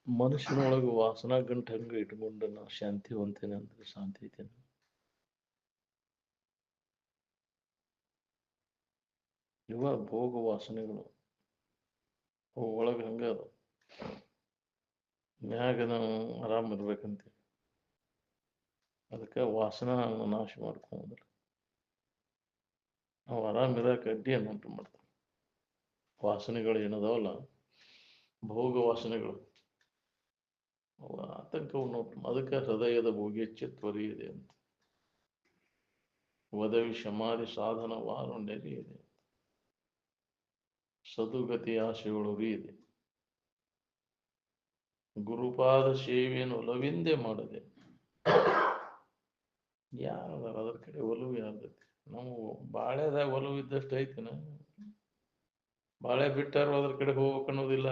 ಮನುಷ್ಯನೊಳಗೆ ವಾಸನಾ ಗಂಟು ಹಂಗೆ ಇಟ್ಕೊಂಡು ನಾ ಶಾಂತಿ ಹೊಂತೇನೆ ಅಂದ್ರೆ ಶಾಂತಿ ಐತೇನೆ. ಇವ ಭೋಗ ವಾಸನೆಗಳು ಒಳಗೆ ಹಂಗ ಅದು ಮ್ಯಾಗ ನಾವು ಆರಾಮ್ ಇರ್ಬೇಕಂತ. ಅದಕ್ಕೆ ವಾಸನ ನಾಶ ಮಾಡ್ಕೊಂಡ್ರೆ ನಾವು ಆರಾಮ್ ಇರಕ್ಕೆ ಅಡ್ಡಿಯನ್ನು ಉಂಟು ಮಾಡ್ತೀವಿ. ವಾಸನೆಗಳು ಏನದಾವಲ್ಲ, ಭೋಗ ವಾಸನೆಗಳು ಅವ ಆತಂಕವನ್ನು ಉಂಟು. ಅದಕ್ಕೆ ಹೃದಯದ ಭೋಗ್ಯಚ್ಚೆ ತ್ವರಿಯಿದೆ ಅಂತ. ವದವಿ ಶಮಾಧಿ ಸಾಧನವಾರು ನೆರೆಯಿದೆ. ಸದುಗತಿ ಆಶೆಗಳು ಇದೆ. ಗುರುಪಾದ ಸೇವೆಯನ್ನು ಒಲವಿಂದೆ ಮಾಡದೆ. ಯಾರದಾರ ಅದ್ರ ಕಡೆ ಒಲವು ಯಾರ್ದೈತಿ? ನಾವು ಬಾಳೆದಾಗ ಒಲವು ಇದ್ದಷ್ಟು ಐತಿನ. ಬಾಳೆ ಬಿಟ್ಟಾರು ಅದ್ರ ಕಡೆ ಹೋಗ್ಬೇಕು ಅನ್ನೋದಿಲ್ಲ,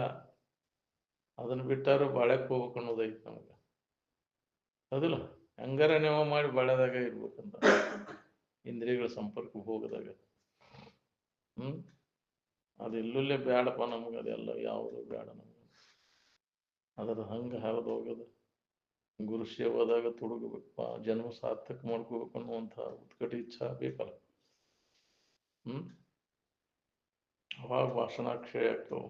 ಅದನ್ನ ಬಿಟ್ಟಾರು ಬಾಳೆಕ್ ಹೋಗ್ಬೇಕು ಅನ್ನೋದೈತಿ ನಮ್ಗೆ. ಅದಿಲ್ಲ, ಹಂಗಾರ ನೀವು ಮಾಡಿ ಬಾಳೆದಾಗ ಇರ್ಬೇಕಂತ ಇಂದ್ರಿಯಗಳ ಸಂಪರ್ಕ ಹೋಗದಾಗ. ಅದು ಇಲ್ಲೇ ಬೇಡಪ್ಪ ನಮ್ಗೆ, ಅದೆಲ್ಲ ಯಾವುದು ಬೇಡ ನಮ್ಗೆ. ಅದರ ಹಂಗ ಹರಿದು ಹೋಗೋದು. ಗುರು ಸೇವಾದಾಗ ತೊಡಗಬೇಕಪ್ಪ, ಜನ್ಮ ಸಾರ್ಥಕ ಮಾಡ್ಕೋಬೇಕು ಅನ್ನುವಂಥ ಉತ್ಕಟ ಇಚ್ಛಾ ಬೇಕಲ್ಲ. ಅವಾಗ ವಾಸನಾಕ್ಷಯ ಆಗ್ತಾವ.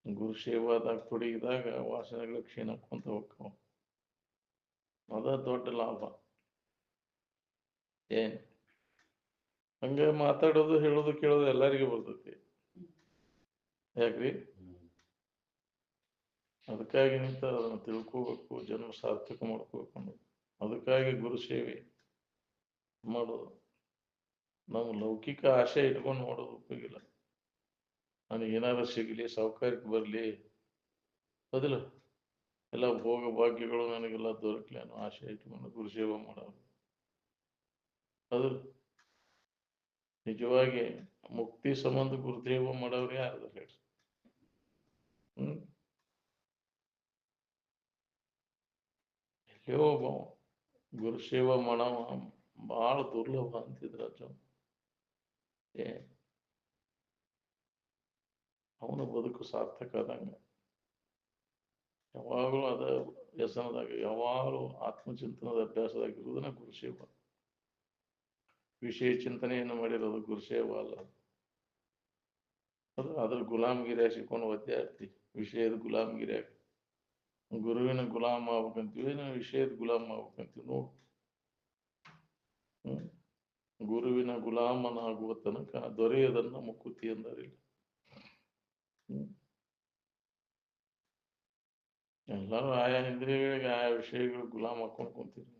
ಗುರು ಸೇವಾದಾಗ ತೊಡಗಿದಾಗ ವಾಸನೆಗಳು ಕ್ಷೀಣಕ್ಕೊಂತ ಹೋಗ್ತಾವ. ಅದ ದೊಡ್ಡ ಲಾಭ. ಏನ್ ಹಂಗೆ ಮಾತಾಡೋದು ಹೇಳೋದು ಕೇಳೋದು ಎಲ್ಲರಿಗೂ ಬರ್ತೈತಿ. ಯಾಕ್ರಿ? ಅದಕ್ಕಾಗಿ ನಿಂತ ಅದನ್ನು ತಿಳ್ಕೋಬೇಕು, ಜನ್ಮ ಸಾರ್ಥಕ ಮಾಡ್ಕೋಬೇಕು ಅನ್ನೋದು. ಅದಕ್ಕಾಗಿ ಗುರು ಸೇವೆ ಮಾಡೋದು. ನಾವು ಲೌಕಿಕ ಆಶೆ ಇಟ್ಕೊಂಡು ಮಾಡೋದು ಉಪಯೋಗಿಲ್ಲ. ನನಗೇನಾದ್ರು ಸಿಗಲಿ, ಸೌಕರ್ಯಕ್ಕೆ ಬರಲಿ, ಅದಿಲ್ಲ ಎಲ್ಲ ಭೋಗ ಭಾಗ್ಯಗಳು ನನಗೆಲ್ಲ ದೊರಕಲಿ ಅನ್ನೋ ಆಶೆ ಇಟ್ಕೊಂಡು ಗುರು ಸೇವೆ ಮಾಡೋದು. ಅದು ನಿಜವಾಗಿ ಮುಕ್ತಿ ಸಂಬಂಧ ಗುರುದೇವ ಮಾಡೋರು ಯಾರು ಹೇಳಿ? ಎಲ್ಲಿಯೋ ಒಬ್ಬ ಗುರು ಸೇವಾ ಮಾಡವ ಬಹಳ ದುರ್ಲಭ ಅಂತಿದ್ರ. ಅವನ ಬದುಕು ಸಾರ್ಥಕ ಆದಂಗ. ಯಾವಾಗಲೂ ಅದ ವ್ಯಸನದಾಗ, ಯಾವಾಗಲೂ ಆತ್ಮಚಿಂತನದ ಅಭ್ಯಾಸದಾಗಿರುವುದನ್ನ ಗುರುಸೇವ. ವಿಷಯ ಚಿಂತನೆಯನ್ನು ಮಾಡಿರೋದು ಗುರುಸೇವ ಅಲ್ಲ. ಅದು ಅದ್ರ ಗುಲಾಮಗಿರಿ ಸಿಕ್ಕೊಂಡು ಒದ್ದಾಡ್ತಿ, ವಿಷಯದ ಗುಲಾಮಗಿರಿ ಆಗಿ. ಗುರುವಿನ ಗುಲಾಮ ಆಗ್ಬೇಕಂತೀವಿ, ನಾವು ವಿಷಯದ ಗುಲಾಮ ಆಗ್ಬೇಕಂತೀವಿ. ನೋಡು, ಗುರುವಿನ ಗುಲಾಮನಾಗುವ ತನಕ ದೊರೆಯದನ್ನ ಮುಕ್ಕುತಿ ಎಂದರಿಲ್ಲ. ಎಲ್ಲರೂ ಆಯಾ ಇಂದ್ರಿಯಗಳಿಗೆ ಆಯಾ ವಿಷಯಗಳು ಗುಲಾಮ್ ಹಾಕೊಂಡು ಕುಂತೀರಿ.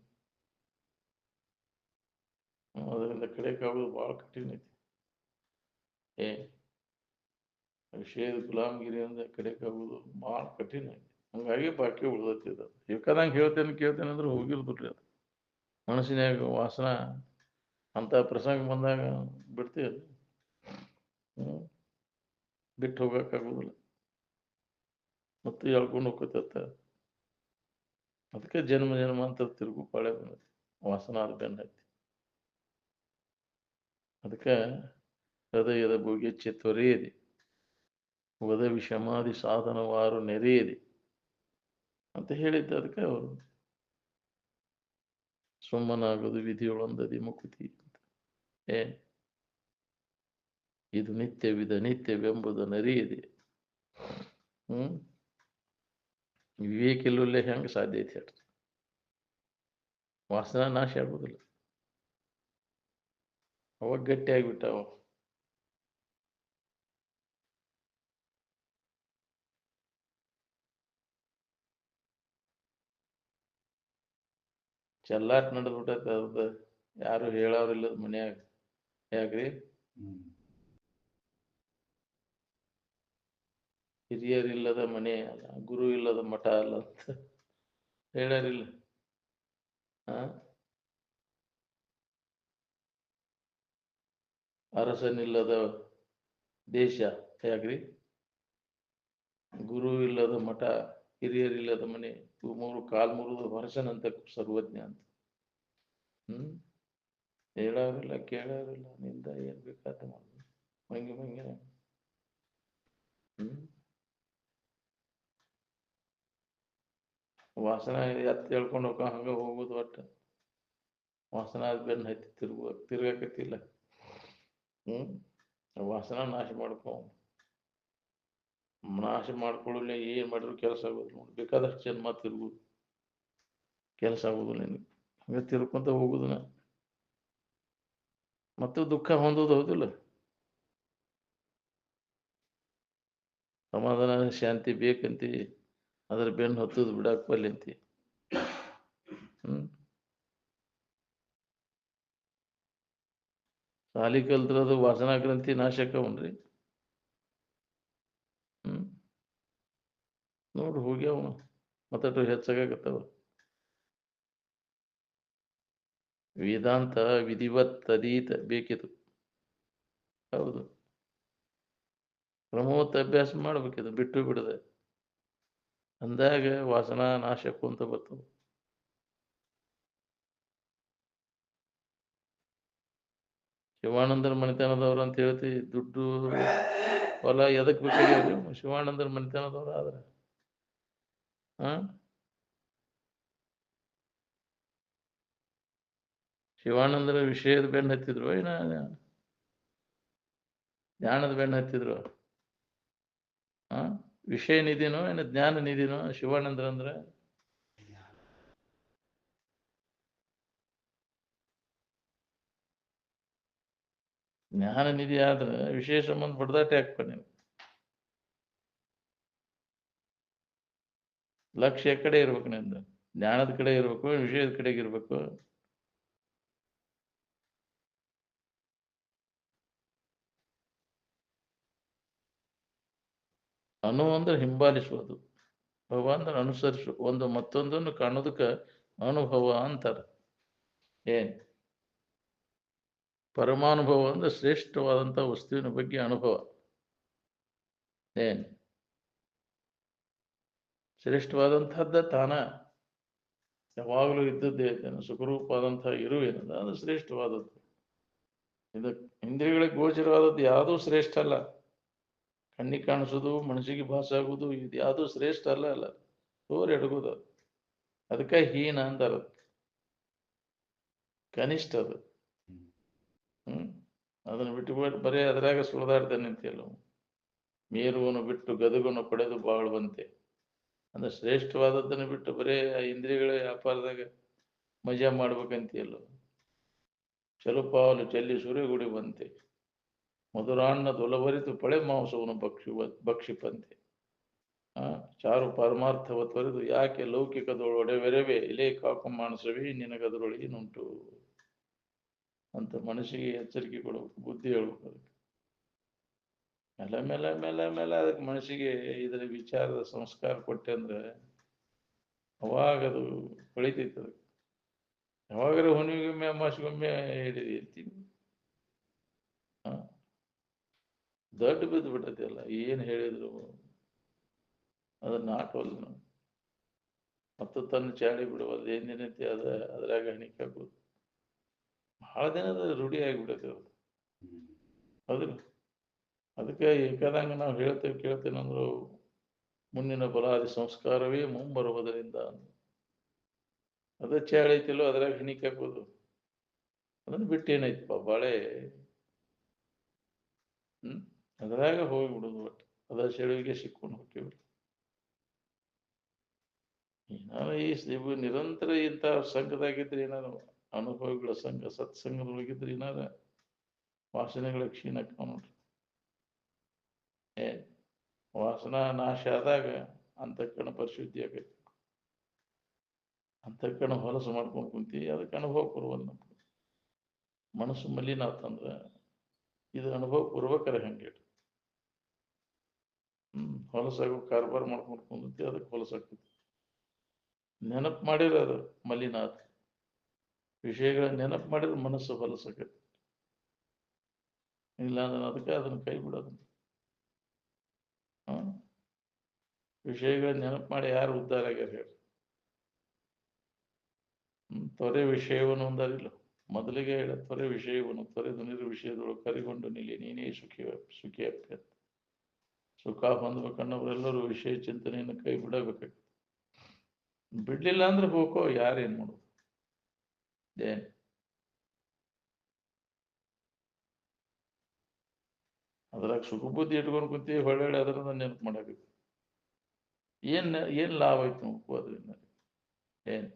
ಅದರಿಂದ ಕಡೆಕಾಗೋದು ಬಹಳ ಕಠಿಣ ಐತಿ. ವಿಷಯದ ಗುಲಾಮಗಿರಿ ಅಂದ್ರೆ ಕಡೆಕಾಗೋದು ಬಹಳ ಕಠಿಣ ಐತಿ. ಹಂಗಾಗಿ ಬಾಕಿ ಉಳ್ದತ್ತಿದ. ಬೇಕಾದಂಗೆ ಕೇಳ್ತೇನೆ ಅಂದ್ರೆ ಹೋಗಿರ್ಬಿಟ್ರಿ. ಅದು ಮನಸ್ಸಿನಾಗ ವಾಸನ ಅಂತ ಪ್ರಸಂಗ ಬಂದಾಗ ಬಿಡ್ತೀವಿ. ಬಿಟ್ಟು ಹೋಗಕ್ಕಾಗೋದಿಲ್ಲ, ಮತ್ತೆ ಹೇಳ್ಕೊಂಡು ಹೋಗ್ತತ್ತ. ಅದಕ್ಕೆ ಜನ್ಮ ಜನ್ಮಾಂತರ ತಿರುಗು ಪಾಳೆ ಬಂದೈತಿ, ವಾಸನ ಅದು ಬೆನ್ನೈತಿ. ಅದಕ್ಕೆ ಹೃದಯದ ಭೋಗ್ಯಚ್ಚೆ ತ್ವರೆಯಿದೆ. ವದವಿ ಶಮಾಧಿ ಸಾಧನವಾರು ನೆರೆಯಿದೆ ಅಂತ ಹೇಳಿದ್ದ. ಅದಕ್ಕೆ ಅವರು ಸುಮ್ಮನಾಗೋದು ವಿಧಿಯೊಳೊಂದದಿ ಮುಕುತಿ ಅಂತ. ಇದು ನಿತ್ಯವಿದ ನಿತ್ಯವೆಂಬುದು ನರಿಯಿದೆ. ವಿವೇಕ ಇಲ್ಲೇ ಹೆಂಗೆ ಸಾಧ್ಯ ಐತಿ ಹೇಳ್ರಿ? ವಾಸನ ನಾಶ ಆಗುದಿಲ್ಲ. ಅವಾಗ ಗಟ್ಟಿ ಆಗಿಬಿಟ್ಟಾವ. ಚೆಲ್ಲಾಟ ನಡೆದ್ಬಿಟ್ಟೈತೆ. ಅದ ಯಾರು ಹೇಳೋರಿಲ್ಲದ ಮನ್ಯಾಗ. ಯಾಕ್ರಿ? ಹಿರಿಯರಿಲ್ಲದ ಮನೆ ಅಲ್ಲ, ಗುರು ಇಲ್ಲದ ಮಠ ಅಲ್ಲ ಅಂತ ಹೇಳ್ಯಾರಿಲ್ಲ. ಅರಸನಿಲ್ಲದ ದೇಶ. ಯಾಕ್ರಿ? ಗುರು ಇಲ್ಲದ ಮಠ, ಹಿರಿಯರಿಲ್ಲದ ಮನೆ. ಇವು ಮೂರು ಕಾಲ್ ಮುರಿದು ಹೊರಸನಂತ ಸರ್ವಜ್ಞ ಅಂತ. ಹೇಳೋರಿಲ್ಲ, ಕೇಳೋರಿಲ್ಲ, ನಿಂದ ಏನ್ ಬೇಕಾದ ಮಂಗಿ ಮಂಗಿನ. ವಾಸನ ಎತ್ತ ಹೇಳ್ಕೊಂಡು ಹೋಗ ಹಂಗ ಹೋಗುದು ಒಟ್ಟ ವಾಸನ ಬೆನ್ನ ಹತ್ತಿ ತಿರ್ಗಾಕತ್ತಿಲ್ಲ. ವಾಸನ ನಾಶ ಮಾಡ್ಕೊಳ್ಳಲಿ ಏನ್ ಮಾಡಿದ್ರು ಕೆಲಸ ಆಗೋದು ನೋಡಿ. ಬೇಕಾದಷ್ಟು ಜನ್ಮ ತಿರುಗುದು ಕೆಲಸ ಆಗುದು ನಿನಗೆ. ಹಂಗ ತಿರ್ಕೊಂತ ಹೋಗುದನ ಮತ್ತು ದುಃಖ ಹೊಂದೋದು ಹೌದಿಲ್ಲ. ಸಮಾಧಾನ ಶಾಂತಿ ಬೇಕಂತಿ ಅದ್ರ ಬೆನ್ನು ಹತ್ತದ ಬಿಡಾಕ್ ಬಲ್ಲಂತಿ. ಸಾಲಿ ಕಲ್ದ್ರದು ವಾಸನಾ ಗ್ರಂಥಿ ನಾಶಕವನ್ರಿ. ನೋಡ್ರಿ ಹೋಗ್ಯಾವ ಮತ್ತಷ್ಟು ಹೆಚ್ಚಾಗತ್ತವ. ವೇದಾಂತ ವಿಧಿವತ್ ಅದೀತ ಬೇಕಿದು. ಹೌದು, ಕ್ರಮವತ್ತ ಅಭ್ಯಾಸ ಮಾಡ್ಬೇಕಿದು ಬಿಟ್ಟು ಬಿಡದೆ. ಅಂದಾಗ ವಾಸನಾ ನಾಶಕ್ಕೂ ಅಂತ ಬರ್ತದೆ. ಶಿವಾನಂದರ ಮನೆತನದವ್ರು ಅಂತ ಹೇಳ್ತಿ, ದುಡ್ಡು ಹೊಲ ಎದಕ್ ಬೇಕಾಗ್ಯಾವ್ರಿ ಶಿವಾನಂದರ ಮನೆತನದವ್ರು ಆದ್ರೆ. ಶಿವಾನಂದರ ವಿಷಯದ ಬೆನ್ನು ಹತ್ತಿದ್ರು ಏನ ಜ್ಞಾನದ ಬೆನ್ನು ಹತ್ತಿದ್ರು? ವಿಷಯ ನಿಧಿನೋ ಏನ ಜ್ಞಾನ ನಿಧಿನೋ ಶಿವಾನಂದ್ರ ಅಂದ್ರೆ? ಜ್ಞಾನ ನಿಧಿ ಆದ್ರೆ ವಿಷಯ ಸಂಬಂಧ ಬಡ್ದಾಟೆ ಹಾಕ್ಪ ನೀವು. ಲಕ್ಷ್ಯ ಕಡೆ ಇರ್ಬೇಕು ನಿಂದು, ಜ್ಞಾನದ ಕಡೆ ಇರ್ಬೇಕು ವಿಷಯದ ಕಡೆಗೆ ಇರ್ಬೇಕು. ಅನು ಅಂದ್ರೆ ಹಿಂಬಾಲಿಸುವುದು, ಭವ ಅಂದ್ರೆ ಅನುಸರಿಸು, ಒಂದು ಮತ್ತೊಂದನ್ನು ಕಾಣೋದಕ್ಕೆ ಅನುಭವ ಅಂತಾರೆ. ಏನ್ ಪರಮಾನುಭವ ಅಂದ್ರೆ ಶ್ರೇಷ್ಠವಾದಂಥ ವಸ್ತುವಿನ ಬಗ್ಗೆ ಅನುಭವ. ಏನ್ ಶ್ರೇಷ್ಠವಾದಂಥದ್ದ ತಾನ ಯಾವಾಗಲೂ ಇದ್ದದ್ದೇ ಸುಖರೂಪವಾದಂತಹ ಇರುವೇನದ ಅದು ಶ್ರೇಷ್ಠವಾದದ್ದು. ಇದು ಇಂದ್ರಿಯಗಳಿಗೆ ಗೋಚರವಾದದ್ದು ಯಾವುದೂ ಶ್ರೇಷ್ಠ ಅಲ್ಲ. ಕಣ್ಣಿಗೆ ಕಾಣಿಸೋದು ಮನಸ್ಸಿಗೆ ಭಾಸ ಆಗುವುದು ಇದು ಯಾವುದೂ ಶ್ರೇಷ್ಠ ಅಲ್ಲ ತೋರಿ ಅಡಗೋದು. ಅದಕ್ಕೆ ಹೀನ ಅಂತಾರ, ಕನಿಷ್ಠ ಅದು. ಅದನ್ನು ಬಿಟ್ಟು ಬರೀ ಅದ್ರಾಗ ಸುಳಿದಾಡ್ತಾನೆ ನಿಂತಿಲ್ಲ. ಮೇರುವನ್ನು ಬಿಟ್ಟು ಗದಗನ್ನು ಪಡೆದು ಬಾಳುವಂತೆ ಅಂದ್ರೆ ಶ್ರೇಷ್ಠವಾದದ್ದನ್ನು ಬಿಟ್ಟು ಬರೇ ಇಂದ್ರಿಯಗಳ ವ್ಯಾಪಾರದಾಗ ಮಜಾ ಮಾಡ್ಬೇಕಂತಿಲ್ಲ. ಚಲುಪಾಲು ಚೆಲ್ಲಿ ಸುರಿಗುಡಿವಂತೆ ಮಧುರಾನ್ನ ದೊಲವರಿತು ಪಳೆ ಮಾಂಸವನ್ನು ಭಕ್ಷಿಪಂತೆ. ಚಾರು ಪರಮಾರ್ಥವ ತೊರೆದು ಯಾಕೆ ಲೌಕಿಕದೊಳೊಡೆವೆರವೆ ಇಲೇ ಕಾಕು ಮಾನಸವೇ ನಿನಗದರೊಳಗೇನುಂಟು ಅಂತ ಮನಸ್ಸಿಗೆ ಎಚ್ಚರಿಕೆ ಕೊಡಬೇಕು, ಬುದ್ಧಿ ಹೇಳ್ಬೇಕು. ಅದಕ್ಕೆ ಮೇಲೆ ಅದಕ್ಕೆ ಮನಸ್ಸಿಗೆ ಇದರ ವಿಚಾರದ ಸಂಸ್ಕಾರ ಕೊಟ್ಟೆ ಅಂದ್ರೆ ಅವಾಗ ಅದು ಬೆಳಿತೈತೆ. ಅದಕ್ಕೆ ಯಾವಾಗಾರ ಹುಣ್ಣಿಗೊಮ್ಮೆ ಅಮಾಸಿಗೊಮ್ಮೆ ಹಿಡಿದೀರ್ತೀವಿ ದೊಡ್ಡ ಬಿದ್ದು ಬಿಟ್ಟೈತಿ ಅಲ್ಲ. ಏನ್ ಹೇಳಿದ್ರು ಅದನ್ನ ನಾಟವಲ್ಲ ನಾವು. ಮತ್ತು ತನ್ನ ಚಾಳಿ ಬಿಡುವಲ್ಲ ಏನೇನೈತಿ ಅದ್ರಾಗ ಹಣಿಕೆ ಹಾಕೋದು ಬಹಳ ದಿನದ ರೂಢಿ ಆಗಿಬಿಡೈತೆ ಅದು. ಹೌದಿಲ್ಲ? ಅದಕ್ಕೆ ಏಕಾದಂಗ ನಾವು ಕೇಳ್ತೇವೆ ಅಂದ್ರು ಮುಂದಿನ ಬಲಾದಿ ಸಂಸ್ಕಾರವೇ ಮುಂಬರುವುದರಿಂದ ಅದ ಚಾಳಿ ಐತಿಲ್ಲೋ ಅದ್ರಾಗ ಹಣಿಕೆ ಹಾಕೋದು. ಅದನ್ನ ಬಿಟ್ಟು ಏನೈತಪ್ಪ ಬಾಳೆ ಅದ್ರಾಗ ಹೋಗಿಬಿಡುದು. ಒಟ್ಟು ಅದ ಸೆಳುವಿಗೆ ಸಿಕ್ಕೊಂಡು ಹೋಗ್ತೀವಿ. ಏನಾರ ಈ ನಿರಂತರ ಇಂಥ ಸಂಘದಾಗಿದ್ರೆ ಏನಾರ ಅನುಭವಿಗಳ ಸಂಘ ಸತ್ಸಂಗದೊಳಗಿದ್ರೆ ಏನಾರ ವಾಸನೆಗಳ ಕ್ಷೀಣ ನೋಡ್ರಿ. ವಾಸನಾ ನಾಶ ಆದಾಗ ಅಂತಃಕರಣ ಪರಿಶುದ್ಧಿ ಆಗೈತಿ. ಅಂತಃಕರಣ ಹೊಲಸು ಮಾಡ್ಕೊಂಡು ಕುಂತಿ ಅದಕ್ಕೆ ಅನುಭವ ಪೂರ್ವಲ್ಲ. ನಮ್ಗೆ ಮನಸ್ಸು ಮಲಿನ ಆತಂದ್ರ ಇದು ಅನುಭವ ಪೂರ್ವಕರ ಹಂಗೆ ಹೊಲಸಾಗೋ ಕಾರ್ಬಾರ್ ಮಾಡ್ಕೊಂಡು ಕುಂತಿ ಅದಕ್ಕೆ ಹೊಲಸಾಗ್ತೈತಿ. ನೆನಪು ಮಾಡಿದ್ರೆ ಅದು ಮಲಿನ ಆತ. ವಿಷಯಗಳ ನೆನಪು ಮಾಡಿದ್ರೆ ಮನಸ್ಸು ಹೊಲಸಾಗೈತಿ. ಇಲ್ಲ ಅಂದ್ರೆ ಅದಕ್ಕೆ ಅದನ್ನ ಕೈ ಬಿಡೋದು. ವಿಷಯಗಳ ನೆನಪು ಮಾಡಿ ಯಾರು ಉದ್ಧಾರ ಆಗ್ಯಾರ ಹೇಳಿ? ತೊರೆ ವಿಷಯವನ್ನು ಒಂದಾರಿಲ್ಲ. ಮೊದಲಿಗೆ ಹೇಳ ತೊರೆ ವಿಷಯವನ್ನು ತೊರೆದು ನೀರು ವಿಷಯದೊಳಗೆ ಕರಿಗೊಂಡು ನಿಲ್ಲಿ ನೀನೇ ಸುಖಿ ಅಪ್ಯ. ಸುಖ ಹೊಂದಬೇಕನ್ನೋರೆಲ್ಲರೂ ವಿಷಯ ಚಿಂತನೆಯನ್ನು ಕೈ ಬಿಡಬೇಕಾಗ್ತದೆ. ಬಿಡ್ಲಿಲ್ಲ ಅಂದ್ರೆ ಹೋಗೋ, ಯಾರೇನ್ ಮಾಡೋದು? ಏನ್ ಅದ್ರಾಗ ಸುಖ ಬುದ್ಧಿ ಇಟ್ಕೊಂಡು ಕುಂತಿ ಹೊಳ್ಳೆ ಅದರಿಂದ ನೆನಪು ಮಾಡಬೇಕು. ಏನ್ ಲಾಭ ಐತಿ ನೋಡ್ಕೋ ಅದರಿಂದ? ಏನ್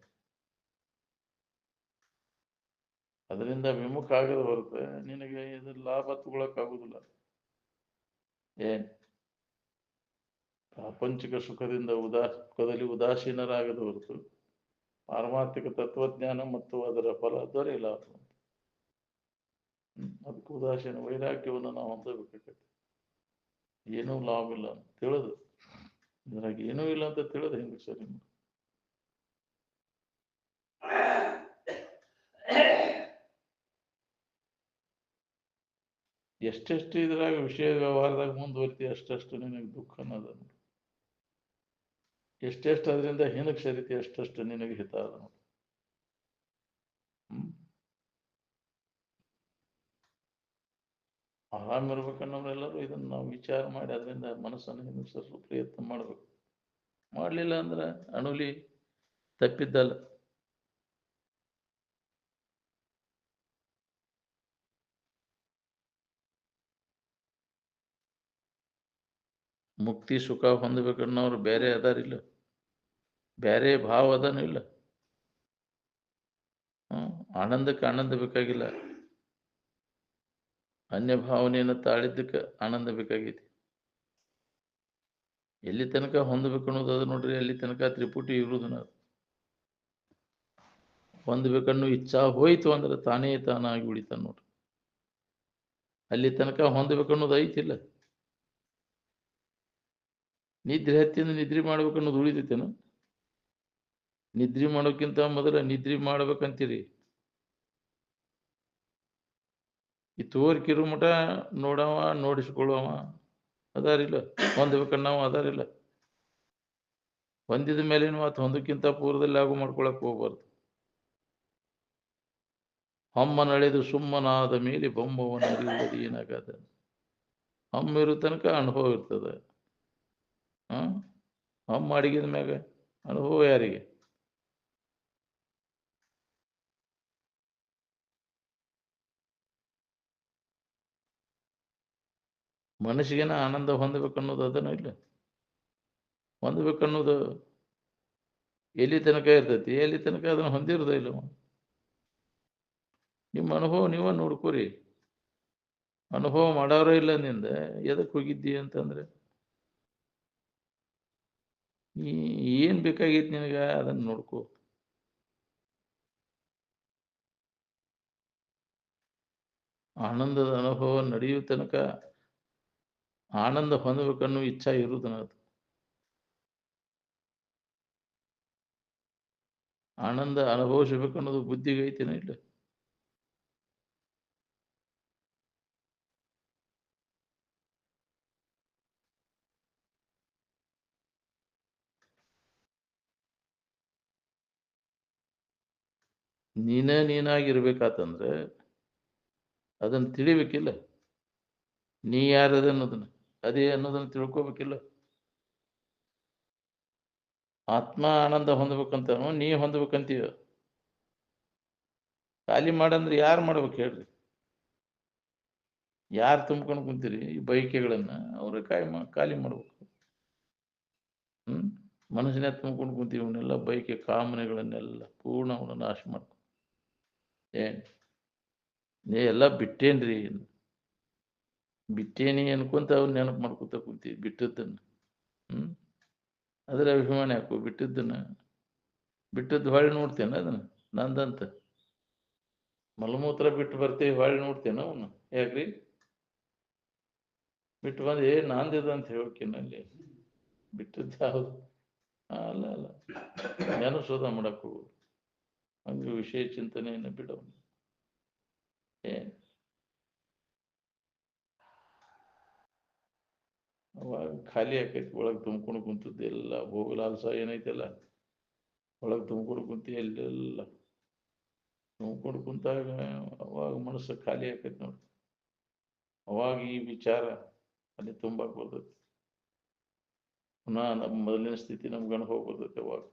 ಅದರಿಂದ ವಿಮುಖ ಆಗದ ಹೊರತು ನಿನಗೆ ಇದ್ರ ಲಾಭ ತಗೊಳಕ್ ಆಗುದಿಲ್ಲ. ಏನ್ ಪ್ರಾಪಂಚಿಕ ಸುಖದಲ್ಲಿ ಉದಾಸೀನರಾಗದ ಹೊರತು ಪಾರಮಾರ್ಥಿಕ ತತ್ವಜ್ಞಾನ ಮತ್ತು ಅದರ ಫಲ ದೊರೆಯಲ್ಲ. ಅದಕ್ಕೆ ಉದಾಸೀನ ವೈರಾಗ್ಯವನ್ನು ನಾವು ಹೊಂದಬೇಕಾಗತ್ತೆ. ಏನೂ ಲಾಭ ಇಲ್ಲ ಅಂತ ತಿಳಿದು, ಇದ್ರಾಗ ಏನೂ ಇಲ್ಲ ಅಂತ ತಿಳಿದು ಹಿಂಗೆ ಸರಿ ಮಾಡಿ. ಎಷ್ಟೆಷ್ಟು ಇದ್ರಾಗ ವಿಷಯ ವ್ಯವಹಾರದಾಗ ಮುಂದುವರಿತಿ ಅಷ್ಟಷ್ಟು ನಿನಗೆ ದುಃಖ ಅನ್ನೋದ. ಎಷ್ಟೆಷ್ಟು ಅದರಿಂದ ಹಿಂದಕ್ಕೆ ಸರಿತಿ ಅಷ್ಟಷ್ಟು ನಿನಗೆ ಹಿತ ಅದ ನೋಡಿ. ಆರಾಮ್ ಇರ್ಬೇಕನ್ನೋರೆಲ್ಲರೂ ಇದನ್ನ ನಾವು ವಿಚಾರ ಮಾಡಿ ಅದರಿಂದ ಮನಸ್ಸನ್ನು ಹಿಂದಕ್ಕೆ ಸರಿಸಲು ಪ್ರಯತ್ನ ಮಾಡ್ಬೇಕು. ಮಾಡ್ಲಿಲ್ಲ ಅಂದ್ರೆ ಅಣುಲಿ ತಪ್ಪಿದ್ದಲ್ಲ. ಮುಕ್ತಿ ಸುಖ ಹೊಂದಬೇಕನ್ನೋರು ಬೇರೆ ಅದಾರಿಲ್ಲ, ಬೇರೆ ಭಾವ ಅದನೂ ಇಲ್ಲ. ಆನಂದಕ್ಕೆ ಆನಂದ ಬೇಕಾಗಿಲ್ಲ, ಅನ್ಯ ಭಾವನೆಯನ್ನು ತಾಳಿದ್ದಕ್ಕೆ ಆನಂದ ಬೇಕಾಗೈತಿ. ಎಲ್ಲಿ ತನಕ ಹೊಂದಬೇಕು ಅನ್ನೋದು ಅದು ನೋಡ್ರಿ, ಅಲ್ಲಿ ತನಕ ತ್ರಿಪುಟಿ ಇರುವುದನ್ನ ಹೊಂದಬೇಕನ್ನೋ ಇಚ್ಛಾ ಹೋಯ್ತು ಅಂದ್ರೆ ತಾನೇ ತಾನಾಗಿ ಉಳಿತಾನ ನೋಡ್ರಿ. ಅಲ್ಲಿ ತನಕ ಹೊಂದಬೇಕನ್ನೋದು ಐತಿಲ್ಲ. ನಿದ್ರೆ ಹತ್ತಿಂದ ನಿದ್ರೆ ಮಾಡ್ಬೇಕನ್ನೋದು ಉಳಿತೈತೇನ? ನಿದ್ರೆ ಮಾಡೋಕ್ಕಿಂತ ಮೊದಲ ನಿದ್ರೆ ಮಾಡ್ಬೇಕಂತೀರಿ. ಈ ತೋರ್ಕಿರು ಮಠ ನೋಡವ ನೋಡಿಸ್ಕೊಳ್ಳುವ ಅದಾರಿಲ್ಲ, ಹೊಂದ್ಬೇಕನ್ನವ ಅದಾರಿಲ್ಲ. ಹೊಂದಿದ ಮೇಲೇನು ಮಾತು ಹೊಂದಕ್ಕಿಂತ ಪೂರ್ವದಲ್ಲಿ ಆಗು ಮಾಡ್ಕೊಳಕ್ ಹೋಗ್ಬಾರ್ದು. ಹಮ್ಮ ನಡೆದು ಸುಮ್ಮನಾದ ಮೇಲೆ ಬೊಮ್ಮವನ್ನು ಅರಿಯುವುದು ಏನಾಗದ. ಹಮ್ಮ ಇರೋ ತನಕ ಅನುಭವ ಇರ್ತದೆ. ಹಮ್ಮ ಅಡಿಗಿದ ಮ್ಯಾಗ ಅನುಭವ ಯಾರಿಗೆ? ಮನಸ್ಸಿಗೇನ ಆನಂದ ಹೊಂದಬೇಕನ್ನೋದು ಅದನ್ನ ಇಲ್ಲ. ಹೊಂದಬೇಕನ್ನೋದು ಎಲ್ಲಿ ತನಕ ಇರ್ತೈತಿ, ಎಲ್ಲಿ ತನಕ ಅದನ್ನ ಹೊಂದಿರೋದ ಇಲ್ಲ. ನಿಮ್ಮ ಅನುಭವ ನೀವ ನೋಡ್ಕೋರಿ. ಅನುಭವ ಮಾಡೋರೇ ಇಲ್ಲ ನಿಂದ ಎದಕ್ಕೆ ಹೋಗಿದ್ದಿ ಅಂತಂದ್ರೆ, ಏನ್ ಬೇಕಾಗೈತಿ ನಿನಗ ಅದನ್ನ ನೋಡ್ಕೋ. ಆನಂದದ ಅನುಭವ ನಡೆಯುವ ತನಕ ಆನಂದ ಹೊಂದಬೇಕನ್ನೋ ಇಚ್ಛಾ ಇರುವುದನ್ನದು. ಆನಂದ ಅನುಭವಿಸಬೇಕನ್ನೋದು ಬುದ್ಧಿಗೆ ಐತೇನ ಇಲ್ಲ? ನೀನಾಗಿರ್ಬೇಕಾತಂದ್ರೆ ಅದನ್ನ ತಿಳಿಬೇಕಿಲ್ಲ. ನೀ ಯಾರದ ಅನ್ನೋದನ್ನ ಅದೇ ಅನ್ನೋದನ್ನ ತಿಳ್ಕೊಬೇಕಿಲ್ಲ. ಆತ್ಮ ಆನಂದ ಹೊಂದ್ಬೇಕಂತ ನೀ ಹೊಂದ್ಬೇಕಂತೀವ. ಖಾಲಿ ಮಾಡಂದ್ರೆ ಯಾರು ಮಾಡ್ಬೇಕು ಹೇಳ್ರಿ? ಯಾರು ತುಂಬ್ಕೊಂಡು ಕುಂತೀರಿ ಈ ಬಯಕೆಗಳನ್ನ? ಅವ್ರ ಖಾಲಿ ಮಾಡ್ಬೇಕು. ಮನಸ್ಸಿನ ತುಂಬ್ಕೊಂಡು ಕುಂತೀವಿ ಅವನ್ನೆಲ್ಲ ಬಯಕೆ ಕಾಮನೆಗಳನ್ನೆಲ್ಲ ಪೂರ್ಣ ಅವನ್ನ ನಾಶ ಮಾಡ್ಕೊ. ಏನ್ ನೀ ಎಲ್ಲ ಬಿಟ್ಟೇನ್ರಿ? ಬಿಟ್ಟೇನಿ ಅನ್ಕೊಂತ ಅವ್ನ ನೆನಪು ಮಾಡ್ಕೊತ ಕುಂತೀವಿ ಬಿಟ್ಟದ್ದನ್ನ. ಅದ್ರ ಅಭಿಮಾನ ಯಾಕೋ ಬಿಟ್ಟದ್ದನ್ನ? ಬಿಟ್ಟದ್ದು ಹೊಳ್ಳಿ ನೋಡ್ತೇನೆ ಅದನ್ನ ನಂದಂತ. ಮಲಮೂತ್ರ ಬಿಟ್ಟು ಬರ್ತೀವಿ, ಹೊಳ್ಳಿ ನೋಡ್ತೇನೆ ಅವನು ಯಾಕ್ರಿ? ಬಿಟ್ಟು ಬಂದು ನಾಂದಿದ ಅಂತ ಹೇಳೋಕಿನಲ್ಲಿ ಬಿಟ್ಟದ್ದು ಯಾವುದು? ಅಲ್ಲ ಅಲ್ಲ, ನೆನಸೋದ ಮಾಡಕ್ ಹೋಗುದು. ಹಂಗೆ ವಿಷಯ ಚಿಂತನೆಯನ್ನು ಬಿಡೋನು. ಏನ್ ಅವಾಗ ಖಾಲಿ ಆಕೈತಿ. ಒಳಗೆ ತುಂಬ್ಕೊಂಡು ಕುಂತದ್ದು ಎಲ್ಲ ಭೋಗಲಾಲ್ಸ ಏನೈತಲ್ಲ ಒಳಗೆ ತುಂಬ್ಕೊಂಡು ಕುಂತಿ ಎಲ್ಲೆಲ್ಲ ತುಂಬ್ಕೊಂಡು ಕುಂತಾಗ ಅವಾಗ ಮನಸ್ಸು ಖಾಲಿ ಆಕೈತಿ ನೋಡಿ. ಅವಾಗ ಈ ವಿಚಾರ ಅಲ್ಲಿ ತುಂಬಾಕ್ ಬರ್ತೈತಿ. ಪುನಃ ನಮ್ಮ ಮೊದಲಿನ ಸ್ಥಿತಿ ನಮ್ಗೆ ಅನುಭವ ಬರ್ತೈತಿ. ಅವಾಗ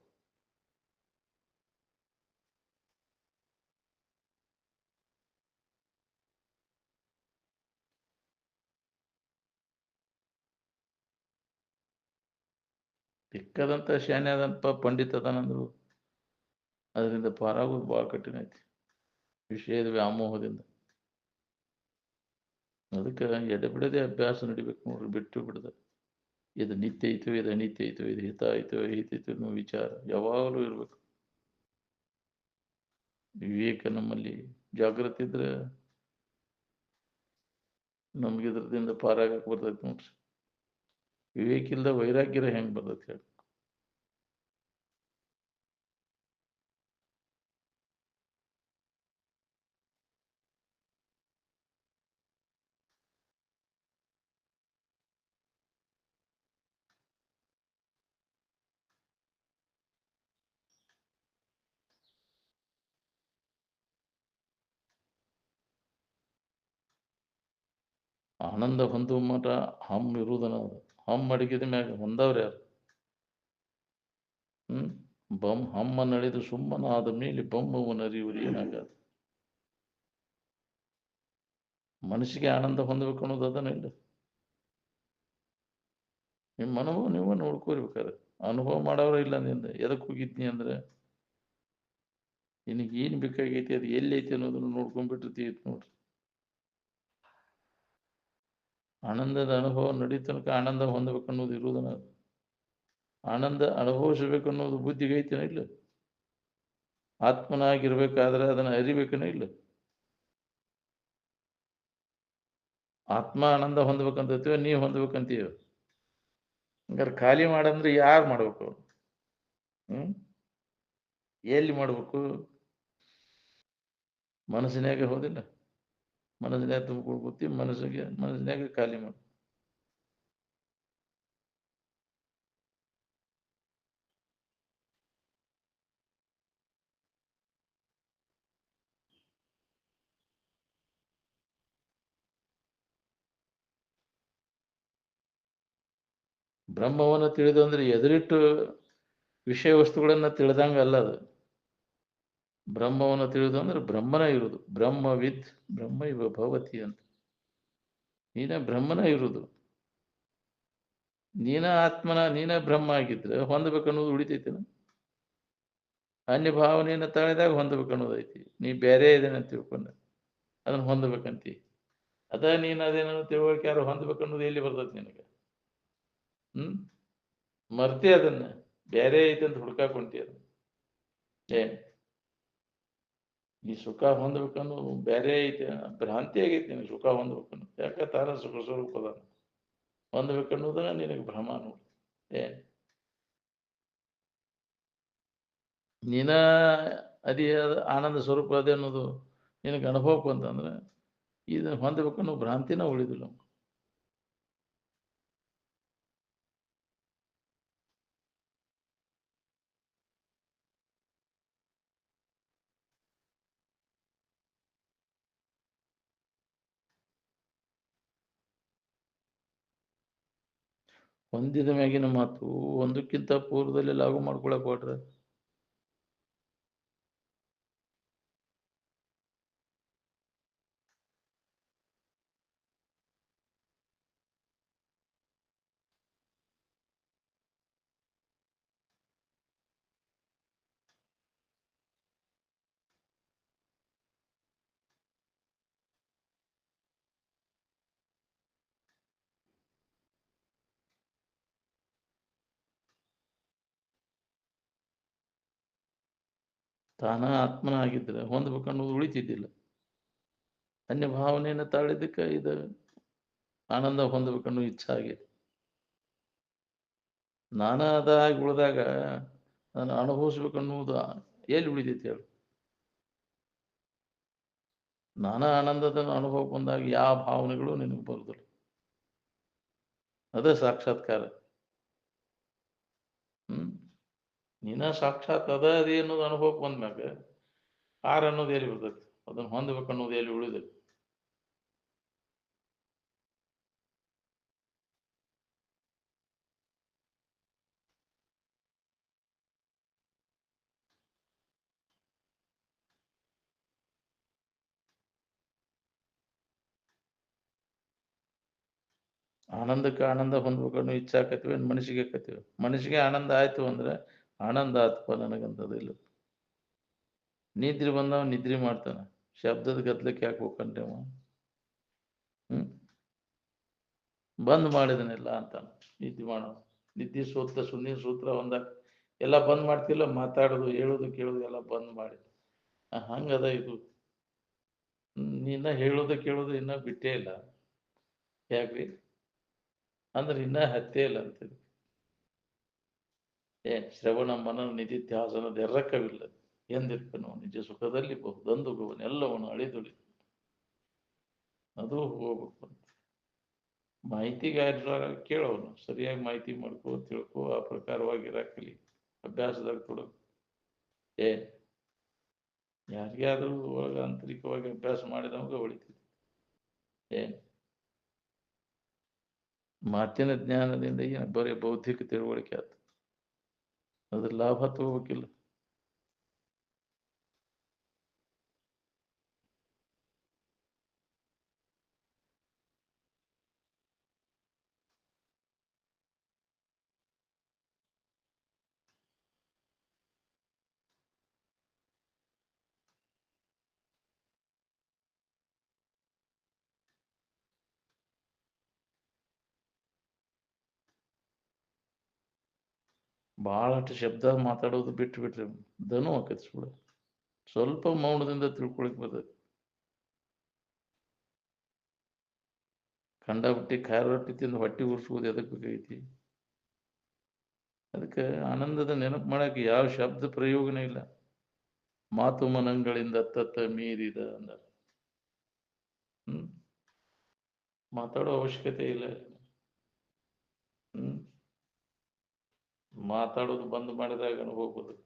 ಸಿಕ್ಕದಂತ ಶಾನೆ ಅದನಪ್ಪ, ಪಂಡಿತ ಅದಾನಂದ್ರು ಅದರಿಂದ ಪಾರಾಗೋದು ಭಾಳ ಕಠಿಣ ಐತಿ ವಿಷಯದ ವ್ಯಾಮೋಹದಿಂದ. ಅದಕ್ಕೆ ಎಡೆ ಬಿಡದೆ ಅಭ್ಯಾಸ ನಡಿಬೇಕು ನೋಡ್ರಿ, ಬಿಟ್ಟು ಬಿಡದ. ಇದು ನಿತ್ಯ ಐತೋ, ಇದು ಅನಿತ್ಯ ಐತೋ, ಇದು ಹಿತ ಐತೋ ಹಿತ ಐತೋ ಅನ್ನೋ ವಿಚಾರ ಯಾವಾಗಲೂ ಇರ್ಬೇಕು. ವಿವೇಕ ನಮ್ಮಲ್ಲಿ ಜಾಗೃತಿ ಇದ್ರೆ ನಮ್ಗೆ ಇದ್ರದಿಂದ ಪಾರಾಗಕ್ಕೆ ಬರ್ತೈತಿ ನೋಡ್ರಿ. ವಿವೇಕ ಇಲ್ದ ವೈರಾಗ್ಯರ ಹೆಂಗ್ ಬರ್ತೈತಿ ಹೇಳಿ. ಆನಂದ ಹೊಂದುವ ಮಟ ಹಮ್ ಇರುವುದನ ಅದು. ಹಮ್ ಅಡಗಿದ ಮ್ಯಾಗ ಹೊಂದವ್ರು ಯಾರು? ಬಮ್ ಹಮ್ಮ ನಡೆದು ಸುಮ್ಮನಾದ ಮೇಲೆ ಬಮ್ಮವನರಿಯುವುದು ಏನಾಗದು? ಮನಸ್ಸಿಗೆ ಆನಂದ ಹೊಂದಬೇಕು ಅನ್ನೋದು ಅದನ್ನ ಇಲ್ಲ. ನಿಮ್ಮ ಅನುಭವ ನೀವು ನೋಡ್ಕೋರ್ಬೇಕಾರೆ, ಅನುಭವ ಮಾಡೋರು ಇಲ್ಲ ನಿಂದ ಎದಕ್ಕೆ ಹೋಗಿದ್ನಿ ಅಂದ್ರೆ ನಿನಗೆ ಏನು ಬೇಕಾಗೈತಿ, ಅದು ಎಲ್ಲಿ ಐತಿ ಅನ್ನೋದನ್ನ ನೋಡ್ಕೊಂಡ್ಬಿಟ್ಟಿರ್ತೀವಿ ನೋಡ್ರಿ. ಆನಂದದ ಅನುಭವ ನಡೀ ತನಕ ಆನಂದ ಹೊಂದಬೇಕು ಅನ್ನೋದು ಇರುವುದನ. ಆನಂದ ಅನುಭವಿಸಬೇಕು ಅನ್ನೋದು ಬುದ್ಧಿಗೆ ಐತನ ಇಲ್ಲ. ಆತ್ಮನಾಗಿರ್ಬೇಕಾದ್ರೆ ಅದನ್ನ ಅರಿಬೇಕನ ಇಲ್ಲ. ಆತ್ಮ ಆನಂದ ಹೊಂದ್ಬೇಕಂತೀವ, ನೀವು ಹೊಂದ್ಬೇಕಂತೀವ. ಹಂಗಾರೆ ಖಾಲಿ ಮಾಡಂದ್ರೆ ಯಾರು ಮಾಡ್ಬೇಕು? ಎಲ್ಲಿ ಮಾಡ್ಬೇಕು? ಮನಸ್ಸಿನಾಗ ಹೋದಿಲ್ಲ. ಮನಸ್ಸಿನಾಗ ತುಂಬಿಕೊಳ್ಕೊತಿ, ಮನಸ್ಸಿನಾಗ ಖಾಲಿ ಮಾಡು. ಬ್ರಹ್ಮವನ್ನು ತಿಳಿದು ಅಂದ್ರೆ ಎದುರಿಟ್ಟು ವಿಷಯ ವಸ್ತುಗಳನ್ನ ತಿಳಿದಂಗ ಅಲ್ಲ ಅದು. ಬ್ರಹ್ಮವನ್ನು ತಿಳಿದು ಅಂದ್ರೆ ಬ್ರಹ್ಮನ ಇರುವುದು. ಬ್ರಹ್ಮವಿದ್ ಬ್ರಹ್ಮ ಇವ ಭವತಿ ಅಂತ. ನೀನ ಬ್ರಹ್ಮನ ಇರುವುದು. ನೀನ ಆತ್ಮನ, ನೀನ ಬ್ರಹ್ಮ ಆಗಿದ್ರೆ ಹೊಂದಬೇಕನ್ನೋದು ಉಳಿತೈತಿನ? ಅನ್ಯ ಭಾವನೆಯನ್ನು ತಳೆದಾಗ ಹೊಂದಬೇಕನ್ನೋದೈತಿ. ನೀ ಬೇರೆ ಇದೇನೆ ಅಂತ ತಿಳ್ಕೊಂಡ ಅದನ್ನ ಹೊಂದಬೇಕಂತಿ. ಅದ ನೀನು ಅದೇನೋ ತಿಳುವಳಿಕೆ ಯಾರು ಹೊಂದಬೇಕನ್ನೋದು ಎಲ್ಲಿ ಬರ್ತೈತಿ ನಿನಗೆ? ಮರ್ತಿ ಅದನ್ನ, ಬೇರೆ ಐತಿ ಅಂತ ಹುಡ್ಕಾಕೊಂತಿ ಅದನ್ನ. ಏನ್ ನೀ ಸುಖ ಹೊಂದ್ಬೇಕನ್ನು ಬೇರೆ ಐತೆ, ಭ್ರಾಂತಿ ಆಗೈತಿ ನಿನಗೆ ಸುಖ ಹೊಂದ್ಬೇಕನ್ನು. ಯಾಕೆ ತಾನ ಸುಖ ಸ್ವರೂಪದ ಹೊಂದ್ಬೇಕನ್ನೋದನ್ನ ನಿನಗೆ ಭ್ರಮ ನೋಡಿ. ಏನ್ ನೀನ ಅದೇ ಆನಂದ ಸ್ವರೂಪ ಅದೇ ಅನ್ನೋದು ನಿನಗೆ ಅನುಭವಕ್ಕೆ ಬಂತಂದ್ರೆ ಇದನ್ನ ಹೊಂದಬೇಕನ್ನೋ ಭ್ರಾಂತಿನ ಉಳಿದಿಲ್ಲ. ಹೊಂದಿದ ಮ್ಯಾಗಿನ ಮಾತು ಒಂದಕ್ಕಿಂತ ಪೂರ್ವದಲ್ಲಿ ಲಾಗು ಮಾಡ್ಕೊಳಕ್ ಹೊಟ್ರೆ ತಾನ ಆತ್ಮನ ಆಗಿದ್ರೆ ಹೊಂದ್ಬೇಕನ್ನೋದು ಉಳಿತಿದ್ದಿಲ್ಲ. ಅನ್ಯ ಭಾವನೆಯನ್ನು ತಾಳಿದ್ದಕ್ಕೆ ಇದು ಆನಂದ ಹೊಂದಬೇಕನ್ನೋ ಇಚ್ಛೆ ಆಗೈತಿ. ನಾನಾ ಅದಾಗಿ ಉಳಿದಾಗ ನಾನು ಅನುಭವಿಸ್ಬೇಕನ್ನುವುದು ಎಲ್ಲಿ ಉಳಿತೈತಿ ಹೇಳು? ನಾನಾ ಆನಂದದ ಅನುಭವ ಬಂದಾಗ ಯಾವ ಭಾವನೆಗಳು ನಿನಗೆ ಬರುದಿಲ್ಲ. ಅದೇ ಸಾಕ್ಷಾತ್ಕಾರ. ನೀನ ಸಾಕ್ಷಾತ್ ಅದ ಅದೇ ಅನ್ನೋದು ಅನುಭವಕ್ಕೆ ಬಂದ್ಮ್ಯಾಗ ಆರ್ ಅನ್ನೋದು ಎಲ್ಲಿ ಬರ್ತೈತಿ? ಅದನ್ನ ಹೊಂದಬೇಕು ಅನ್ನೋದು ಎಲ್ಲಿ ಉಳಿದಿಲ್ಲ. ಆನಂದಕ್ಕೆ ಆನಂದ ಹೊಂದ್ಬೇಕು ಅನ್ನೋ ಇಚ್ಛೆ ಆಕತಿವಿ, ಮನಸ್ಸಿಗೆ ಆಕತಿವಿ. ಮನಸ್ಸಿಗೆ ಆನಂದ ಆಯ್ತು ಅಂದ್ರೆ ಆನಂದ ಆತ್ಪ ನನಗಂತದಿಲ್ಲ. ನಿದ್ರಿ ಬಂದವ ನಿದ್ರಿ ಮಾಡ್ತಾನ, ಶಬ್ದದ ಗದ್ಲಕ್ಕೆ ಯಾಕೆ ಹೋಗ್ಕಂತೇವ? ಬಂದ್ ಮಾಡಿದನೆಲ್ಲ ಅಂತಾನ. ನಿದ್ದೆ ಮಾಡೋ ನಿದ್ದೆ ಸೂತ್ರ ಸುನ್ನಿನ ಸೂತ್ರ ಒಂದ ಎಲ್ಲ ಬಂದ್ ಮಾಡ್ತಿಲ್ಲ, ಮಾತಾಡೋದು ಹೇಳೋದು ಕೇಳೋದು ಎಲ್ಲ ಬಂದ್ ಮಾಡಿ. ಹಂಗದ ಇದು. ಇನ್ನ ಹೇಳೋದು ಕೇಳೋದು ಇನ್ನ ಬಿಟ್ಟೇ ಇಲ್ಲ. ಯಾಕ್ರಿ? ಅಂದ್ರೆ ಇನ್ನ ಹತ್ತೇ ಇಲ್ಲ ಅಂತೇಳಿ. ಶ್ರವಣ ಮನನ ನಿಧಿಧ್ಯಾಸನದ ಎರಕವಿಲ್ಲ. ಎಂದಿರ್ಪನು ನಿಜ ಸುಖದಲ್ಲಿ ಬಹುದೊಂದು ಎಲ್ಲವನ್ನು ಅಳಿದುಳಿ ಅದು ಹೋಗ್ಬೇಕು ಅಂತ. ಮಾಹಿತಿಗಾರ ಕೇಳೋನು, ಸರಿಯಾಗಿ ಮಾಹಿತಿ ಮಾಡ್ಕೋ ತಿಳ್ಕೊ, ಆ ಪ್ರಕಾರವಾಗಿ ಇರಾಕಲಿ, ಅಭ್ಯಾಸದಾಗ ತೊಡಗು. ಯಾರಿಗಾದ್ರೂ ಒಳಗ ಆಂತರಿಕವಾಗಿ ಅಭ್ಯಾಸ ಮಾಡಿದವಾಗ ಹೊಳಿತೈತಿ. ಮಾತಿನ ಜ್ಞಾನದಿಂದ ಏನು ಬರೀ ಬೌದ್ಧಿಕ ತಿಳುವಳಿಕೆ ಆಯ್ತು, ಅದ್ರ ಲಾಭ ತಗೋಬೇಕಿಲ್ಲ. ಬಹಳಷ್ಟು ಶಬ್ದ ಮಾತಾಡೋದು ಬಿಟ್ಟು ಬಿಟ್ರಿ ದನು ಆಕತಿ ಸುಳ್ಳು. ಸ್ವಲ್ಪ ಮೌನದಿಂದ ತಿಳ್ಕೊಳಕ್ ಬರ್ತದೆ. ಕಂಡಬಿಟ್ಟಿ ಖಾರ ರೊಟ್ಟಿ ತಿಂದು ಹೊಟ್ಟಿ ಉರ್ಸುವುದು ಎದಕ್ ಬೇಕಾಗೈತಿ? ಅದಕ್ಕೆ ಆನಂದದ ನೆನಪು ಮಾಡಕ್ಕೆ ಯಾವ ಶಬ್ದ ಪ್ರಯೋಗನೇ ಇಲ್ಲ. ಮಾತು ಮನಗಳಿಂದ ತತ್ತ ಮೀರಿದ ಅಂದ. ಮಾತಾಡೋ ಅವಶ್ಯಕತೆ ಇಲ್ಲ. ಮಾತಾಡೋದು ಬಂದ್ ಮಾಡಿದಾಗ ಅನುಭವ ಬರ್ತದೆ.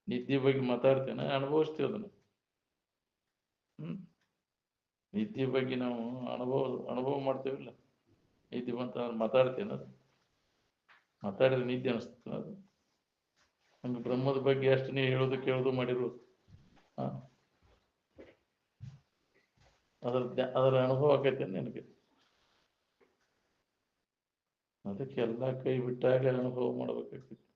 ನಿದ್ದೆ ಬಗ್ಗೆ ಮಾತಾಡ್ತೇನೆ, ಅನುಭವಿಸ್ತೀವಿ ಅದನ್ನು. ನಿದ್ದೆ ಬಗ್ಗೆ ನಾವು ಅನುಭವ ಮಾಡ್ತೇವಿಲ್ಲ. ನಿದ್ದೆ ಬಂತ ಮಾತಾಡ್ತೇನೆ, ಅದು ಮಾತಾಡಿದ್ರೆ ನಿದ್ದೆ ಅನಿಸ್ತದೆ. ಅದು ಹಂಗೆ ಬ್ರಹ್ಮದ ಬಗ್ಗೆ ಅಷ್ಟು ನೀವು ಹೇಳೋದು ಕೇಳೋದು ಮಾಡಿರು, ಅದರ ಅನುಭವ ಆಕೈತೆ ನಿನಗೆ. ಅದಕ್ಕೆ ಎಲ್ಲ ಕೈ ಬಿಟ್ಟಾಗ ಅನುಭವ ಮಾಡ್ಬೇಕಾಗ್ತೈತಿ.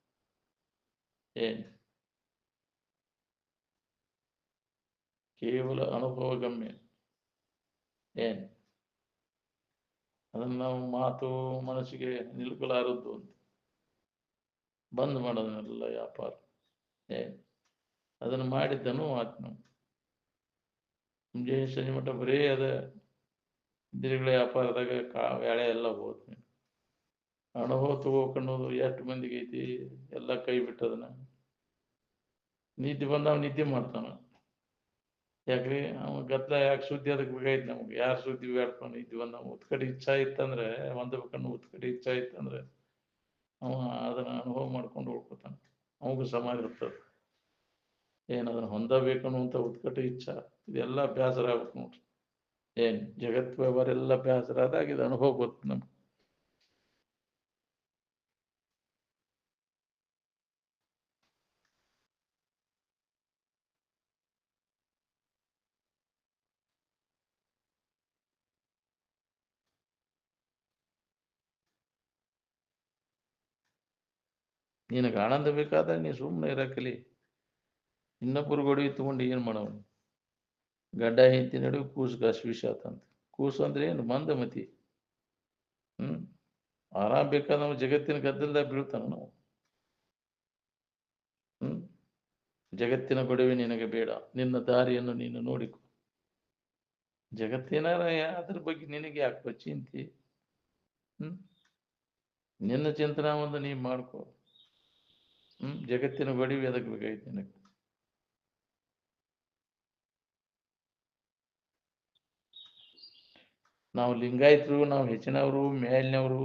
ಕೇವಲ ಅನುಭವ ಗಮ್ಯ. ಅದನ್ನ ನಾವು ಮಾತು ಮನಸ್ಸಿಗೆ ನಿಲ್ಕಲಾರದ್ದು ಅಂತ ಬಂದ್ ಮಾಡೋದನ್ನೆಲ್ಲ ವ್ಯಾಪಾರ. ಅದನ್ನು ಮಾಡಿದ್ದನು ಆತ್ಮ ಮುಂಜಾನೆ ಸಂಜೆ ಮಟ್ಟ ಬರೇ ಅದ ಇಂದ್ರಿಯಗಳ ವ್ಯಾಪಾರದಾಗ ವ್ಯಾಳೆ ಎಲ್ಲ ಹೋದ್ನಿ. ಅನುಭವ ತಗೋಕನ್ನೋದು ಎಷ್ಟು ಮಂದಿಗೆ ಐತಿ? ಎಲ್ಲ ಕೈ ಬಿಟ್ಟದನ. ನಿದ್ದೆ ಬಂದವ ನಿದ್ದೆ ಮಾಡ್ತಾನ. ಯಾಕ್ರಿ? ಅವ ಗದ್ಲ ಯಾಕೆ ಸುದ್ದಿ ಅದಕ್ಕೆ ಬೇಕಾಯ್ತು ನಮ್ಗೆ? ಯಾರು ಸುದ್ದಿ ಬೇಡ್ಕೊಂಡು ನಿದ್ದೆ ಬಂದ ಉತ್ಕಟ ಇಚ್ಛಾ ಇತ್ತಂದ್ರೆ ಹೊಂದಬೇಕನ್ನೋ ಉತ್ಕಟ ಇಚ್ಛಾ ಇತ್ತಂದ್ರೆ ಅವ ಅದನ್ನ ಅನುಭವ ಮಾಡ್ಕೊಂಡು ಹೋಗ್ಕೊತಾನ. ಅವಾಗ ಸಮಾಧಿ ಇರ್ತದೆ. ಅದನ್ನ ಹೊಂದಬೇಕನ್ನುವಂಥ ಉತ್ಕಟ ಇಚ್ಛಾ ಇದೆಲ್ಲ ಬೇಸರ ಆಗ್ಬೇಕು ನೋಡ್ರಿ. ಜಗತ್ ವ್ಯವಹಾರ ಎಲ್ಲ ಬೇಸರ ಆದಾಗ ಇದು ಅನುಭವ ಗೊತ್ತು ನಮ್ಗೆ. ನಿನಗೆ ಆನಂದ ಬೇಕಾದ್ರೆ ನೀ ಸುಮ್ಮನೆ ಇರಕಲಿ. ಇನ್ನೊಬ್ಬರು ಗೊಡವಿ ತಗೊಂಡು ಏನ್ ಮಾಡವ? ಗಡ್ಡ ಹೆಂಡತಿ ನಡುವೆ ಕೂಸು ವಿಷ ಆತಂತ. ಕೂಸು ಅಂದ್ರೆ ಏನು? ಮಂದಮತಿ. ಆರಾಮ್ ಬೇಕಾದ ನಾವು ಜಗತ್ತಿನ ಗದ್ದಲ್ದಾಗ ಬೀಳ್ತಾನ ನಾವು. ಜಗತ್ತಿನ ಗೊಡವೆ ನಿನಗೆ ಬೇಡ, ನಿನ್ನ ದಾರಿಯನ್ನು ನೀನು ನೋಡಿಕೊ. ಜಗತ್ತೇನಾರ ಅದ್ರ ಬಗ್ಗೆ ನಿನಗೆ ಯಾಕೆ ಚಿಂತೆ? ನಿನ್ನ ಚಿಂತನ ಒಂದು ನೀ ಮಾಡ್ಕೊ. ಜಗತ್ತಿನ ಗೊಡವೆ ಅದಕ್ಕೆ ಬೇಕಾಯ್ತು ನಿನಗೆ. ನಾವು ಲಿಂಗಾಯತರು, ನಾವು ಹೆಚ್ಚಿನವರು, ಮೇಲಿನವರು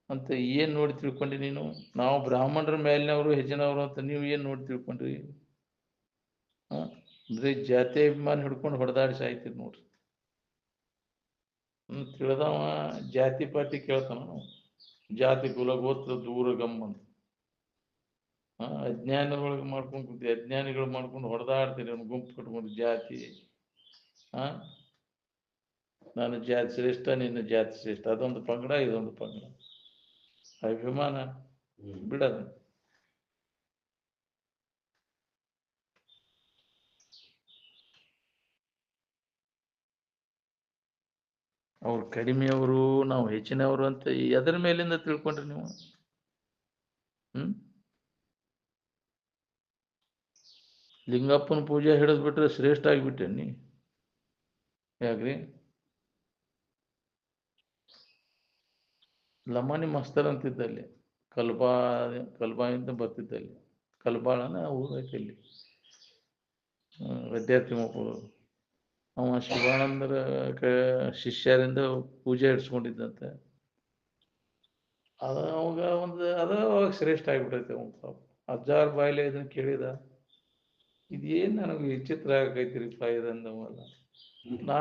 ಅಂತ ಏನ್ ನೋಡಿ ತಿಳ್ಕೊಂಡಿ ನೀನು? ನಾವು ಬ್ರಾಹ್ಮಣರ ಮೇಲಿನವರು ಹೆಚ್ಚಿನವರು ಅಂತ ನೀವು ಏನ್ ನೋಡಿ ತಿಳ್ಕೊಂಡ್ರಿ? ಬರೀ ಜಾತಿ ಅಭಿಮಾನ ಹಿಡ್ಕೊಂಡು ಹೊಡೆದಾಡಿ ಸಾಯ್ತೀರಿ ನೋಡ್ರಿ. ತಿಳಿದವ ಜಾತಿ ಪಾತಿ ಕೇಳ್ತಾನ ನಾವು? ಜಾತಿ ಕುಲ ಗೋತ್ರ ದೂರ ಗಮ್ಮಂತ ಅಜ್ಞಾನದೊಳಗೆ ಮಾಡ್ಕೊಂಡು ಕೂತಿ ಅಜ್ಞಾನಿಗಳು ಮಾಡ್ಕೊಂಡು ಹೊಡೆದಾಡ್ತೀರಿ. ಅವ್ನು ಗುಂಪು ಕಟ್ಕೊಂಡು ಜಾತಿ ನಾನು ಜಾತಿ ಶ್ರೇಷ್ಠ, ನಿನ್ನ ಜಾತಿ ಶ್ರೇಷ್ಠ, ಅದೊಂದು ಪಂಗಡ, ಇದೊಂದು ಪಂಗಡ, ಅಭಿಮಾನ ಬಿಡೋದು. ಅವ್ರು ಕಡಿಮೆಯವರು, ನಾವು ಹೆಚ್ಚಿನವರು ಅಂತ ಎದರ ಮೇಲಿಂದ ತಿಳ್ಕೊಂಡ್ರಿ ನೀವು? ಲಿಂಗಪ್ಪನ ಪೂಜೆ ಹಿಡಿದ್ಬಿಟ್ರೆ ಶ್ರೇಷ್ಠ ಆಗಿಬಿಟ್ಟೆ ನೀ? ಯಾಕ್ರಿ? ಲಮಾನಿ ಮಾಸ್ತರ್ ಅಂತಿದ್ದಲ್ಲಿ, ಕಲ್ಬಾಯಿಂದ ಬರ್ತಿದ್ದಲ್ಲಿ, ಕಲ್ಬಾಳನ ಊರು ಐತಿ ಇಲ್ಲಿ, ವಿದ್ಯಾರ್ಥಿ ಮಕ್ಕಳು. ಅವ ಶಿವಾನಂದರ ಶಿಷ್ಯರಿಂದ ಪೂಜೆ ಹಿಡ್ಸ್ಕೊಂಡಿದ್ದಂತೆ. ಅವಾಗ ಅವಾಗ ಶ್ರೇಷ್ಠ ಆಗಿಬಿಟ್ಟೈತೆ ಅವ್ನು ಪಾಪ. ಅಜ್ಜಾರ ಬಾಯಿಲೆ ಇದನ್ನ ಕೇಳಿದ, ಇದೇನ್ ನನಗೆ ವಿಚಿತ್ರ ಆಗೈತಿರಿಪ್ಪ ಇದಂದವಲ್ಲ, ನಾ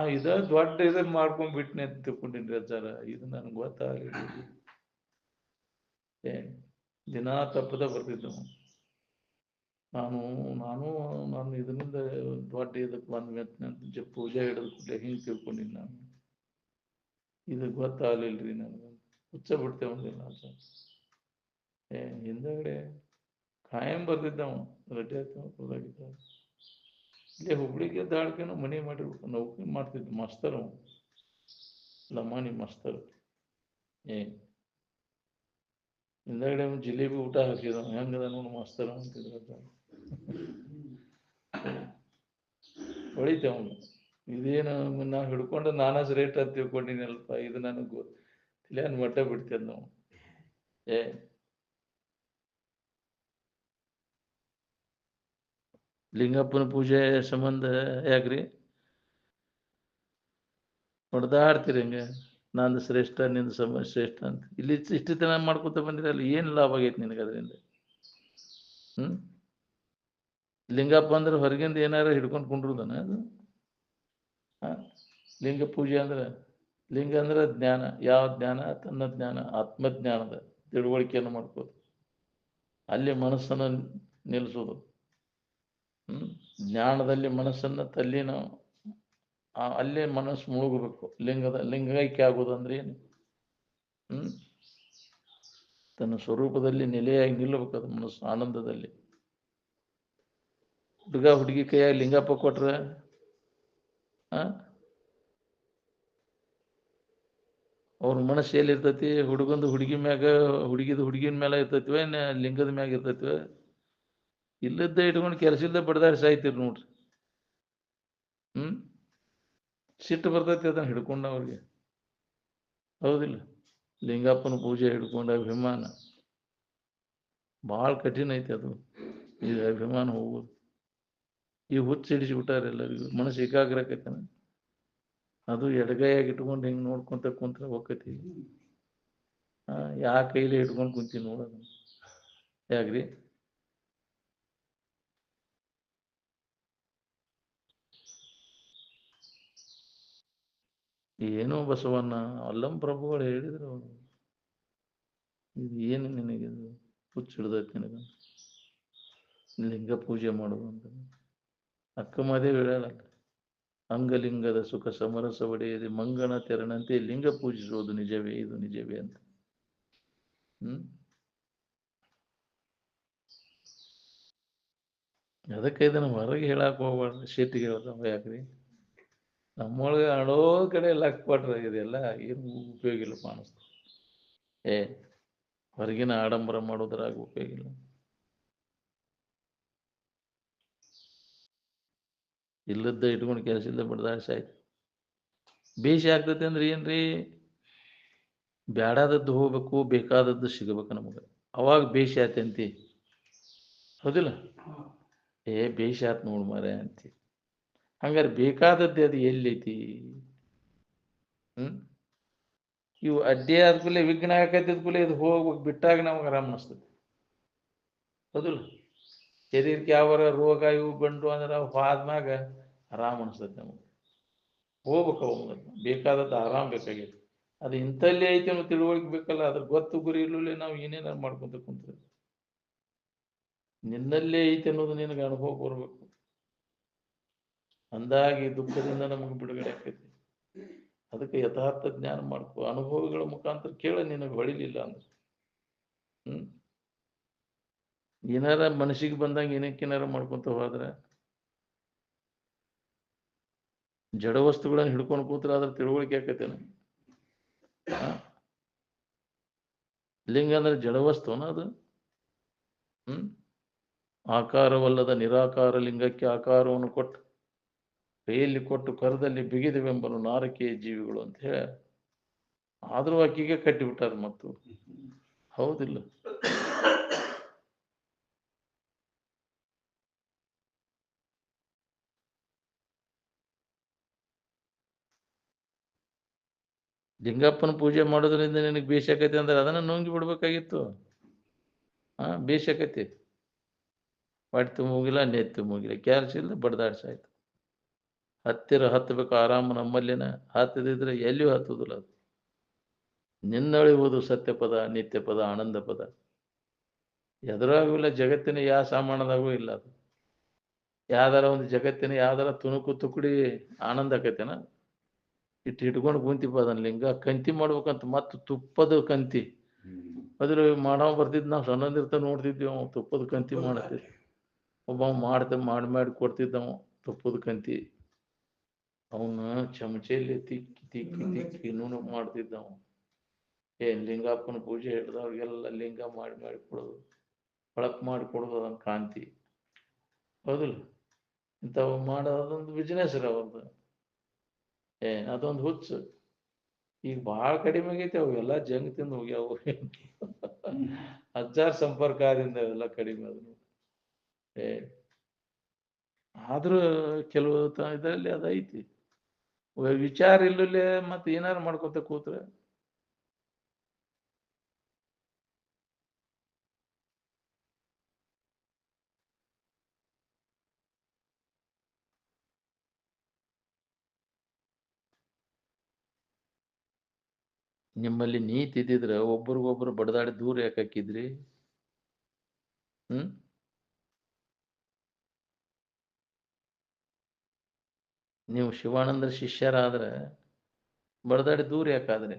ದೊಡ್ಡ ಇದನ್ನ ಮಾಡ್ಕೊಂಡ್ಬಿಟ್ನೆ ಅಂತ ತಿಳ್ಕೊಂಡಿನ್ರಿ ಅಜ್ಜಾರ, ಇದು ನನಗೆ ಗೊತ್ತಾಗಲಿಲ್ಲ. ದಿನಾ ತಪ್ಪದ ಬರ್ತಿದ್ದವ. ನಾನು ಇದರಿಂದ ದೊಡ್ಡ ಇದಕ್ಕೆ ಬಂದ್ಮೇಲೆ ಅಂತ ಪೂಜೆ ಹಿಡಿದು ಕೂಡಲೇ ಹಿಂಗೆ ತಿಳ್ಕೊಂಡಿನಿ ನಾನು. ಇದು ಗೊತ್ತಾಗಲಿಲ್ರಿ ನನಗೆ, ಹುಚ್ಚ ಬಿಡ್ತೇವಂದಿಲ್ಲ ಅಜ್ಜ. ಹಿಂದಗಡೆ ಕಾಯಂ ಬರ್ತಿದ್ದವ, ರಜೆ ಹೋದಾಗಿದ್ದ. ಇಲ್ಲೇ ಹುಬ್ಳಿಗೆ ದಾಳ್ಕೆನೋ ಮನೆ ಮಾಡಿರ್ಬೇಕು, ನೌಕರಿ ಮಾಡ್ತಿದ್ದ ಮಾಸ್ತರ್ ಅವ, ಲಮಾನಿ ಮಾಸ್ತರ್. ಹಿಂದಗಡೆ ಜಿಲೇಬಿ ಊಟ ಹಾಕಿದವ, ಹೆಂಗದ ನೋಡು ಮಾಸ್ತರ್ ಅಂತಿದ್ರ. ಹೊಳಿತೆ ಅವನು, ಇದೇನು ನಾ ಹಿಡ್ಕೊಂಡು ನಾನಾ ರೇಟ್ ಅಂತ ತಿಳ್ಕೊಂಡಿನಲ್ಪ, ಇದು ನನಗೆ ತಿಳಿಯನ್ ಮಟ್ಟ ಬಿಡ್ತೇನೆ ನಾವು. ಲಿಂಗಪ್ಪನ ಪೂಜೆ ಸಂಬಂಧ ಯಾಕ್ರಿ ಹೊಡೆದಾಡ್ತೀರಿ ಹಂಗೆ? ನಂದು ಶ್ರೇಷ್ಠ, ನಿಂದು ಶ್ರೇಷ್ಠ ಅಂತ ಇಲ್ಲಿ ಇಷ್ಟು ದಿನ ಮಾಡ್ಕೊತ ಬಂದಿರಲ್ಲ, ಏನು ಲಾಭ ಆಗೈತಿ ನಿನಗೆ ಅದರಿಂದ? ಲಿಂಗಪ್ಪ ಅಂದ್ರೆ ಹೊರಗಿಂದ ಏನಾರ ಹಿಡ್ಕೊಂಡು ಕುಂಡ್ರುದನ ಅದು? ಲಿಂಗ ಪೂಜೆ ಅಂದ್ರೆ, ಲಿಂಗ ಅಂದ್ರೆ ಜ್ಞಾನ. ಯಾವ ಜ್ಞಾನ? ತನ್ನ ಜ್ಞಾನ, ಆತ್ಮಜ್ಞಾನದ ತಿಳುವಳಿಕೆಯನ್ನು ಮಾಡ್ಕೋದು, ಅಲ್ಲಿ ಮನಸ್ಸನ್ನು ನಿಲ್ಲಿಸೋದು. ಜ್ಞಾನದಲ್ಲಿ ಮನಸ್ಸನ್ನು ತಲ್ಲಿನ ಅಲ್ಲೇ ಮನಸ್ಸು ಮುಳುಗಬೇಕು. ಲಿಂಗೈಕ್ಯ ಆಗೋದು ಅಂದ್ರೆ ಏನು? ತನ್ನ ಸ್ವರೂಪದಲ್ಲಿ ನೆಲೆಯಾಗಿ ನಿಲ್ಲಬೇಕು ಅದು ಮನಸ್ಸು, ಆನಂದದಲ್ಲಿ. ಹುಡುಗಿ ಕೈಯಾಗಿ ಲಿಂಗಪ್ಪ ಕೊಟ್ರೆ ಅವ್ರ ಮನಸ್ಸು ಎಲ್ಲಿ ಇರ್ತೈತಿ? ಹುಡುಗಂದು ಹುಡುಗಿ ಮ್ಯಾಗ, ಹುಡುಗಿನ ಮೇಲೆ ಇರ್ತೈತಿವೆ, ಲಿಂಗದ ಮ್ಯಾಗ ಇರ್ತೈತಿವೆ? ಇಲ್ಲದ್ದ ಇಟ್ಕೊಂಡು ಕೆಲಸ ಇಲ್ಲದ ಬಡ್ದಾಡಿ ಸಾಯ್ತಿರಿ ನೋಡ್ರಿ. ಸಿಟ್ಟು ಬರ್ತೈತಿ ಅದನ್ನ ಹಿಡ್ಕೊಂಡ ಅವ್ರಿಗೆ, ಹೌದಿಲ್ಲ? ಲಿಂಗಪ್ಪನ ಪೂಜೆ ಹಿಡ್ಕೊಂಡ ಅಭಿಮಾನ ಭಾಳ ಕಠಿಣ ಐತಿ ಅದು. ಇದು ಅಭಿಮಾನ ಹೋಗೋದು, ಈ ಹುಚ್ಚ ಹಿಡಿಸಿಬಿಟ್ಟಾರ ಎಲ್ಲರಿಗೂ. ಮನಸ್ಸು ಏಕಾಗ್ರ ಆಕೈತನ, ಅದು ಎಡಗೈಯಾಗಿ ಇಟ್ಕೊಂಡು ಹಿಂಗೆ ನೋಡ್ಕೊಂತ ಕುಂತ್ರ ಹೋಗ್ತೈತಿ. ಯಾ ಕೈಲಿ ಇಟ್ಕೊಂಡು ಕುಂತೀನಿ ನೋಡೋದು? ಯಾಕ್ರಿ? ಏನೋ ಬಸವಣ್ಣ ಅಲ್ಲಂ ಪ್ರಭುಗಳು ಹೇಳಿದ್ರು ಅವರು, ಇದು ಏನು ನಿನಗಿದು ಹುಚ್ಚ ಹಿಡ್ದೈತಿ ನಿನಗ ಲಿಂಗ ಪೂಜೆ ಮಾಡೋದು ಅಂತ. ಅಕ್ಕ ಮಾದೇವಿ ಹೇಳಲ್ಲ, ಅಂಗಲಿಂಗದ ಸುಖ ಸಮರಸ ಒಡೆಯದೆ ಮಂಗನ ತೆರನಂತೆ ಲಿಂಗ ಪೂಜಿಸುವುದು ನಿಜವೇ, ಇದು ನಿಜವೇ ಅಂತ. ಅದಕ್ಕೆ ಇದನ್ನ ಹೊರಗೆ ಹೇಳಕ್ ಹೋಗ್ಬಾರ್ದು, ಶೆಟ್ಟಿಗೆ ಹೇಳ್ತಾವ. ಯಾಕ್ರಿ? ನಮ್ಮೊಳಗೆ ಅಳೋ ಕಡೆ ಲಕ್ ಪಟ್ರ ಇದೆಲ್ಲ ಏನು ಉಪಯೋಗ ಇಲ್ಲಪ್ಪ ಅನಿಸ್ತು. ಹೊರಗಿನ ಆಡಂಬರ ಮಾಡೋದ್ರಾಗ ಉಪಯೋಗ ಇಲ್ಲ. ಇಲ್ಲದ ಇಟ್ಕೊಂಡು ಕೆಲಸ ಇಲ್ಲದ ಬಡ್ದಾಡ್ಸಿ ಆಯ್ತು. ಬೇಷ ಆಗ್ತೈತಿ ಅಂದ್ರೆ ಏನ್ರಿ? ಬ್ಯಾಡಾದದ್ದು ಹೋಗ್ಬೇಕು, ಬೇಕಾದದ್ದು ಸಿಗಬೇಕು ನಮಗೆ, ಅವಾಗ ಬೇಷ ಆಯ್ತಂತಿ, ಹೌದಿಲ್ಲ? ಬೇಷ ಆತ್ ನೋಡ್ ಮಾರೆ ಅಂತಿ. ಹಂಗಾರೆ ಬೇಕಾದದ್ದು ಅದು ಎಲ್ಲೈತಿ? ಇವು ಅಡ್ಡಿ ಆದ ಕೂಡಲೇ, ವಿಘ್ನ ಆಕೈತಿದ ಕೂಡಲೇ ಇದು ಹೋಗ್ಬೇಕು, ಬಿಟ್ಟಾಗ ನಮಗೆ ಆರಾಮ ಅನಿಸ್ತದೆ, ಹೌದಿಲ್ಲ? ಶರೀರಕ್ಕೆ ಯಾವ ರೋಗ ಇವು ಬಂದು ಅಂದ್ರೆ ಅವು ಆದ್ಮ್ಯಾಗ ಆರಾಮ ಅನಿಸ್ತದೆ ನಮಗೆ. ಹೋಗ್ಬೇಕು, ಅವಾಗ ಬೇಕಾದದ್ದು ಆರಾಮ ಬೇಕಾಗೈತಿ. ಅದು ಇಂಥಲ್ಲಿ ಐತಿ ಅನ್ನೋ ತಿಳುವಳಿಕೆ ಬೇಕಲ್ಲ, ಅದ್ರ ಗೊತ್ತು ಗುರಿ ಇರಲಿಲ್ಲ ನಾವು ಏನೇನಾರು ಮಾಡ್ಕೊಂತ ಕುಂತ. ನಿನ್ನಲ್ಲೇ ಐತಿ ಅನ್ನೋದು ನಿನಗೆ ಅನುಭವ ಬರ್ಬೇಕು, ಅಂದಾಗಿ ದುಃಖದಿಂದ ನಮಗೆ ಬಿಡುಗಡೆ ಆಕೈತಿ. ಅದಕ್ಕೆ ಯಥಾರ್ಥ ಜ್ಞಾನ ಮಾಡ್ಕೋ, ಅನುಭವಗಳ ಮುಖಾಂತರ ಕೇಳ, ನಿನಗೆ ಹೊಳಿಲಿಲ್ಲ ಅಂದ್ರೆ ಏನಾರ ಮನಸ್ಸಿಗೆ ಬಂದಂಗೆ ಏನಕ್ಕೇನಾರ ಮಾಡ್ಕೊಂತ ಹೋದ್ರೆ ಜಡ ವಸ್ತುಗಳನ್ನ ಹಿಡ್ಕೊಂಡು ಕೂತ್ರೆ ಅದ್ರ ತಿಳುವಳಿಕೆ ಆಕತೇನ? ಲಿಂಗ ಅಂದ್ರೆ ಜಡ ವಸ್ತುನ ಅದು? ಆಕಾರವಲ್ಲದ ನಿರಾಕಾರ ಲಿಂಗಕ್ಕೆ ಆಕಾರವನ್ನು ಕೊಟ್ಟು ಕೈಯಲ್ಲಿ ಕೊಟ್ಟು ಕರದಲ್ಲಿ ಬಿಗಿದವೆಂಬನು ನಾರಕೀಯ ಜೀವಿಗಳು ಅಂತ ಹೇಳಿ ಆದ್ರೂ ಅಕ್ಕಿಗೆ ಕಟ್ಟಿಬಿಟ್ಟಾರ. ಮತ್ತು ಹೌದಿಲ್ಲ? ಲಿಂಗಪ್ಪನ ಪೂಜೆ ಮಾಡೋದ್ರಿಂದ ನಿನಗೆ ಬೇಷಾಕೈತಿ ಅಂದ್ರೆ ಅದನ್ನ ನುಂಗಿ ಬಿಡ್ಬೇಕಾಗಿತ್ತು. ಬೇಷಾಕೈತಿ, ಹೊಟ್ಟೆ ತುಂಬೋಗಿಲ್ಲ, ನೆತ್ತಿ ತುಂಬೋಗಿಲ್ಲ, ಕ್ಯಾಲ್ಸಿ ಇಲ್ಲ, ಬಡ್ದಾಡ್ಸಾಯ್ತು. ಹತ್ತಿರ ಹತ್ತಬೇಕು ಆರಾಮ ನಮ್ಮಲ್ಲಿನ, ಹತ್ತದಿದ್ರೆ ಎಲ್ಲಿಯೂ ಹತ್ತುದಿಲ್ಲ. ಅದು ನಿನ್ನಳಿಯುವುದು ಸತ್ಯ ಪದ, ನಿತ್ಯ ಪದ, ಆನಂದ ಪದ. ಎದುರಾಗೂ ಇಲ್ಲ, ಜಗತ್ತಿನ ಯಾವ ಸಾಮಾನದಾಗೂ ಇಲ್ಲ. ಅದು ಯಾವ್ದಾರ ಒಂದು ಜಗತ್ತಿನ ಯಾವ್ದಾರ ತುಣುಕು ತುಕುಡಿ ಆನಂದ ಆಕೈತೆನ? ಇಟ್ಕೊಂಡು ಕುಂತಿಪ್ಪ ಅದನ್ನ ಲಿಂಗ ಕಂತಿ ಮಾಡ್ಬೇಕಂತ, ಮತ್ತ ತುಪ್ಪದ ಕಂತಿ ಅದ್ರ ಮಾಡವ ಬರ್ತಿದ್. ನಾವು ಸಣ್ಣದಿರ್ತ ನೋಡ್ತಿದ್ವಿ, ಅವ ತುಪ್ಪದ ಕಂತಿ ಮಾಡತ್ತಿದ್. ಒಬ್ಬ ಮಾಡಿ ಕೊಡ್ತಿದ್ದವ ತುಪ್ಪದ ಕಂತಿ. ಅವನ ಚಮಚೆಯಲ್ಲಿ ತಿಕ್ಕಿ ತಿಕ್ಕಿ ತಿಕ್ಕಿ ನುಣುಕ್ ಮಾಡ್ತಿದ್ದವ. ಲಿಂಗಪ್ಪನ ಪೂಜೆ ಹಿಡ್ದವ್ರಿಗೆಲ್ಲ ಲಿಂಗ ಮಾಡಿ ಕೊಡೋದು, ಹೊಳಪ್ ಮಾಡಿ ಕೊಡೋದು, ಅದನ್ನ ಕಾಂತಿ. ಹೌದಿಲ್ಲ? ಇಂಥವು ಮಾಡೋದೊಂದು ಬಿಸ್ನೆಸ್ ರೀ ಅವ್ರದ್ದು. ಅದೊಂದು ಹುಚ್ಚು. ಈಗ ಬಹಳ ಕಡಿಮೆ ಆಗೈತಿ, ಅವೆಲ್ಲ ಜಂಗ್ ತಿಂದು ಹೋಗ್ಯಾವು. ಹಜಾರ್ ಸಂಪರ್ಕ ಆದಿಂದ ಅವೆಲ್ಲ ಕಡಿಮೆ ಅದು. ಆದ್ರೂ ಕೆಲವು ಇದರಲ್ಲಿ ಅದೈತಿ. ವಿಚಾರ ಇಲ್ಲಲ್ಲೇ ಮತ್ತೆ ಏನಾರು ಮಾಡ್ಕೊತ ಕೂತ್ರೆ ನಿಮ್ಮಲ್ಲಿ ನೀತಿ ಇದ್ದಿದ್ರೆ ಒಬ್ರಿಗೊಬ್ರು ಬಡದಾಡಿ ದೂರ ಯಾಕೆ ಹಾಕಿದ್ರಿ? ನೀವು ಶಿವಾನಂದರ ಶಿಷ್ಯರಾದ್ರೆ ಬಡದಾಡಿ ದೂರ ಯಾಕಾದ್ರೆ?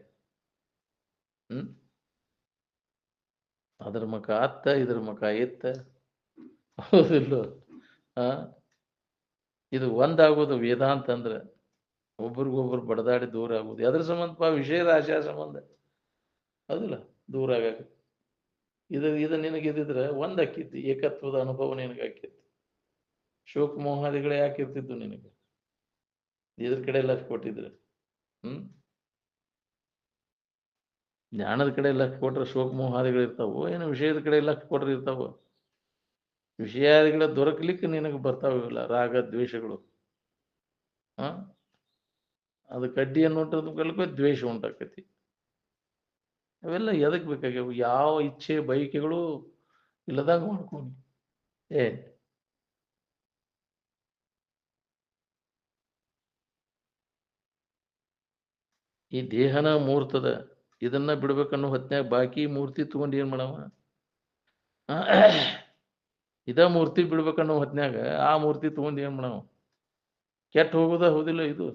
ಅದ್ರ ಮಕ ಅತ್ತ, ಇದ್ರ ಮಕ ಎತ್ತ. ಹೌದಿಲ್ಲ? ಇದು ಒಂದಾಗೋದು ವೇದಾಂತ ಅಂದ್ರೆ ಒಬ್ರಿಗೊಬ್ರು ಬಡದಾಡಿ ದೂರ ಆಗುದು. ಅದ್ರ ಸಂಬಂಧಪ್ಪ ವಿಷಯದ ಆಶಯ ಸಂಬಂಧ. ಹೌದಿಲ್ಲ? ದೂರ ಆಗಾಕ ಇದು ನಿನಗಿದ್ರೆ ಒಂದಾಕಿತ್ತು, ಏಕತ್ವದ ಅನುಭವ ನಿನಗೆ ಆಕಿತ್ತು. ಶೋಕ ಮೋಹಾದಿಗಳೇ ಯಾಕಿರ್ತಿದ್ದು ನಿನಗೆ? ಇದ್ರ ಕಡೆ ಲಕ್ಷ ಕೊಟ್ಟಿದ್ರೆ ಜ್ಞಾನದ ಕಡೆ ಲಕ್ಷ ಕೊಟ್ರೆ ಶೋಕ ಮೋಹಾದಿಗಳು ಇರ್ತಾವೋ, ಏನು ವಿಷಯದ ಕಡೆ ಲಕ್ಷ ಕೊಟ್ರೆ ಇರ್ತಾವ? ವಿಷಯಾದಿಗಳ ದೊರಕಲಿಕ್ಕೆ ನಿನಗೆ ಬರ್ತಾವಿಲ್ಲ ರಾಗ ದ್ವೇಷಗಳು. ಅದು ಕಡ್ಡಿ ಅನ್ನೋಟದ ಕಲ್ಕ ದ್ವೇಷ ಉಂಟಾಕತಿ. ಅವೆಲ್ಲ ಎದಕ್ ಬೇಕಾಗ್ಯಾವ? ಯಾವ ಇಚ್ಛೆ ಬಯಕೆಗಳು ಇಲ್ಲದಾಗ ಮಾಡ್ಕೊಂಡು ಈ ದೇಹನ ಮೂರ್ತದ, ಇದನ್ನ ಬಿಡ್ಬೇಕನ್ನೋ ಹೊತ್ನ್ಯಾಗ ಬಾಕಿ ಮೂರ್ತಿ ತಗೊಂಡು ಏನ್ ಮಾಡವ? ಇದ ಮೂರ್ತಿ ಬಿಡ್ಬೇಕನ್ನೋ ಹೊತ್ನ್ಯಾಗ ಆ ಮೂರ್ತಿ ತಗೊಂಡು ಏನ್ ಮಾಡವ? ಕೆಟ್ಟ ಹೋಗುದ. ಹೌದಿಲ್ಲ? ಇದು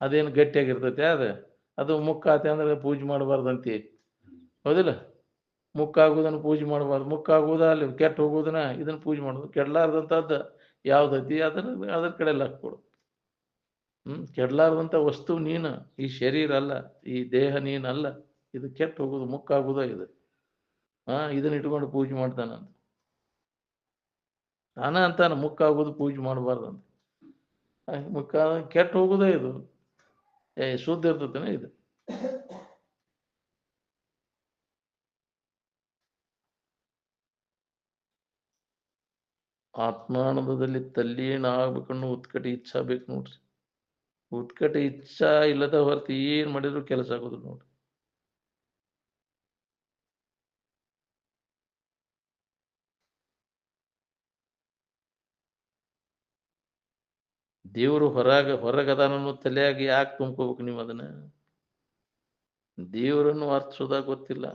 ಅದೇನು ಗಟ್ಟಿಯಾಗಿರ್ತೈತೆ ಅದು ಮುಕ್ಕಾತೆ ಅಂದ್ರೆ ಪೂಜೆ ಮಾಡಬಾರ್ದಂತಿ. ಹೌದಿಲ್ಲ? ಮುಕ್ಕಾಗುದನ್ನು ಪೂಜೆ ಮಾಡಬಾರ್ದು. ಮುಕ್ಕಾಗುವುದ ಅಲ್ಲಿ ಕೆಟ್ಟ ಹೋಗುದನ್ನ ಇದನ್ನ ಪೂಜೆ ಮಾಡೋದು. ಕೆಡ್ಲಾರ್ದಂಥದ್ದು ಯಾವ್ದೈತಿ ಅದ್ರ ಕಡೆ ಲಕ್ಷ ಕೊಡು. ಕೆಡ್ಲಾರ್ದಂಥ ವಸ್ತು ನೀನು, ಈ ಶರೀರ ಅಲ್ಲ, ಈ ದೇಹ ನೀನಲ್ಲ. ಇದು ಕೆಟ್ಟ ಹೋಗುದು, ಮುಕ್ಕಾಗುದ ಇದು. ಇದನ್ನ ಇಟ್ಕೊಂಡು ಪೂಜೆ ಮಾಡ್ತಾನಂತ ನಾನ ಅಂತಾನ. ಮುಕ್ಕಾಗುದು ಪೂಜೆ ಮಾಡಬಾರ್ದಂತ. ಮುಕ್ಕ ಕೆಟ್ಟ ಹೋಗುದ ಇದು. ಶುದ್ಧ ಇರ್ತತೇನೆ ಇದು. ಆತ್ಮಾನಂದದಲ್ಲಿ ತಲ್ಲೀನ ಆಗ್ಬೇಕನ್ನೋ ಉತ್ಕಟ ಇಚ್ಛಾ ಬೇಕು ನೋಡ್ರಿ. ಉತ್ಕಟ ಇಚ್ಛಾ ಇಲ್ಲದ ಹೊರತು ಏನ್ ಮಾಡಿದ್ರು ಕೆಲಸ ಆಗೋದು ನೋಡ್ರಿ. ದೇವರು ಹೊರಗದಾನನ್ನು ತಲೆಯಾಗಿ ಯಾಕೆ ತುಂಬ್ಕೋಬೇಕು ನೀವು ಅದನ್ನ? ದೇವರನ್ನು ಅರ್ಥಸೋದಾಗ ಗೊತ್ತಿಲ್ಲ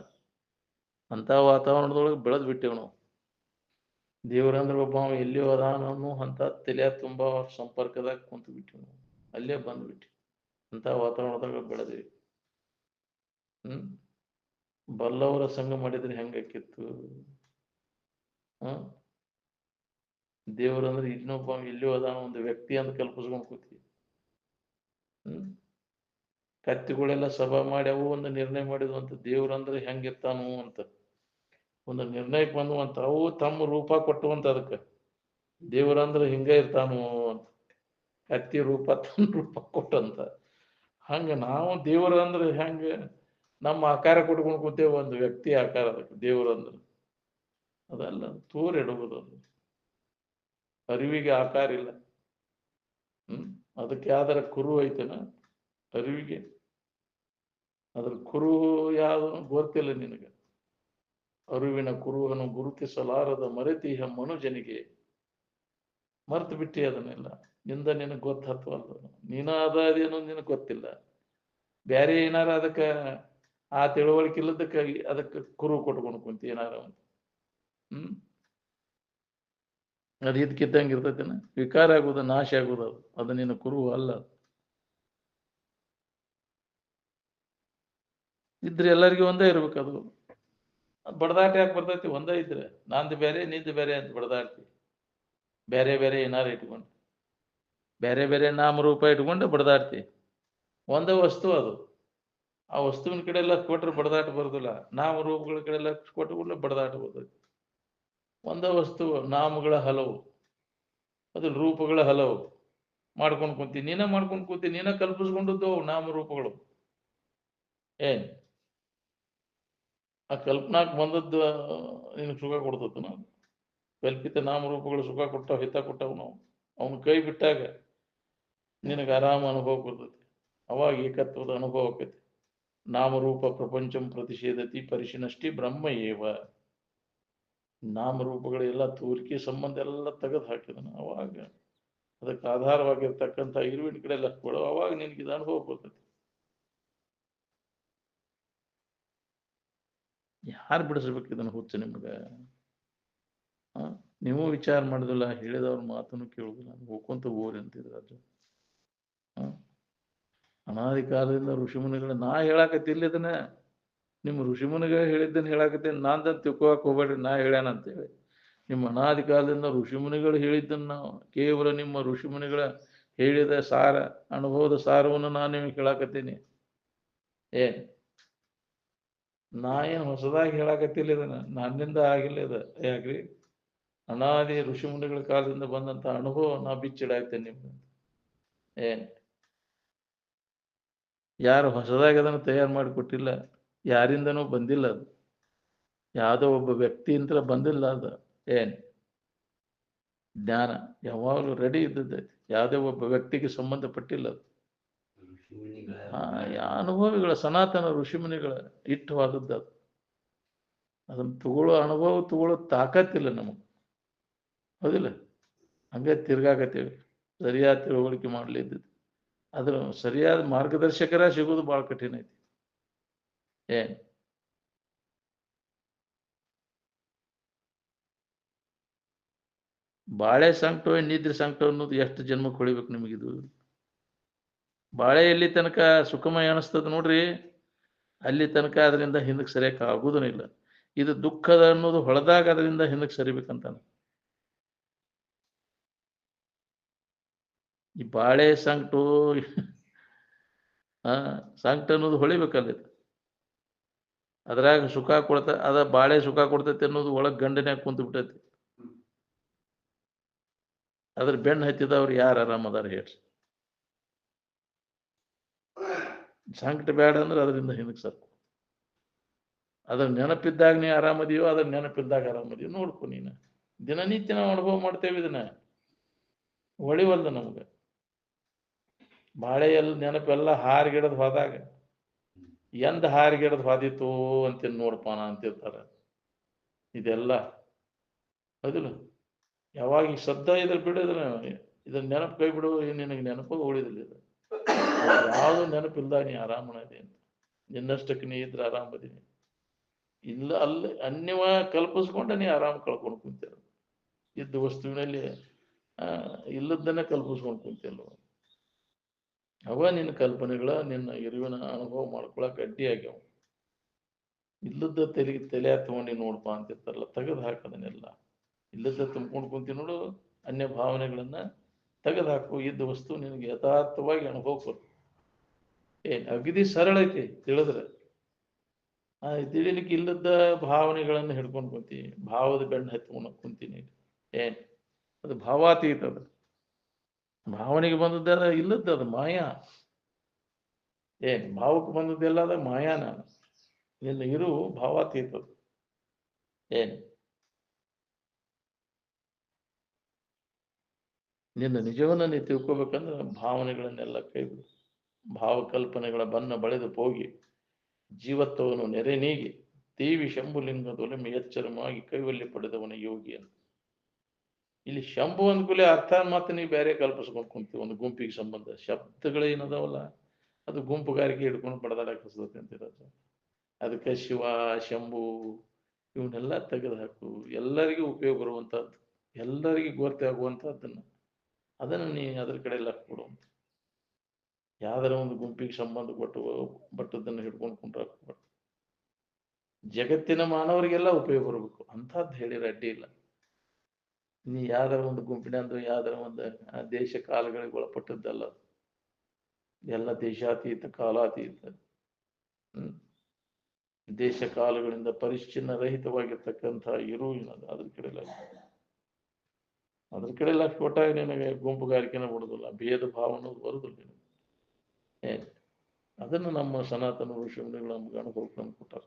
ಅಂತ ವಾತಾವರಣದೊಳಗೆ ಬೆಳೆದ್ ಬಿಟ್ಟೇವ್ ನಾವು. ದೇವ್ರಂದ್ರೆ ಒಬ್ಬ ಎಲ್ಲಿಯೋ ಅದಾನನ್ನು ಅಂತ ತಲೆಯ ತುಂಬಾ ಸಂಪರ್ಕದಾಗ ಕುಂತು ಬಿಟ್ಟಿವಿ ನಾವು. ಅಲ್ಲೇ ಬಂದ್ಬಿಟ್ಟು ಅಂತ ವಾತಾವರಣದಾಗ ಬೆಳೆದ್ವಿ. ಬಲ್ಲವರ ಸಂಘ ಮಾಡಿದ್ರೆ ಹೆಂಗಾಕಿತ್ತು? ದೇವರಂದ್ರೆ ಇನ್ನೊಬ್ಬ ಇಲ್ಲೂ ಅದಾನ ಒಂದು ವ್ಯಕ್ತಿ ಅಂತ ಕಲ್ಪಿಸ್ಕೊಂಡು ಕೂತಿ. ಕತ್ತಿಗಳೆಲ್ಲ ಸಭಾ ಮಾಡಿ ಅವು ಒಂದು ನಿರ್ಣಯ ಮಾಡಿದ್ವು ಅಂತ ದೇವ್ರಂದ್ರೆ ಹೆಂಗಿರ್ತಾನು ಅಂತ ಒಂದು ನಿರ್ಣಯಕ್ಕೆ ಬಂದುವಂತ ಅವು ತಮ್ಮ ರೂಪ ಕೊಟ್ಟುವಂತ ಅದಕ್ಕೆ ದೇವರಂದ್ರೆ ಹಿಂಗ ಇರ್ತಾನು ಅಂತ ಕತ್ತಿ ರೂಪ ತನ್ನ ರೂಪ ಕೊಟ್ಟಂತ. ಹಂಗ ನಾವು ದೇವರ ಅಂದ್ರೆ ಹೆಂಗ ನಮ್ಮ ಆಕಾರ ಕೊಟ್ಕೊಂಡು ಕೂತೇವೆ, ಒಂದು ವ್ಯಕ್ತಿ ಆಕಾರ ಅದಕ್ಕೆ ದೇವರಂದ್ರೆ ಅದೆಲ್ಲ ತೋರಿಡುವುದು. ಅದು ಅರಿವಿಗೆ ಆಕಾರ ಇಲ್ಲ. ಅದಕ್ಕೆ ಯಾವ್ದಾರ ಕುರು ಐತೆನ ಅರಿವಿಗೆ? ಅದ್ರ ಕುರು ಯಾವ್ದು ಗೊತ್ತಿಲ್ಲ ನಿನಗೆ. ಅರಿವಿನ ಕುರುಹನು ಗುರುತಿಸಲಾರದ ಮರೆತಿಹ ಮನುಜನಿಗೆ. ಮರ್ತು ಬಿಟ್ಟಿ ಅದನ್ನೆಲ್ಲ. ನಿಂದ ನಿನಗೆ ಗೊತ್ತತ್ವಲ್ಲ, ನೀನ ಅದೇನೋ ನಿನಗೆ ಗೊತ್ತಿಲ್ಲ. ಬ್ಯಾರೆ ಏನಾರ ಅದಕ್ಕೆ ಆ ತಿಳುವಳಿಕೆ ಇಲ್ಲದಕ್ಕೆ ಅದಕ್ಕೆ ಕುರು ಕೊಟ್ಕೊಂಡು ಕುಂತಿ ಏನಾರ ಒಂದು. ಅದು ಇದಕ್ಕಿದ್ದಂಗೆ ಇರ್ತೈತೆನ? ವಿಕಾರ ಆಗುವುದು, ನಾಶ ಆಗುವುದು. ಅದು ನಿನ್ನ ಕುರು ಅಲ್ಲ. ಇದ್ರೆ ಎಲ್ಲರಿಗೂ ಒಂದೇ ಇರ್ಬೇಕು. ಅದು ಬಡದಾಟ ಯಾಕೆ ಬರ್ತೈತಿ? ಒಂದೇ ಇದ್ರೆ ನಂದು ಬೇರೆ ನಿಂದು ಬೇರೆ ಅಂತ ಬಡದಾಡ್ತಿ. ಬೇರೆ ಬೇರೆ ಏನಾರು ಇಟ್ಕೊಂಡು ಬೇರೆ ಬೇರೆ ನಾಮರೂಪ ಇಟ್ಕೊಂಡು ಬಡದಾಡ್ತಿ. ಒಂದೇ ವಸ್ತು ಅದು. ಆ ವಸ್ತುವಿನ ಕಡೆ ಎಲ್ಲ ಕೊಟ್ರೆ ಬಡದಾಟ ಬರೋದಿಲ್ಲ. ನಾಮರೂಪಗಳ ಕಡೆ ಎಲ್ಲ ಕೊಟ್ಟುಕೊಂಡು ಬಡದಾಟ ಬರ್ತೈತಿ. ಒಂದೇ ವಸ್ತು, ನಾಮಗಳ ಹಲವು, ಅದು ರೂಪಗಳ ಹಲವು ಮಾಡ್ಕೊಂಡು ಕುಂತಿ. ನೀನ ಮಾಡ್ಕೊಂಡು ಕೂತಿ, ನೀನ ಕಲ್ಪಿಸ್ಕೊಂಡದ್ದು ನಾಮರೂಪಗಳು. ಏನ್ ಆ ಕಲ್ಪನಾಕ್ ಬಂದದ್ದು ನಿನಗೆ ಸುಖ ಕೊಡ್ತದ? ನಾವು ಕಲ್ಪಿತ ನಾಮರೂಪಗಳು ಸುಖ ಕೊಟ್ಟಾವ, ಹಿತ ಕೊಟ್ಟಾವ. ನಾವು ಅವನ ಕೈ ಬಿಟ್ಟಾಗ ನಿನಗೆ ಆರಾಮ ಅನುಭವ ಬರ್ತೈತಿ. ಅವಾಗ ಏಕತ್ವದ ಅನುಭವ ಆಕೈತಿ. ನಾಮರೂಪ ಪ್ರಪಂಚಂ ಪ್ರತಿಷೇಧತಿ ಪರಿಶಿನಷ್ಟಿ ಬ್ರಹ್ಮ ಏವ. ನಾಮರೂಪಗಳೆಲ್ಲ ತೋರಿಕೆ ಸಂಬಂಧ ಎಲ್ಲ ತೆಗೆದು ಹಾಕಿದನು. ಅವಾಗ ಅದಕ್ಕೆ ಆಧಾರವಾಗಿರ್ತಕ್ಕಂಥ ಇರುವಿನ ಕಡೆ ಎಲ್ಲ ಕೊಡು. ಅವಾಗ ನಿನಗೆ ಇದು ಅನುಭವ ಬರ್ತೈತಿ. ಯಾರು ಬಿಡಿಸ್ಬೇಕು ಇದನ್ನು ಹುಚ್ಚು ನಿಮ್ಗೆ? ನೀವು ವಿಚಾರ ಮಾಡುದಿಲ್ಲ, ಹೇಳಿದವ್ರ ಮಾತನ್ನು ಕೇಳುದಿಲ್ಲ, ಹೋಗ್ಕೊಂತ ಹೋಗ್ರಿ ಅಂತಿದ್ರು. ಅದು ಅನಾದಿ ಕಾಲದಿಂದ ಋಷಿಮುನಿಗಳ ನಾ ಹೇಳಾಕತ್ತಿಲ್ಲ ಇದನ್ನ. ನಿಮ್ಮ ಋಷಿಮುನಿಗಳು ಹೇಳಿದ್ದನ್ನು ಹೇಳಾಕತ್ತೇನೆ. ನಾನ್ದಂತ ತಿಳ್ಕೊಳಕ್ ಹೋಗ್ಬೇಡ್ರಿ ನಾ ಹೇಳ್ಯಾನ ಅಂತೇಳಿ. ನಿಮ್ಮ ಅನಾದಿ ಕಾಲದಿಂದ ಋಷಿಮುನಿಗಳು ಹೇಳಿದ್ದನ್ನು ನಾವು ಕೇವಲ ನಿಮ್ಮ ಋಷಿಮುನಿಗಳ ಹೇಳಿದ ಸಾರ, ಅನುಭವದ ಸಾರವನ್ನು ನಾನು ನಿಮಗೆ ಹೇಳಾಕತ್ತೀನಿ. ನಾ ಏನು ಹೊಸದಾಗಿ ಹೇಳಾಕತ್ತಿಲ್ಲ ಇದನ್ನ. ನನ್ನಿಂದ ಆಗಿಲ್ಲ ಇದು. ಯಾಕ್ರಿ? ಅನಾದಿ ಋಷಿಮುನಿಗಳ ಕಾಲದಿಂದ ಬಂದಂತ ಅನುಭವ ನಾ ಬಿಚ್ಚಿಡಾಕ್ತೇನೆ ನಿಮ್ಗೆ. ಯಾರು ಹೊಸದಾಗಿ ಅದನ್ನು ತಯಾರು ಮಾಡಿಕೊಟ್ಟಿಲ್ಲ, ಯಾರಿಂದನೂ ಬಂದಿಲ್ಲ. ಅದು ಯಾವುದೋ ಒಬ್ಬ ವ್ಯಕ್ತಿಯಿಂದ ಬಂದಿಲ್ಲ. ಅದು ಜ್ಞಾನ ಯಾವಾಗಲೂ ರೆಡಿ ಇದ್ದದ್ದೈತಿ. ಯಾವುದೇ ಒಬ್ಬ ವ್ಯಕ್ತಿಗೆ ಸಂಬಂಧಪಟ್ಟಿಲ್ಲ. ಅದು ಅನುಭವಿಗಳ ಸನಾತನ ಋಷಿಮುನಿಗಳ ಇಟ್ಟವಾದದ್ದು. ಅದು ಅದನ್ನು ತಗೊಳ್ಳೋ ಅನುಭವ ತಗೊಳ್ಳೋ ತಾಕತ್ತಿಲ್ಲ ನಮಗೆ. ಹೌದಿಲ್ಲ? ಹಂಗೆ ತಿರ್ಗಾಕತ್ತೇವೆ. ಸರಿಯಾದ ತಿಳುವಳಿಕೆ ಮಾಡಲಿದ್ದು. ಅದ್ರ ಸರಿಯಾದ ಮಾರ್ಗದರ್ಶಕರ ಸಿಗೋದು ಬಹಳ ಕಠಿಣ ಐತಿ. ಬಾಳೆ ಸಂಕಟ ನಿದ್ರೆ ಸಂಕಟ ಅನ್ನೋದು ಎಷ್ಟು ಜನ್ಮಕ್ಕೆ ಹೊಳಿಬೇಕು ನಿಮಗಿದು? ಬಾಳೆ ಎಲ್ಲಿ ತನಕ ಸುಖಮಯ ಅನಿಸ್ತದ ನೋಡ್ರಿ, ಅಲ್ಲಿ ತನಕ ಅದರಿಂದ ಹಿಂದಕ್ಕೆ ಸರಿಯಕ್ಕೆ ಆಗುದೂ ಇಲ್ಲ. ಇದು ದುಃಖದ ಅನ್ನೋದು ಹೊಳೆದಾಗ ಅದರಿಂದ ಹಿಂದಕ್ಕೆ ಸರಿಬೇಕಂತ. ಈ ಬಾಳೆ ಸಂಕಟ ಸಂಕಟ ಅನ್ನೋದು ಹೊಳಿಬೇಕಲ್ಲ. ಅದ್ರಾಗ ಸುಖ ಕೊಡ್ತಾ ಅದ ಬಾಳೆ ಸುಖ ಕೊಡ್ತೈತಿ ಅನ್ನೋದು ಒಳಗ್ ಗಂಡನ್ಯಾಗ ಕುಂತು ಬಿಟ್ಟೈತಿ. ಅದ್ರ ಬೆನ್ನು ಹತ್ತಿದವ್ರು ಯಾರು ಆರಾಮದಾರ ಹೇಳ್ರಿ? ಸಂಕಟ ಬೇಡ ಅಂದ್ರೆ ಅದರಿಂದ ಹಿಂದಕ್ಕೆ ಸರ್ಕು. ಅದ್ರ ನೆನಪಿದ್ದಾಗ ನೀ ಆರಾಮದಿಯೋ, ಅದ್ರ ನೆನಪಿದ್ದಾಗ ಆರಾಮದಿಯೋ ನೋಡ್ಕೊ. ನೀನು ದಿನನಿತ್ಯ ನಾವು ಅನುಭವ ಮಾಡ್ತೇವೆ ಇದನ್ನ. ಹೊಳಿವಲ್ದ ನಮ್ಗೆ. ಬಾಳೆ ನೆನಪೆಲ್ಲ ಹಾರಿಗಿಡದ್ ಹೋದಾಗ ಎಂದ ಹಾರಿಗಿಡದ್ ಹೋದಿತ್ತು ಅಂತ ನೋಡ್ಪಾನ ಅಂತಿರ್ತಾರ. ಇದೆಲ್ಲ ಹೌದಿಲ್ಲ? ಯಾವಾಗ ಈ ಶ್ರದ್ಧಾ ಇದ್ರ ಬಿಡಿದ್ರ ಇದ್ರ ನೆನಪು ಕೈ ಬಿಡು, ನಿನಗೆ ನೆನಪಾಗ ಉಳಿದಿಲ್ಲ. ಇದು ಯಾವುದು ನೆನಪಿಲ್ದಾಗ ನೀ ಆರಾಮನದಿ ಅಂತ. ನಿನ್ನಷ್ಟಕ್ಕೆ ನೀ ಇದ್ರೆ ಆರಾಮದೀನಿ. ಇಲ್ಲ ಅಲ್ಲಿ ಅನ್ಯವ ಕಲ್ಪಿಸ್ಕೊಂಡ ನೀ ಆರಾಮ ಕಳ್ಕೊಂಡು ಕುಂತಿರ. ಇದ್ದ ವಸ್ತುವಿನಲ್ಲಿ ಇಲ್ಲದನ್ನ ಕಲ್ಪಿಸ್ಕೊಂಡು ಕುಂತಿಲ್ವ? ಅವ ನಿನ್ನ ಕಲ್ಪನೆಗಳ ನಿನ್ನ ಇರುವಿನ ಅನುಭವ ಮಾಡ್ಕೊಳಕ್ ಅಡ್ಡಿ ಆಗ್ಯಾವ. ಇಲ್ಲದ ತಲೆ ತಗೊಂಡು ನೋಡ್ಪಾ ಅಂತಿರ್ತಾರಲ್ಲ, ತೆಗೆದು ಹಾಕದನ್ನೆಲ್ಲ. ಇಲ್ಲದ ತುಂಬ್ಕೊಂಡು ಕುಂತಿ ನೋಡು, ಅನ್ಯ ಭಾವನೆಗಳನ್ನ ತೆಗೆದು ಹಾಕು. ಇದ್ದ ವಸ್ತು ನಿನಗೆ ಯಥಾರ್ಥವಾಗಿ ಅನುಭವ ಕೊಡು. ಅಗದಿ ಸರಳ ಐತಿ ತಿಳಿದ್ರೆ. ತಿಳಿಲಿಕ್ಕೆ ಇಲ್ಲದ ಭಾವನೆಗಳನ್ನ ಹಿಡ್ಕೊಂಡು ಕುಂತಿ, ಭಾವದ ಬೆನ್ನ ಹತ್ಕೊಂಡು ಕುಂತೀನಿ. ಏನ್ ಅದು ಭಾವಾತೀತ. ಅದು ಭಾವನೆಗೆ ಬಂದದ್ದೆಲ್ಲ ಇಲ್ಲದ, ಅದು ಮಾಯಾ. ಭಾವಕ್ಕೆ ಬಂದದ್ದೆಲ್ಲ ಅದ ಮಾಯಾನ. ನಿನ್ನ ಇರು ಭಾವಾತೀತ. ಏನ್ ನಿನ್ನ ನಿಜವನ್ನ ನೀ ತಿಳ್ಕೊಬೇಕಂದ್ರೆ ಭಾವನೆಗಳನ್ನೆಲ್ಲ ಕೈಬಿಡು. ಭಾವಕಲ್ಪನೆಗಳ ಬಣ್ಣ ಬಳೆದು ಹೋಗಿ ಜೀವತ್ವವನ್ನು ನೆರೆ ನೀಗಿ ದೇವಿ ಶಂಭುಲಿಂಗದೊಲಮೆ ಎಚ್ಚರವಾಗಿ ಕೈವಲ್ಯ ಪಡೆದವನ ಯೋಗಿ ಅಂತ. ಇಲ್ಲಿ ಶಂಭು ಅಂದ್ಕೂಲೆ ಅರ್ಥ ಮಾತ್ರ ನೀವು ಬೇರೆ ಕಲ್ಪಿಸ್ಕೊಂಡು ಕುಂತೀವಿ. ಒಂದು ಗುಂಪಿಗೆ ಸಂಬಂಧ ಶಬ್ದಗಳೇನದಾವಲ್ಲ, ಅದು ಗುಂಪುಗಾರಿಕೆ ಹಿಡ್ಕೊಂಡು ಬಡದಾಡಕ್ಕೆ ಹಸ್ತತೆ ಅಂತಿರೋದು. ಅದಕ್ಕೆ ಶಿವ, ಶಂಭು ಇವನ್ನೆಲ್ಲ ತೆಗೆದು ಹಾಕು. ಎಲ್ಲರಿಗೂ ಉಪಯೋಗ ಬರುವಂತಹದ್ದು, ಎಲ್ಲರಿಗೂ ಗೋರ್ತೆ ಆಗುವಂತಹದ್ದನ್ನ ಅದನ್ನ ನೀ ಅದ್ರ ಕಡೆ ಲಕ್ ಕೊಡುವಂತ. ಯಾವ್ದಾರ ಒಂದು ಗುಂಪಿಗೆ ಸಂಬಂಧ ಬಟ್ಟದನ್ನು ಹಿಡ್ಕೊಂಡು ಕುಂಡ್ರ. ಜಗತ್ತಿನ ಮಾನವರಿಗೆಲ್ಲ ಉಪಯೋಗ ಬರಬೇಕು ಅಂತಹದ್ದು ಹೇಳಿರ ಅಡ್ಡಿ ಇಲ್ಲ. ನೀ ಯಾವ್ದಾರ ಒಂದು ಗುಂಪಿನಂದು ಯಾವ್ದಾರ ಒಂದು ದೇಶ ಕಾಲಗಳಿಗೆ ಒಳಪಟ್ಟದ್ದಲ್ಲ. ಎಲ್ಲ ದೇಶಾತೀತ ಕಾಲಾತೀತ. ದೇಶ ಕಾಲಗಳಿಂದ ಪರಿಚ್ಛಿನ್ನ ರಹಿತವಾಗಿರ್ತಕ್ಕಂಥ ಇರು ಏನದು, ಅದ್ರ ಕಡೆ ಲಕ್ಷ ಕೊಟ್ಟಾಗ ನಿನಗೆ ಗುಂಪುಗಾರಿಕೆನ ಬಿಡುದಿಲ್ಲ, ಭೇದ ಭಾವ ಅನ್ನೋದು ಬರುದಿಲ್ಲ ನಿನಗೆ. ಅದನ್ನು ನಮ್ಮ ಸನಾತನ ಋಷಿಮುನಿಗಳು ನಮ್ಗೆ ಅನುಭವ ತಂದು ಕೊಟ್ಟಾರ.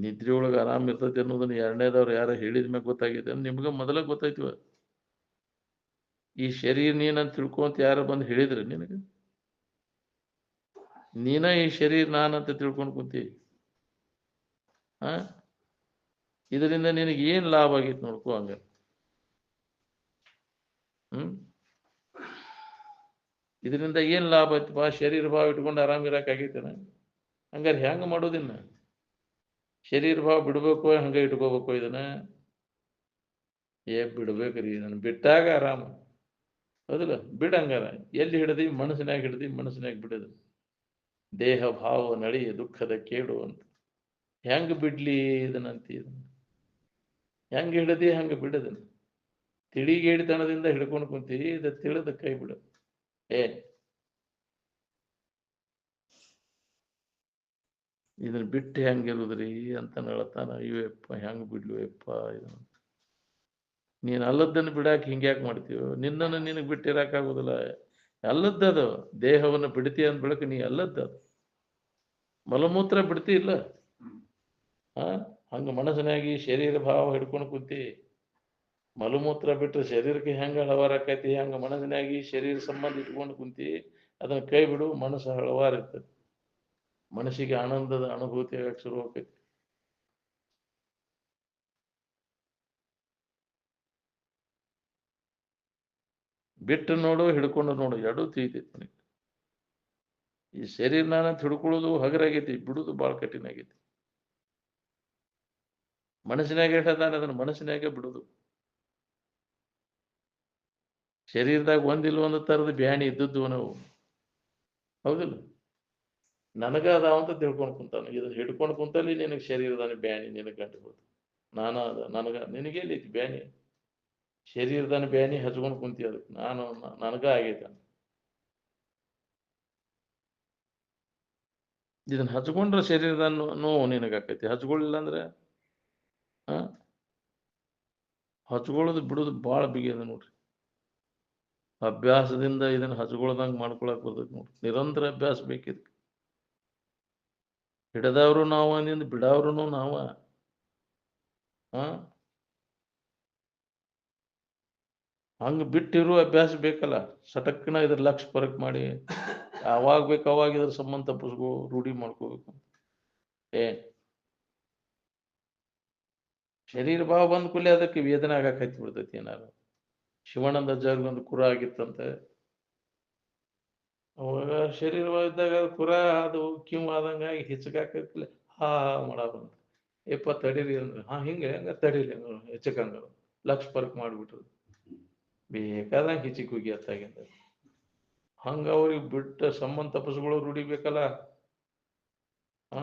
ನಿದ್ರೆ ಒಳಗೆ ಆರಾಮ್ ಇರ್ತೈತಿ ಅನ್ನೋದನ್ನ ಎರಡನೇದವ್ರು ಯಾರ ಹೇಳಿದ ಮ್ಯಾಗ ಗೊತ್ತಾಗಿದೆ. ನಿಮ್ಗೆ ಮೊದಲ ಗೊತ್ತಾಯ್ತಿವ. ಈ ಶರೀರ ನೀನಂತ ತಿಳ್ಕೊಂತ ಯಾರ ಬಂದು ಹೇಳಿದ್ರೆ ನಿನಗೆ? ನೀನ ಈ ಶರೀರ ನಾನಂತ ತಿಳ್ಕೊಂಡು ಕುಂತಿ. ಇದರಿಂದ ನಿನಗೆ ಏನ್ ಲಾಭ ಆಗಿತ್ತು ನೋಡ್ಕೋ. ಹಂಗ ಇದರಿಂದ ಏನ್ ಲಾಭ ಆಯ್ತಪ್ಪ? ಶರೀರ ಭಾವ ಇಟ್ಕೊಂಡು ಆರಾಮ್ ಇರಕ್ ಆಗೈತೇನ? ಹಂಗಾರೆ ಹೆಂಗ ಮಾಡೋದಿನ್ನ? ಶರೀರ ಭಾವ ಬಿಡ್ಬೇಕು, ಹಂಗ ಇಟ್ಕೋಬೇಕು ಇದನ್ನ? ಬಿಡ್ಬೇಕ್ರಿ. ಇದನ್ನ ಬಿಟ್ಟಾಗ ಆರಾಮ. ಹೌದಿಲ್ಲ? ಬಿಡಂಗಾರ ಎಲ್ಲಿ ಹಿಡದಿ? ಮನಸ್ಸಿನಾಗ ಹಿಡದಿ, ಮನಸ್ಸಿನಾಗ ಬಿಡದು. ದೇಹ ಭಾವ ನಳಿ ದುಃಖದ ಕೇಡು ಅಂತ. ಹೆಂಗ ಬಿಡ್ಲಿ ಇದನ್ನಂತ? ಹೆಂಗ ಹಿಡದಿ ಹಂಗ ಬಿಡದನ್ನ. ತಿಳಿಗೇಡಿತನದಿಂದ ಹಿಡ್ಕೊಂಡು ಕುಂತಿ, ಇದು ತಿಳಿದ ಕೈ ಬಿಡು. ಇದನ್ನ ಬಿಟ್ಟು ಹೆಂಗಿರುದ್ರಿ ಅಂತ ಹೇಳ್ತಾನ. ಅಯ್ಯಪ್ಪ ಹೆಂಗ್ ಬಿಡ್ಲು ಯಪ್ಪ ಇದನ್ನ? ನೀನ್ ಅಲ್ಲದ್ದನ್ನು ಬಿಡಾಕ ಹಿಂಗ್ಯಾಕ್ ಮಾಡ್ತೀವೋ? ನಿನ್ನನ್ನು ನಿನಗ್ ಬಿಟ್ಟಿರಾಕ ಆಗುದಿಲ್ಲ. ಅಲ್ಲದ್ದದು ದೇಹವನ್ನು ಬಿಡ್ತಿ ಅಂದ ಬೆಳಕ ನೀ ಅಲ್ಲದ್ದದು ಮಲಮೂತ್ರ ಬಿಡ್ತಿ ಇಲ್ಲ. ಹಂಗ ಮನಸ್ಸಿನಾಗಿ ಶರೀರ ಭಾವ ಹಿಡ್ಕೊಂಡು ಕುಂತಿ. ಮಲಮೂತ್ರ ಬಿಟ್ರೆ ಶರೀರಕ್ಕೆ ಹೆಂಗ ಹಳವಾರಕೈತಿ, ಹಂಗ ಮನಸ್ಸಿನಾಗಿ ಶರೀರ ಸಂಬಂಧ ಇಟ್ಕೊಂಡು ಕುಂತಿ. ಅದನ್ನ ಕೈ ಬಿಡು, ಮನಸ್ಸು ಹಳವಾರ ಇರ್ತದೆ. ಮನಸ್ಸಿಗೆ ಆನಂದದ ಅನುಭೂತಿ ಆಗಕ್ಕೆ ಶುರು ಆಕೈತಿ. ಬಿಟ್ಟು ನೋಡು, ಹಿಡ್ಕೊಂಡು ನೋಡು, ಎರಡೂ ತಿಳಿತೈತಿ. ಈ ಶರೀರ ನಾನಂತ ಹಿಡ್ಕೊಳ್ಳೋದು ಹಗರಾಗೈತಿ, ಬಿಡುದು ಬಾಳ ಕಠಿಣ ಆಗೈತಿ. ಮನಸ್ಸಿನಾಗ ಇಟ್ಟದಾನ ಅದನ್ನ ಮನಸ್ಸಿನಾಗೆ ಬಿಡುದು. ಶರೀರದಾಗ ಒಂದಿಲ್ಲ ಒಂದು ತರದ ಬ್ಯಾಣಿ ಇದ್ದದ್ದು ನಾವು. ಹೌದಿಲ್ಲ? ನನಗ ಅದಾವಂತ ತಿಳ್ಕೊಂಡು ಕುಂತಾನ. ಇದನ್ನ ಹಿಡ್ಕೊಂಡು ಕುಂತಲ್ಲಿ ನಿನಗೆ ಶರೀರದಾನ ಬ್ಯಾಣಿ ನಿನಗೆ ಗಂಟು ಹೋದು. ನನಗ ನಿನಗೇಲೈತಿ ಬ್ಯಾಣಿ? ಶರೀರದಾನ ಬ್ಯಾನಿ ಹಚ್ಕೊಂಡು ಕುಂತಿ. ಅದಕ್ಕೆ ನನಗ ಆಗೈತೆ. ಇದನ್ನ ಹಚ್ಕೊಂಡ್ರೆ ಶರೀರದ ನೋವು ನಿನಗಾಕೈತಿ. ಹಚ್ಕೊಳ್ಳಿಲ್ಲ ಅಂದ್ರೆ ಹಚ್ಕೊಳ್ಳೋದು ಬಿಡೋದು ಬಾಳ ಬಿಗಿಯದ ನೋಡ್ರಿ. ಅಭ್ಯಾಸದಿಂದ ಇದನ್ನ ಹಚ್ಕೊಳ್ದಂಗ ಮಾಡ್ಕೊಳಕ್ ಬರ್ತೈತಿ ನೋಡ್ರಿ. ನಿರಂತರ ಅಭ್ಯಾಸ ಬೇಕಿದ್. ಹಿಡದವ್ರು ನಾವ, ನಿಂದ ಬಿಡವ್ರು ನಾವ. ಹಂಗ ಬಿಟ್ಟಿರೋ ಅಭ್ಯಾಸ ಬೇಕಲ್ಲ. ಸಟಕ್ನ ಇದ್ರ ಲಕ್ಷ ಪರಕ್ ಮಾಡಿ ಅವಾಗ ಬೇಕು ಅವಾಗ ಇದ್ರ ಸಂಬಂಧ ತಪ್ಪಿಸ್ಕೋ, ರೂಢಿ ಮಾಡ್ಕೋಬೇಕು. ಶರೀರ ಭಾವ ಬಂದ ಕೂಡಲೇ ಅದಕ್ಕೆ ವೇದನೆ ಆಗಕ್ಕೆ ಹತ್ತಿ ಬಿಡ್ತೈತಿ. ಏನಾರು ಶಿವಾನಂದ ಅಜ್ಜಾರ್ಗೊಂದು ಕುರ ಆಗಿತ್ತಂತೆ. ಅವಾಗ ಶರೀರವಾಗಿದ್ದಾಗ ಕುರ ಅದು ಕಿವು ಆದಂಗಾಗಿ ಹಿಚಕಾಕಲೆ ಹಾ ಮಾಡಬಂತ ತಡೀರಿ ಅಂದ್ರೆ ಹಾ ಹಿಂಗೆ ಹಂಗ ತಡೀರಿ ಹೆಚ್ಚಕಂಗ ಲಕ್ಷ ಪರ್ಕ್ ಮಾಡಿಬಿಟ್ರು ಬೇಕಾದಂಗೆ ಹಿಚಿಕ್ ಹೋಗಿ ಅತ್ತಾಗಿಂದ ಹಂಗ ಅವ್ರಿಗೆ ಬಿಟ್ಟ ಸಂಬಂಧ ತಪ್ಪಿಸ್ಗಳು ರೂಢಿಬೇಕಲ್ಲ. ಹಾ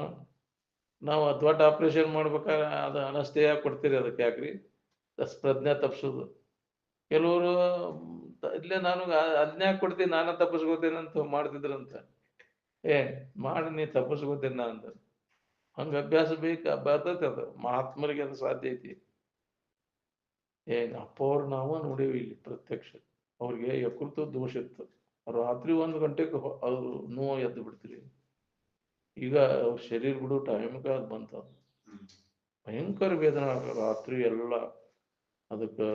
ನಾವು ದೊಡ್ಡ ಆಪರೇಷನ್ ಮಾಡ್ಬೇಕಾದ್ರೆ ಅದು ಅನಸ್ತೇಯ ಕೊಡ್ತೀರಿ ಅದಕ್ಕೆ ಯಾಕ್ರಿ ಪ್ರಜ್ಞೆ ತಪ್ಪಿಸೋದು. ಕೆಲವರು ಇಲ್ಲೇ ನಾನು ಅದ್ನ್ಯಾಕ್ ಕೊಡ್ತೀನಿ ನಾನ ತಪ್ಪಿಸ್ಕೋತೀನಿ ಅಂತ ಮಾಡ್ತಿದ್ರಂತ. ಮಾಡಿ ನೀ ತಪ್ಪಿಸ್ಕೋತೀನ ಅಂತ ಹಂಗ ಅಭ್ಯಾಸ ಬೇಕು ಬರ್ತೈತಿ ಅದು ಮಹಾತ್ಮರಿಗೆ ಅದು ಸಾಧ್ಯ ಐತಿ. ಅಪ್ಪ ಅವ್ರು ನಾವ ನೋಡೇವಿ ಇಲ್ಲಿ ಪ್ರತ್ಯಕ್ಷ. ಅವ್ರಿಗೆ ಯಕೃತ ದೋಷ ಇತ್ತು, ರಾತ್ರಿ 1 ಗಂಟೆಗೆ ಅದು ನೋವು ಎದ್ದು ಬಿಡ್ತೀರಿ. ಈಗ ಅವ್ರ ಶರೀರ ಬಿಡು ಟೈಮ್ಗೆ ಅದು ಬಂತ ಭಯಂಕರ ವೇದನ ರಾತ್ರಿ ಎಲ್ಲ. ಅದಕ್ಕೆ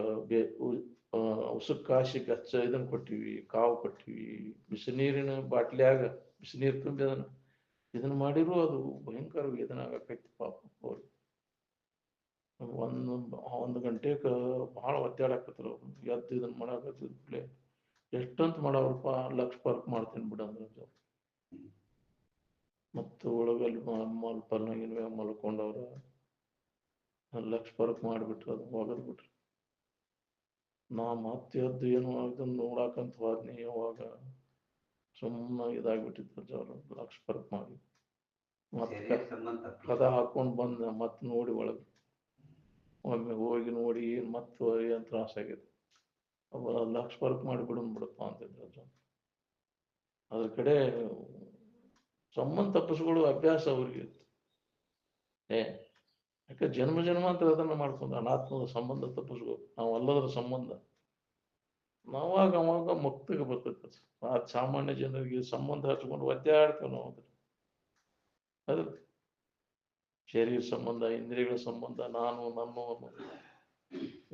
ಉಸುಕ್ ಕಾಶಿ ಗಚ್ಚ ಇದನ್ನ ಕೊಟ್ಟಿವಿ, ಕಾವು ಕೊಟ್ಟಿವಿ, ಬಿಸಿನೀರಿನ ಬಾಟ್ಲಿಯಾಗ ಬಿಸಿನೀರು ತುಂಬಿ ಇದನ್ನ ಮಾಡಿರು ಅದು ಭಯಂಕರ ವೇದನ ಆಗಕೈತಿ ಪಾಪ ಅವ್ರಿಗೆ. 1 ಗಂಟೆಗೆ ಭಾಳ ಒದ್ದಾಡಕತ್ರು ಅವ್ರು. ಎದ್ದು ಇದನ್ನ ಮಾಡಾಕತ್ತಿದ್ಲೆ ಎಷ್ಟಂತ ಮಾಡವ್ರಪ್ಪ, ಲಕ್ಷ ಪರ್ಕ್ ಮಾಡ್ತೀನಿ ಬಿಡಂದ್ರ ಮತ್ತು ಒಳಗಲ್ಲಿ ಮಲ್ಪಲ್ನಾಗಿನ್ವ ಮಲ್ಕೊಂಡವ್ರ ಲಕ್ಷ ಪರ್ಕ್ ಮಾಡಿಬಿಟ್ರು, ಅದು ಒಗದ್ ಬಿಟ್ರು. ನಾ ಮತ್ತೆ ಎದ್ದು ಏನು ಇದನ್ನ ನೋಡಾಕಂತ ಹೋದ್ನಿ. ಅವಾಗ ಸುಮ್ಮನೆ ಇದಾಗ್ಬಿಟ್ಟಿತ್ತು ಜೋರ ಲಕ್ಷ ಪರ್ಕ್ ಮಾಡಿ ಮತ್ತೆ ಕದ ಹಾಕೊಂಡು ಬಂದ ಮತ್ತೆ ನೋಡಿ ಒಳಗೆ ಒಮ್ಮೆ ಹೋಗಿ ನೋಡಿ ಮತ್ತೆ ಏನು ತ್ರಾಸ ಆಗಿದೆ. ಅವ ಲಕ್ಷ ಪರ್ಕ್ ಮಾಡಿ ಬಿಡಪ್ಪ ಅಂತಿದ್ರು. ಅದ್ರ ಕಡೆ ಸಂಬಂಧ ತಪ್ಪಿಸ್ಕೊಳ್ಳೋ ಅಭ್ಯಾಸ ಅವ್ರಿಗೆ ಇತ್ತು. ಯಾಕೆ ಜನ್ಮ ಜನ್ಮಾಂತರ ಅದನ್ನ ಮಾಡ್ಕೊಂಡು ಅನಾತ್ಮದ ಸಂಬಂಧ ತಪ್ಪಿಸ್ಕೋ ನಾವು ಅಲ್ಲದ್ರ ಸಂಬಂಧ ನಾವಾಗ ಅವಾಗ ಮುಕ್ತಿಗೆ ಬರ್ತೈತೆ. ಆ ಸಾಮಾನ್ಯ ಜನರಿಗೆ ಸಂಬಂಧ ಹಚ್ಕೊಂಡು ಒದ್ದಾಡ್ತೇವೆ ನಾವು. ಅದ್ರ ಶರೀರ ಸಂಬಂಧ, ಇಂದ್ರಿಯಗಳ ಸಂಬಂಧ, ನಾನು ನನ್ನ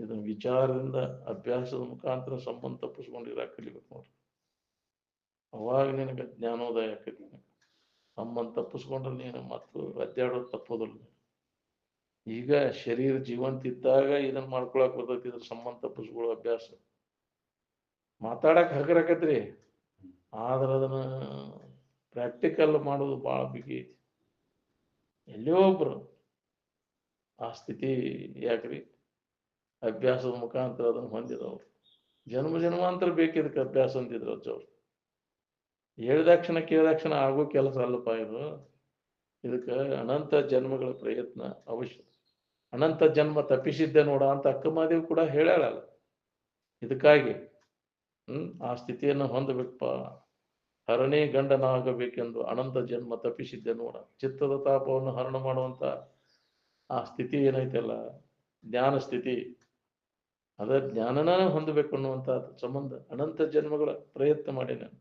ಇದನ್ನ ವಿಚಾರದಿಂದ ಅಭ್ಯಾಸದ ಮುಖಾಂತರ ಸಂಬಂಧ ತಪ್ಪಿಸ್ಕೊಂಡಿರ ಕಲಿಬೇಕು ನೋಡ್ರಿ. ಅವಾಗ ನಿನಗೆ ಜ್ಞಾನೋದಯ ಆಕೈತಿ. ಸಂಬಂಧ ತಪ್ಪಿಸ್ಕೊಂಡ್ರೆ ನೀನು ಮತ್ತು ಒದ್ದಾಡೋದು ತಪ್ಪೋದಿಲ್ಲ. ಈಗ ಶರೀರ ಜೀವಂತ ಇದ್ದಾಗ ಇದನ್ನ ಮಾಡ್ಕೊಳಕ್ ಬರ್ತೈತಿ. ಇದ್ರ ಸಂಬಂಧ ತಪ್ಪಿಸ್ಕೊಳ್ಳೋ ಅಭ್ಯಾಸ ಮಾತಾಡಕ್ ಹಗರಕತ್ರಿ, ಆದ್ರ ಅದನ್ನ ಪ್ರಾಕ್ಟಿಕಲ್ ಮಾಡೋದು ಬಹಳ ಬಿಗಿ ಐತಿ. ಎಲ್ಲೋ ಒಬ್ರು ಆ ಸ್ಥಿತಿ ಯಾಕ್ರಿ ಅಭ್ಯಾಸದ ಮುಖಾಂತರ ಅದನ್ನು ಹೊಂದಿದವ್ರು. ಜನ್ಮ ಜನ್ಮಾಂತರ ಬೇಕಿದಕ್ಕೆ ಅಭ್ಯಾಸ ಅಂತಿದ್ರು ಅಜ್ಜವ್ರು. ಹೇಳಿದಾಕ್ಷಣ ಕೇಳಿದಾಕ್ಷಣ ಆಗೋ ಕೆಲಸ ಅಲ್ಲಪ್ಪ ಇದು. ಇದಕ್ಕೆ ಅನಂತ ಜನ್ಮಗಳ ಪ್ರಯತ್ನ ಅವಶ್ಯ. ಅನಂತ ಜನ್ಮ ತಪ್ಪಿಸಿದ್ದೆ ನೋಡ ಅಂತ ಅಕ್ಕಮಹಾದೇವಿ ಕೂಡ ಹೇಳ್ಯಾಳಲ್ಲ. ಇದಕ್ಕಾಗಿ ಆ ಸ್ಥಿತಿಯನ್ನು ಹೊಂದಬೇಕಪ್ಪ, ಹರಣೇ ಗಂಡನಾಗಬೇಕೆಂದು ಅನಂತ ಜನ್ಮ ತಪ್ಪಿಸಿದ್ದೆ ನೋಡ. ಚಿತ್ತದ ತಾಪವನ್ನು ಹರಣ ಮಾಡುವಂತ ಆ ಸ್ಥಿತಿ ಏನೈತಲ್ಲ, ಜ್ಞಾನ ಸ್ಥಿತಿ, ಅದ ಜ್ಞಾನನ ಹೊಂದಬೇಕು ಅನ್ನುವಂತ ಸಂಬಂಧ ಅನಂತ ಜನ್ಮಗಳ ಪ್ರಯತ್ನ ಮಾಡಿ ನಾನು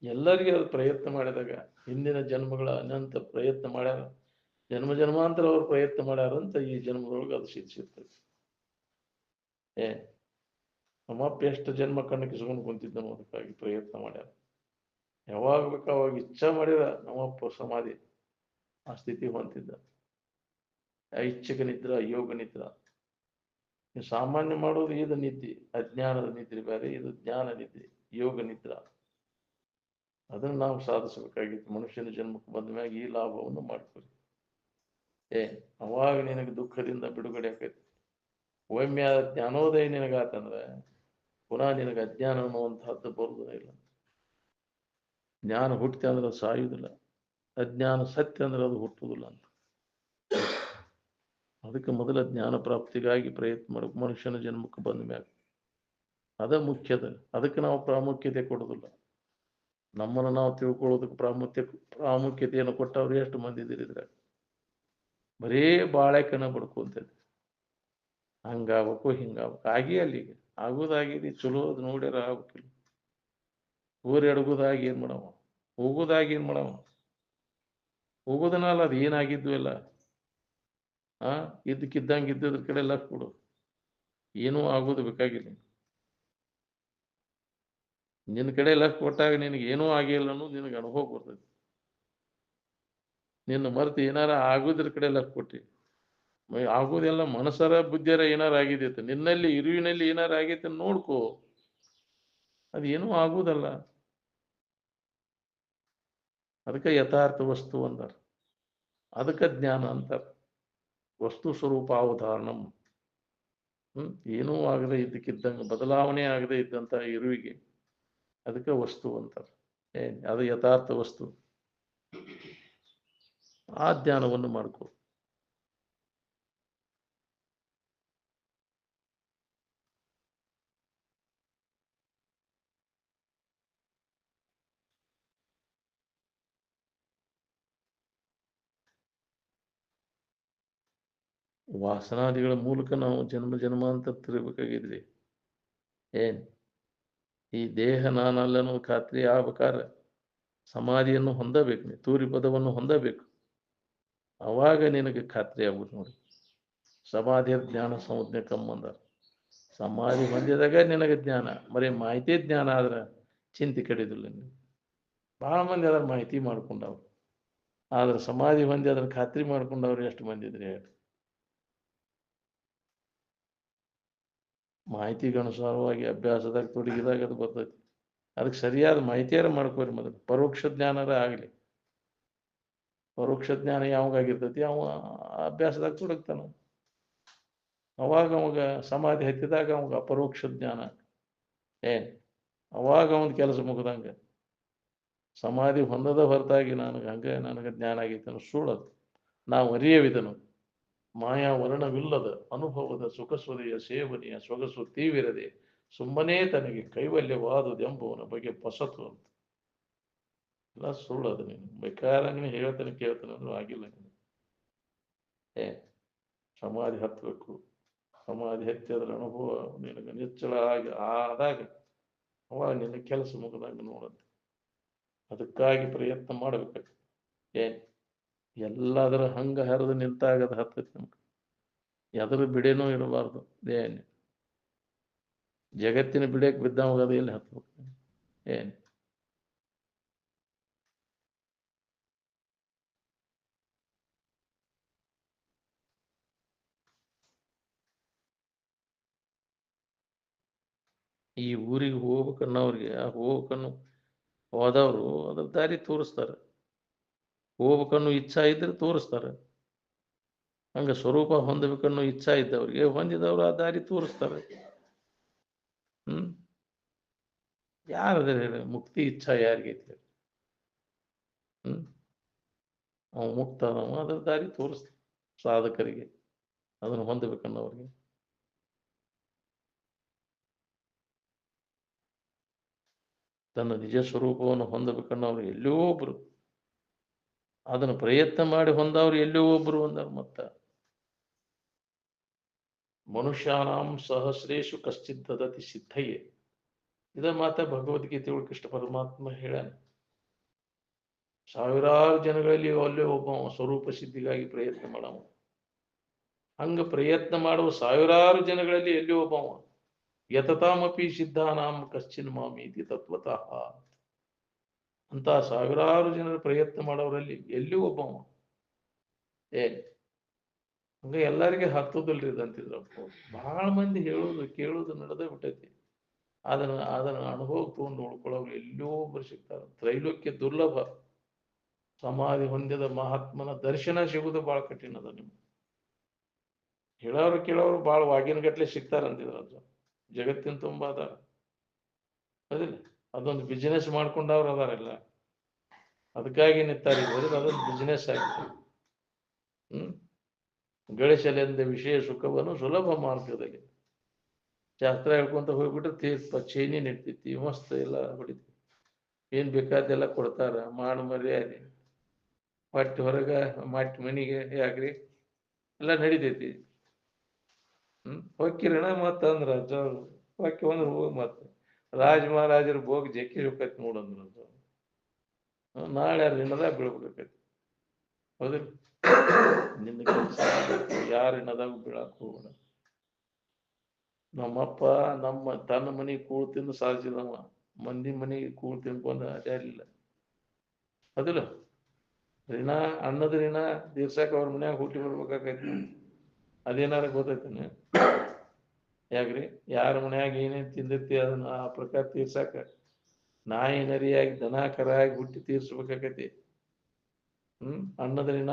ಎಲ್ಲರಿಗೆ ಅದು ಪ್ರಯತ್ನ ಮಾಡಿದಾಗ ಹಿಂದಿನ ಜನ್ಮಗಳ ಅನಂತ ಪ್ರಯತ್ನ ಮಾಡ್ಯಾರ, ಜನ್ಮ ಜನ್ಮಾಂತರ ಅವ್ರು ಪ್ರಯತ್ನ ಮಾಡ್ಯಾರಂತ ಈ ಜನ್ಮದೊಳಗೆ ಅದು ಸಿಗ್ತದೆ. ನಮ್ಮಪ್ಪ ಎಷ್ಟು ಜನ್ಮ ಕಣ್ಣು ಕಿಸ್ಕೊಂಡು ಕುಂತಿದ್ದನು ಅದಕ್ಕಾಗಿ ಪ್ರಯತ್ನ ಮಾಡ್ಯಾರ. ಯಾವಾಗ ಬೇಕು ಅವಾಗ ಇಚ್ಛಾ ಮಾಡಿದ ನಮ್ಮಪ್ಪ ಸಮಾಧಿ ಆ ಸ್ಥಿತಿ ಹೊಂದಿದ್ದ. ಐಚ್ಛಿಕ ನಿದ್ರ, ಯೋಗ ನಿದ್ರ. ಸಾಮಾನ್ಯ ಮಾಡೋದು ಇದು ನಿದ್ದೆ, ಅಜ್ಞಾನದ ನಿದ್ರೆ ಬೇರೆ, ಇದು ಜ್ಞಾನ ನಿದ್ರೆ, ಯೋಗ ನಿದ್ರ. ಅದನ್ನ ನಾವು ಸಾಧಿಸಬೇಕಾಗಿತ್ತು. ಮನುಷ್ಯನ ಜನ್ಮಕ್ಕೆ ಬಂದ ಮ್ಯಾಗ ಈ ಲಾಭವನ್ನು ಮಾಡ್ಕೊಳ್ಳಿ. ಅವಾಗ ನಿನಗೆ ದುಃಖದಿಂದ ಬಿಡುಗಡೆ ಆಕೈತಿ. ಒಮ್ಮೆ ಜ್ಞಾನೋದಯ ನಿನಗಾತಂದ್ರೆ ಪುನಃ ನಿನಗೆ ಅಜ್ಞಾನ ಅನ್ನುವಂತಹದ್ದು ಬರುವುದೇ ಇಲ್ಲ. ಜ್ಞಾನ ಹುಟ್ಟಿತೆ ಅಂದ್ರೆ ಅದು ಸಾಯುವುದಿಲ್ಲ, ಅಜ್ಞಾನ ಸತ್ಯ ಅಂದ್ರೆ ಅದು ಹುಟ್ಟುವುದಿಲ್ಲ ಅಂತ. ಅದಕ್ಕೆ ಮೊದಲ ಜ್ಞಾನ ಪ್ರಾಪ್ತಿಗಾಗಿ ಪ್ರಯತ್ನ ಮಾಡಬೇಕು ಮನುಷ್ಯನ ಜನ್ಮಕ್ಕೆ ಬಂದ ಮ್ಯಾಗ. ಅದ ಮುಖ್ಯದ. ಅದಕ್ಕೆ ನಾವು ಪ್ರಾಮುಖ್ಯತೆ ಕೊಡೋದಿಲ್ಲ. ನಮ್ಮನ್ನು ನಾವು ತಿಳ್ಕೊಳ್ಳೋದಕ್ಕೆ ಪ್ರಾಮುಖ್ಯತೆಯನ್ನು ಕೊಟ್ಟವ್ರು ಎಷ್ಟು ಮಂದಿ ಇದ್ರಿದ್ರೆ ಬರೇ ಬಾಳೆಕನ ಬಡ್ಕೊಂತೈತಿ. ಹಂಗಾಗಬೇಕು ಹಿಂಗಾಗಬೇಕು ಆಗಿ ಅಲ್ಲಿಗೆ ಆಗೋದಾಗಿದೆ. ಚಲೋ ಅದು ನೋಡ್ಯಾರ ಆಗ್ಬೇಕಿಲ್ಲ. ಊರ್ ಎಡಗೋದಾಗಿ ಏನ್ ಮಾಡವ, ಹೋಗೋದಾಗಿ ಏನ್ ಮಾಡವ, ಹೋಗೋದನಲ್ಲ ಅದು ಏನಾಗಿದ್ದು ಇಲ್ಲ. ಇದ್ದಕ್ಕಿದ್ದಂಗೆ ಇದ್ದದ್ರ ಕಡೆ ಲಕ್ಷ ಕೊಡು, ಏನೂ ಆಗೋದು ಬೇಕಾಗಿಲ್ಲ. ನಿನ್ನ ಕಡೆ ಲಕ್ಷ ಕೊಟ್ಟಾಗ ನಿನಗೆ ಏನೂ ಆಗಿಲ್ಲ ಅನ್ನೋದು ನಿನಗೆ ಅನುಭವ ಬರ್ತೈತಿ. ನಿನ್ನ ಮರೆತು ಏನಾರ ಆಗೋದ್ರ ಕಡೆ ಲಕ್ಷ ಕೊಟ್ಟಿ, ಆಗೋದೆಲ್ಲ ಮನಸ್ಸರ ಬುದ್ಧಿಯರ ಏನಾರ ಆಗಿದೈತೆ, ನಿನ್ನಲ್ಲಿ ಇರುವಿನಲ್ಲಿ ಏನಾರ ಆಗೈತೆ ನೋಡ್ಕೋ. ಅದೇನೂ ಆಗುವುದಲ್ಲ. ಅದಕ್ಕೆ ಯಥಾರ್ಥ ವಸ್ತು ಅಂದಾರ. ಅದಕ್ಕೆ ಜ್ಞಾನ ಅಂತಾರ. ವಸ್ತು ಸ್ವರೂಪ ಅವಧಾರಣಂ. ಏನೂ ಆಗದೆ ಇದ್ದಕ್ಕಿದ್ದಂಗೆ ಬದಲಾವಣೆ ಆಗದೆ ಇದ್ದಂಥ ಇರುವಿಗೆ ಅದಕ್ಕೆ ವಸ್ತು ಅಂತಾರೆ. ಅದು ಯಥಾರ್ಥ ವಸ್ತು. ಆ ಧ್ಯಾನವನ್ನು ಮಾಡ್ಕೋ. ವಾಸನಾದಿಗಳ ಮೂಲಕ ನಾವು ಜನ್ಮ ಜನ್ಮಾಂತರ ತಿರ್ಬೇಕಾಗಿದ್ರಿ. ಈ ದೇಹ ನಾನಲ್ಲನೂ ಖಾತ್ರಿ ಆಗ್ಬೇಕಾದ್ರೆ ಸಮಾಧಿಯನ್ನು ಹೊಂದಬೇಕು. ನೀ ತೂರಿ ಪದವನ್ನು ಹೊಂದಬೇಕು. ಅವಾಗ ನಿನಗೆ ಖಾತ್ರಿ ಆಗುದು ನೋಡಿ. ಸಮಾಧಿಯ ಜ್ಞಾನ ಸಂಜ್ಞೆ ಕಮ್ಮಂದ. ಸಮಾಧಿ ಹೊಂದಿದಾಗ ನಿನಗೆ ಜ್ಞಾನ. ಬರೀ ಮಾಹಿತಿ ಜ್ಞಾನ ಆದ್ರೆ ಚಿಂತೆ ಕಡಿದಿಲ್ಲ. ನೀವು ಬಹಳ ಮಂದಿ ಅದರ ಮಾಹಿತಿ ಮಾಡ್ಕೊಂಡವ್ರು, ಆದ್ರೆ ಸಮಾಧಿ ಹೊಂದಿ ಅದನ್ನ ಖಾತ್ರಿ ಮಾಡ್ಕೊಂಡವ್ರು ಎಷ್ಟು ಮಂದಿ ಇದ್ರಿ ಹೇಳಿ. ಮಾಹಿತಿಗೆ ಅನುಸಾರವಾಗಿ ಅಭ್ಯಾಸದಾಗ ತೊಡಗಿದಾಗ ಅದು ಬರ್ತೈತಿ. ಅದಕ್ಕೆ ಸರಿಯಾದ ಮಾಹಿತಿಯಾರ ಮಾಡ್ಕೋರಿ ಮೊದಲು. ಪರೋಕ್ಷ ಜ್ಞಾನರ ಆಗಲಿ. ಪರೋಕ್ಷ ಜ್ಞಾನ ಯಾವಾಗಾಗಿರ್ತೈತಿ, ಅವ ಅಭ್ಯಾಸದಾಗ ತೊಡಗ್ತಾನ. ಅವಾಗ ಅವಾಗ ಸಮಾಧಿ ಹತ್ತಿದಾಗ ಅವಾಗ ಅಪರೋಕ್ಷ ಜ್ಞಾನ. ಅವಾಗ ಅವನ ಕೆಲಸ ಮುಗ್ದಂಗ. ಸಮಾಧಿ ಹೊಂದದ ಹೊರತಾಗಿ ನನಗೆ ಜ್ಞಾನ ಆಗೈತೆ ಅನ್ನೋ ಸುಳ್ಳದು. ನಾವು ಅರಿಯವಿದನು ಮಾಯಾ ವರ್ಣವಿಲ್ಲದ ಅನುಭವದ ಸುಖಸ್ವದೆಯ ಸೇವನೆಯ ಸೊಗಸು ತೀವಿರದೆ ಸುಮ್ಮನೆ ತನಗೆ ಕೈವಲ್ಯವಾದುದೆಂಬುವನ ಬಗ್ಗೆ ಪಸತು ಅಂತ. ಎಲ್ಲ ಸುಳ್ಳದು. ನೀನು ಬೇಕಾದಂಗೆ ಹೇಳ್ತಾನೆ ಕೇಳ್ತಾನೆ ಅಂದ್ರೂ ಆಗಿಲ್ಲ. ನೀನು ಸಮಾಧಿ ಹತ್ತಬೇಕು. ಸಮಾಧಿ ಹತ್ತಿ ಅದರ ಅನುಭವ ನಿನಗೆ ನಿಚ್ಚಳ ಆಗಿ ಆದಾಗ ಅವಾಗ ನಿನ್ನ ಕೆಲಸ ಮುಗಿದಂಗೆ ನೋಡಂತೆ. ಅದಕ್ಕಾಗಿ ಪ್ರಯತ್ನ ಮಾಡಬೇಕು. ಎಲ್ಲದರ ಹಂಗ ಹರಿದು ನಿಂತಾಗದ ಹತ್ತೈತಿ ನಮ್ಗೆ. ಎದ್ರ ಬಿಡೇನೂ ಇರಬಾರ್ದು. ಜಗತ್ತಿನ ಬಿಡಕ್ಕೆ ಬಿದ್ದವಾಗ ಅದು ಎಲ್ಲಿ ಹತ್ಬೇಕು? ಈ ಊರಿಗೆ ಹೋಗ್ಬೇಕನ್ನೋರಿಗೆ ಹೋಗ್ಬೇಕನ್ನು ಹೋದವರು ಅದ್ರ ದಾರಿ ತೋರಿಸ್ತಾರೆ. ಹೋಗ್ಬೇಕನ್ನೋ ಇಚ್ಛಾ ಇದ್ರೆ ತೋರಿಸ್ತಾರೆ. ಹಂಗ ಸ್ವರೂಪ ಹೊಂದಬೇಕನ್ನೋ ಇಚ್ಛಾ ಇದ್ದವ್ರಿಗೆ ಹೊಂದಿದವರು ಆ ದಾರಿ ತೋರಿಸ್ತಾರೆ. ಯಾರದ್ರ ಹೇಳಿ ಮುಕ್ತಿ ಇಚ್ಛಾ ಯಾರಿಗೈತಿ? ಅವ ಮುಕ್ತ ಅದ್ರ ದಾರಿ ತೋರಿಸ್ತ ಸಾಧಕರಿಗೆ, ಅದನ್ನು ಹೊಂದಬೇಕನ್ನೋರಿಗೆ. ತನ್ನ ನಿಜ ಸ್ವರೂಪವನ್ನು ಹೊಂದಬೇಕನ್ನೋರು ಎಲ್ಲೋ ಒಬ್ರು, ಅದನ್ನು ಪ್ರಯತ್ನ ಮಾಡಿ ಹೊಂದವ್ರು ಎಲ್ಲೋ ಒಬ್ರು ಹೊಂದವ್ರು. ಮತ್ತ ಮನುಷ್ಯಾನಾಂ ಸಹಸ್ರೇಶು ಕಶ್ಚಿತ್ ದದತಿ ಸಿದ್ಧಯೇ. ಇದ ಮಾತ ಭಗವದ್ಗೀತೆ ಒಳಗೆ ಕೃಷ್ಣ ಪರಮಾತ್ಮ ಹೇಳ್ಯಾನ. ಸಾವಿರಾರು ಜನಗಳಲ್ಲಿ ಅಲ್ಲೇ ಒಬ್ಬ ಸ್ವರೂಪ ಸಿದ್ಧಿಗಾಗಿ ಪ್ರಯತ್ನ ಮಾಡವ. ಹಂಗ ಪ್ರಯತ್ನ ಮಾಡುವ ಸಾವಿರಾರು ಜನಗಳಲ್ಲಿ ಎಲ್ಲಿ ಒಬ್ಬವ ಯತತಾಮಪಿ ಸಿದ್ಧಾನಾಂ ಕಶ್ಚಿನ್ ಮಾಮೀತಿ ತತ್ವತಃ ಅಂತ ಸಾವಿರಾರು ಜನರ ಪ್ರಯತ್ನ ಮಾಡೋರಲ್ಲಿ ಎಲ್ಲಿ ಒಬ್ಬವ. ಹಂಗ ಎಲ್ಲರಿಗೆ ಹತ್ತದಲ್ರಿ ಇದಂತಿದ್ರಪ್ಪ. ಬಹಳ ಮಂದಿ ಹೇಳೋದು ಕೇಳೋದು ನಡೆದೇ ಬಿಟ್ಟೈತಿ. ಅದನ್ನ ಅನುಭವ ತಗೊಂಡು ಉಳ್ಕೊಳ್ಳೋರು ಎಲ್ಲೋ ಒಬ್ಬರು ಸಿಗ್ತಾರೆ. ತ್ರೈಲೋಕ್ಯ ದುರ್ಲಭ. ಸಮಾಧಿ ಹೊಂದಿದ ಮಹಾತ್ಮನ ದರ್ಶನ ಸಿಗುವುದು ಬಹಳ ಕಠಿಣ ಅದ. ನಿಮ್ಗೆ ಹೇಳೋರು ಕೇಳೋರು ಬಹಳ ವಾಗಿನ ಗಟ್ಲೆ ಸಿಗ್ತಾರಂತಿದ್ರ. ಅದು ಜಗತ್ತಿನ ತುಂಬ ಅದಾರ. ಅದಿಲ್ಲ, ಅದೊಂದು ಬಿಸಿನೆಸ್ ಮಾಡ್ಕೊಂಡವ್ರು ಅದಾರೆಲ್ಲ. ಅದಕ್ಕಾಗಿ ನಿಂತಾರೆ. ಅದೊಂದು ಬಿಸಿನೆಸ್ ಆಗಿದೆ. ಗಳಿಸಲೆಂದ ವಿಷಯ ಸುಖವನ್ನು ಸುಲಭ ಮಾರ್ಗದಲ್ಲಿ. ಶಾಸ್ತ್ರ ಹೇಳ್ಕೊಂತ ಹೋಗ್ಬಿಟ್ರೆ ತೀರ್ಪ ಚೈನಿ ನಿಡ್ತೈತಿ, ಮಸ್ತ್ ಎಲ್ಲ ಹೊಡಿತೈತಿ. ಏನ್ ಬೇಕಾದೆಲ್ಲ ಕೊಡ್ತಾರ, ಮಾಡು ಮರ್ಯಾದೆ, ಹೊಟ್ಟೆ ಹೊರಗ ಮಟ್ಟಿ ಮನಿಗೆ ಯಾಕ್ರಿ ಎಲ್ಲ ನಡಿತೈತಿ. ಹೊಕ್ಕಿರಣ ಮತ್ತ ಅಂದ್ರ ಹೊಕ್ಕಿ ಒಂದ್ರ ಹೋಗಿ ಮತ್ತ ರಾಜ ಮಹಾರಾಜರು ಹೋಗಿ ಜಕ್ಕಿ ಹೋಗೈತಿ ನೋಡಂದ್ರ ನಾಳೆ ಋಣದಾಗ ಬೀಳ್ಬೇಕಾಗೈತಿ. ಹೌದಿಲ್ಲ? ನಿನ್ನ ಕೆಲಸ ಯಾರ ಋಣದಾಗ ಬೀಳಾಕ ಹೋಗೋಣ. ನಮ್ಮಪ್ಪ ತನ್ನ ಮನೆಗೆ ಕೂಳ್ ತಿಂದು ಸಾಧಿಸಿದವ, ಮಂದಿ ಮನೆಗೆ ಕೂಳ್ ತಿನ್ಕೊಂಡ ಅಡ್ಯಾಡಲಿಲ್ಲ. ಅದಿಲ್ಲ? ಋಣ ಅನ್ನದ ಋಣ ತೀರ್ಸಾಕ ಅವ್ರ ಮನ್ಯಾಗ ಹುಟ್ಟಿ ಬರ್ಬೇಕಾಗೈತಿ. ಅದೇನಾರ ಗೊತ್ತೈತೇನೆ? ಯಾಕ್ರಿ ಯಾರ ಮನ್ಯಾಗ ಏನೇನ್ ತಿಂದಿರ್ತಿ ಅದನ್ನ ಆ ಪ್ರಕಾರ ತೀರ್ಸಾಕ ನಾಯಿ ನರಿಯಾಗಿ ದನ ಕರಾಗಿ ಹುಟ್ಟಿ ತೀರ್ಸ್ಬೇಕಾಗೈತಿ. ಅನ್ನದ ಋಣ.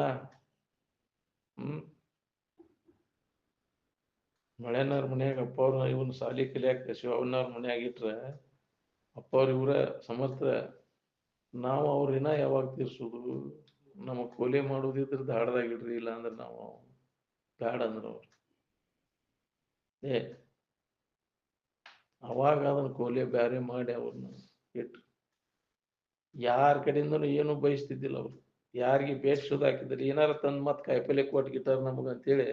ಮಳೆನವ್ರ ಮನ್ಯಾಗ ಅಪ್ಪ ಅವ್ರ ಇವನ್ ಸಾಲಿ ಕಲಿಯಾಕ ಶಿವಣ್ಣವ್ರ ಮನ್ಯಾಗ ಇಟ್ರ ಅಪ್ಪ ಅವ್ರ ಇವ್ರ ಸಮರ್ಥ. ನಾವು ಅವ್ರ ಋಣ ಯಾವಾಗ ತೀರ್ಸುದು? ನಮಗ್ ಕೊಲೆ ಮಾಡುದಿದ್ರ ಧಾಡದಾಗಿಡ್ರಿ, ಇಲ್ಲ ಅಂದ್ರೆ ನಾವು ಬ್ಯಾಡ ಅಂದ್ರ ಅವ್ರು ಏ ಅವಾಗ ಅದನ್ನ ಕೊಲೆ ಬ್ಯಾರೆ ಮಾಡಿ ಅವ್ರನ್ನ ಇಟ್ರು. ಯಾರ ಕಡೆಯಿಂದನೂ ಏನು ಬಯಸ್ತಿದ್ದಿಲ್ಲ ಅವ್ರು. ಯಾರಿಗೆ ಬೇಡ್ಸೋದು ಹಾಕಿದ್ರೆ ಏನಾರ ತಂದ್ ಮತ್ ಕಾಯಿಪಲ್ಲೆ ಕೊಟ್ಗಿಟ್ಟಾರ ನಮಗ ಅಂತೇಳಿ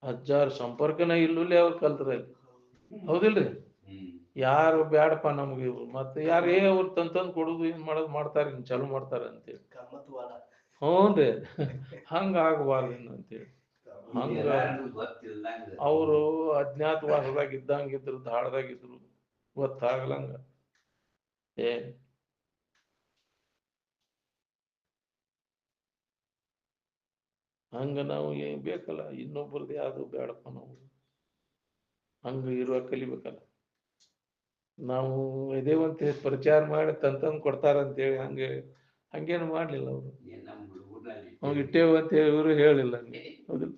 ಅಜ್ಜಾರ್ ಸಂಪರ್ಕನ ಇಲ್ಲೂಲೆ ಅವ್ರು ಕಲ್ತ್ರ. ಹೌದಿಲ್ರಿ? ಯಾರು ಬ್ಯಾಡಪ್ಪ ನಮ್ಗೆ ಇವ್ರು, ಮತ್ತೆ ಯಾರೇ ಅವ್ರು ತಂದ್ ಕೊಡುದು ಏನ್ ಮಾಡೋದು ಮಾಡ್ತಾರ, ಚಾಲು ಮಾಡ್ತಾರ ಅಂತೇಳಿ. ಹ್ಞೂನ್ರಿ. ಹಂಗ ಆಗ್ಬಾರ್ದು ಅಂತೇಳಿ ಹಂಗ ಅವರು ಅಜ್ಞಾತವಾಸದಾಗ ಇದ್ದಂಗಿದ್ರು, ಧಾಡದಾಗಿದ್ರು, ಗೊತ್ತಾಗ್ಲಂಗ. ಏ ಹಂಗ ನಾವು ಏನ್ ಬೇಕಲ್ಲ, ಇನ್ನೊಬ್ಬರದ್ದು ಯಾವ್ದು ಬೇಡಪ್ಪ ನಾವು. ಹಂಗ ಇರುವ ಕಲಿಬೇಕಲ್ಲ ನಾವು. ಇದೇವಂತ ಪ್ರಚಾರ ಮಾಡಿ ತಂದ್ ಕೊಡ್ತಾರ ಅಂತೇಳಿ ಹಂಗೇನು ಮಾಡ್ಲಿಲ್ಲ ಅವರು. ಅವ್ರು ಇಟ್ಟೇವು ಅಂತ ಹೇಳಿ ಇವರು ಹೇಳಿಲ್ಲ. ಹೌದಿಲ್ಲ?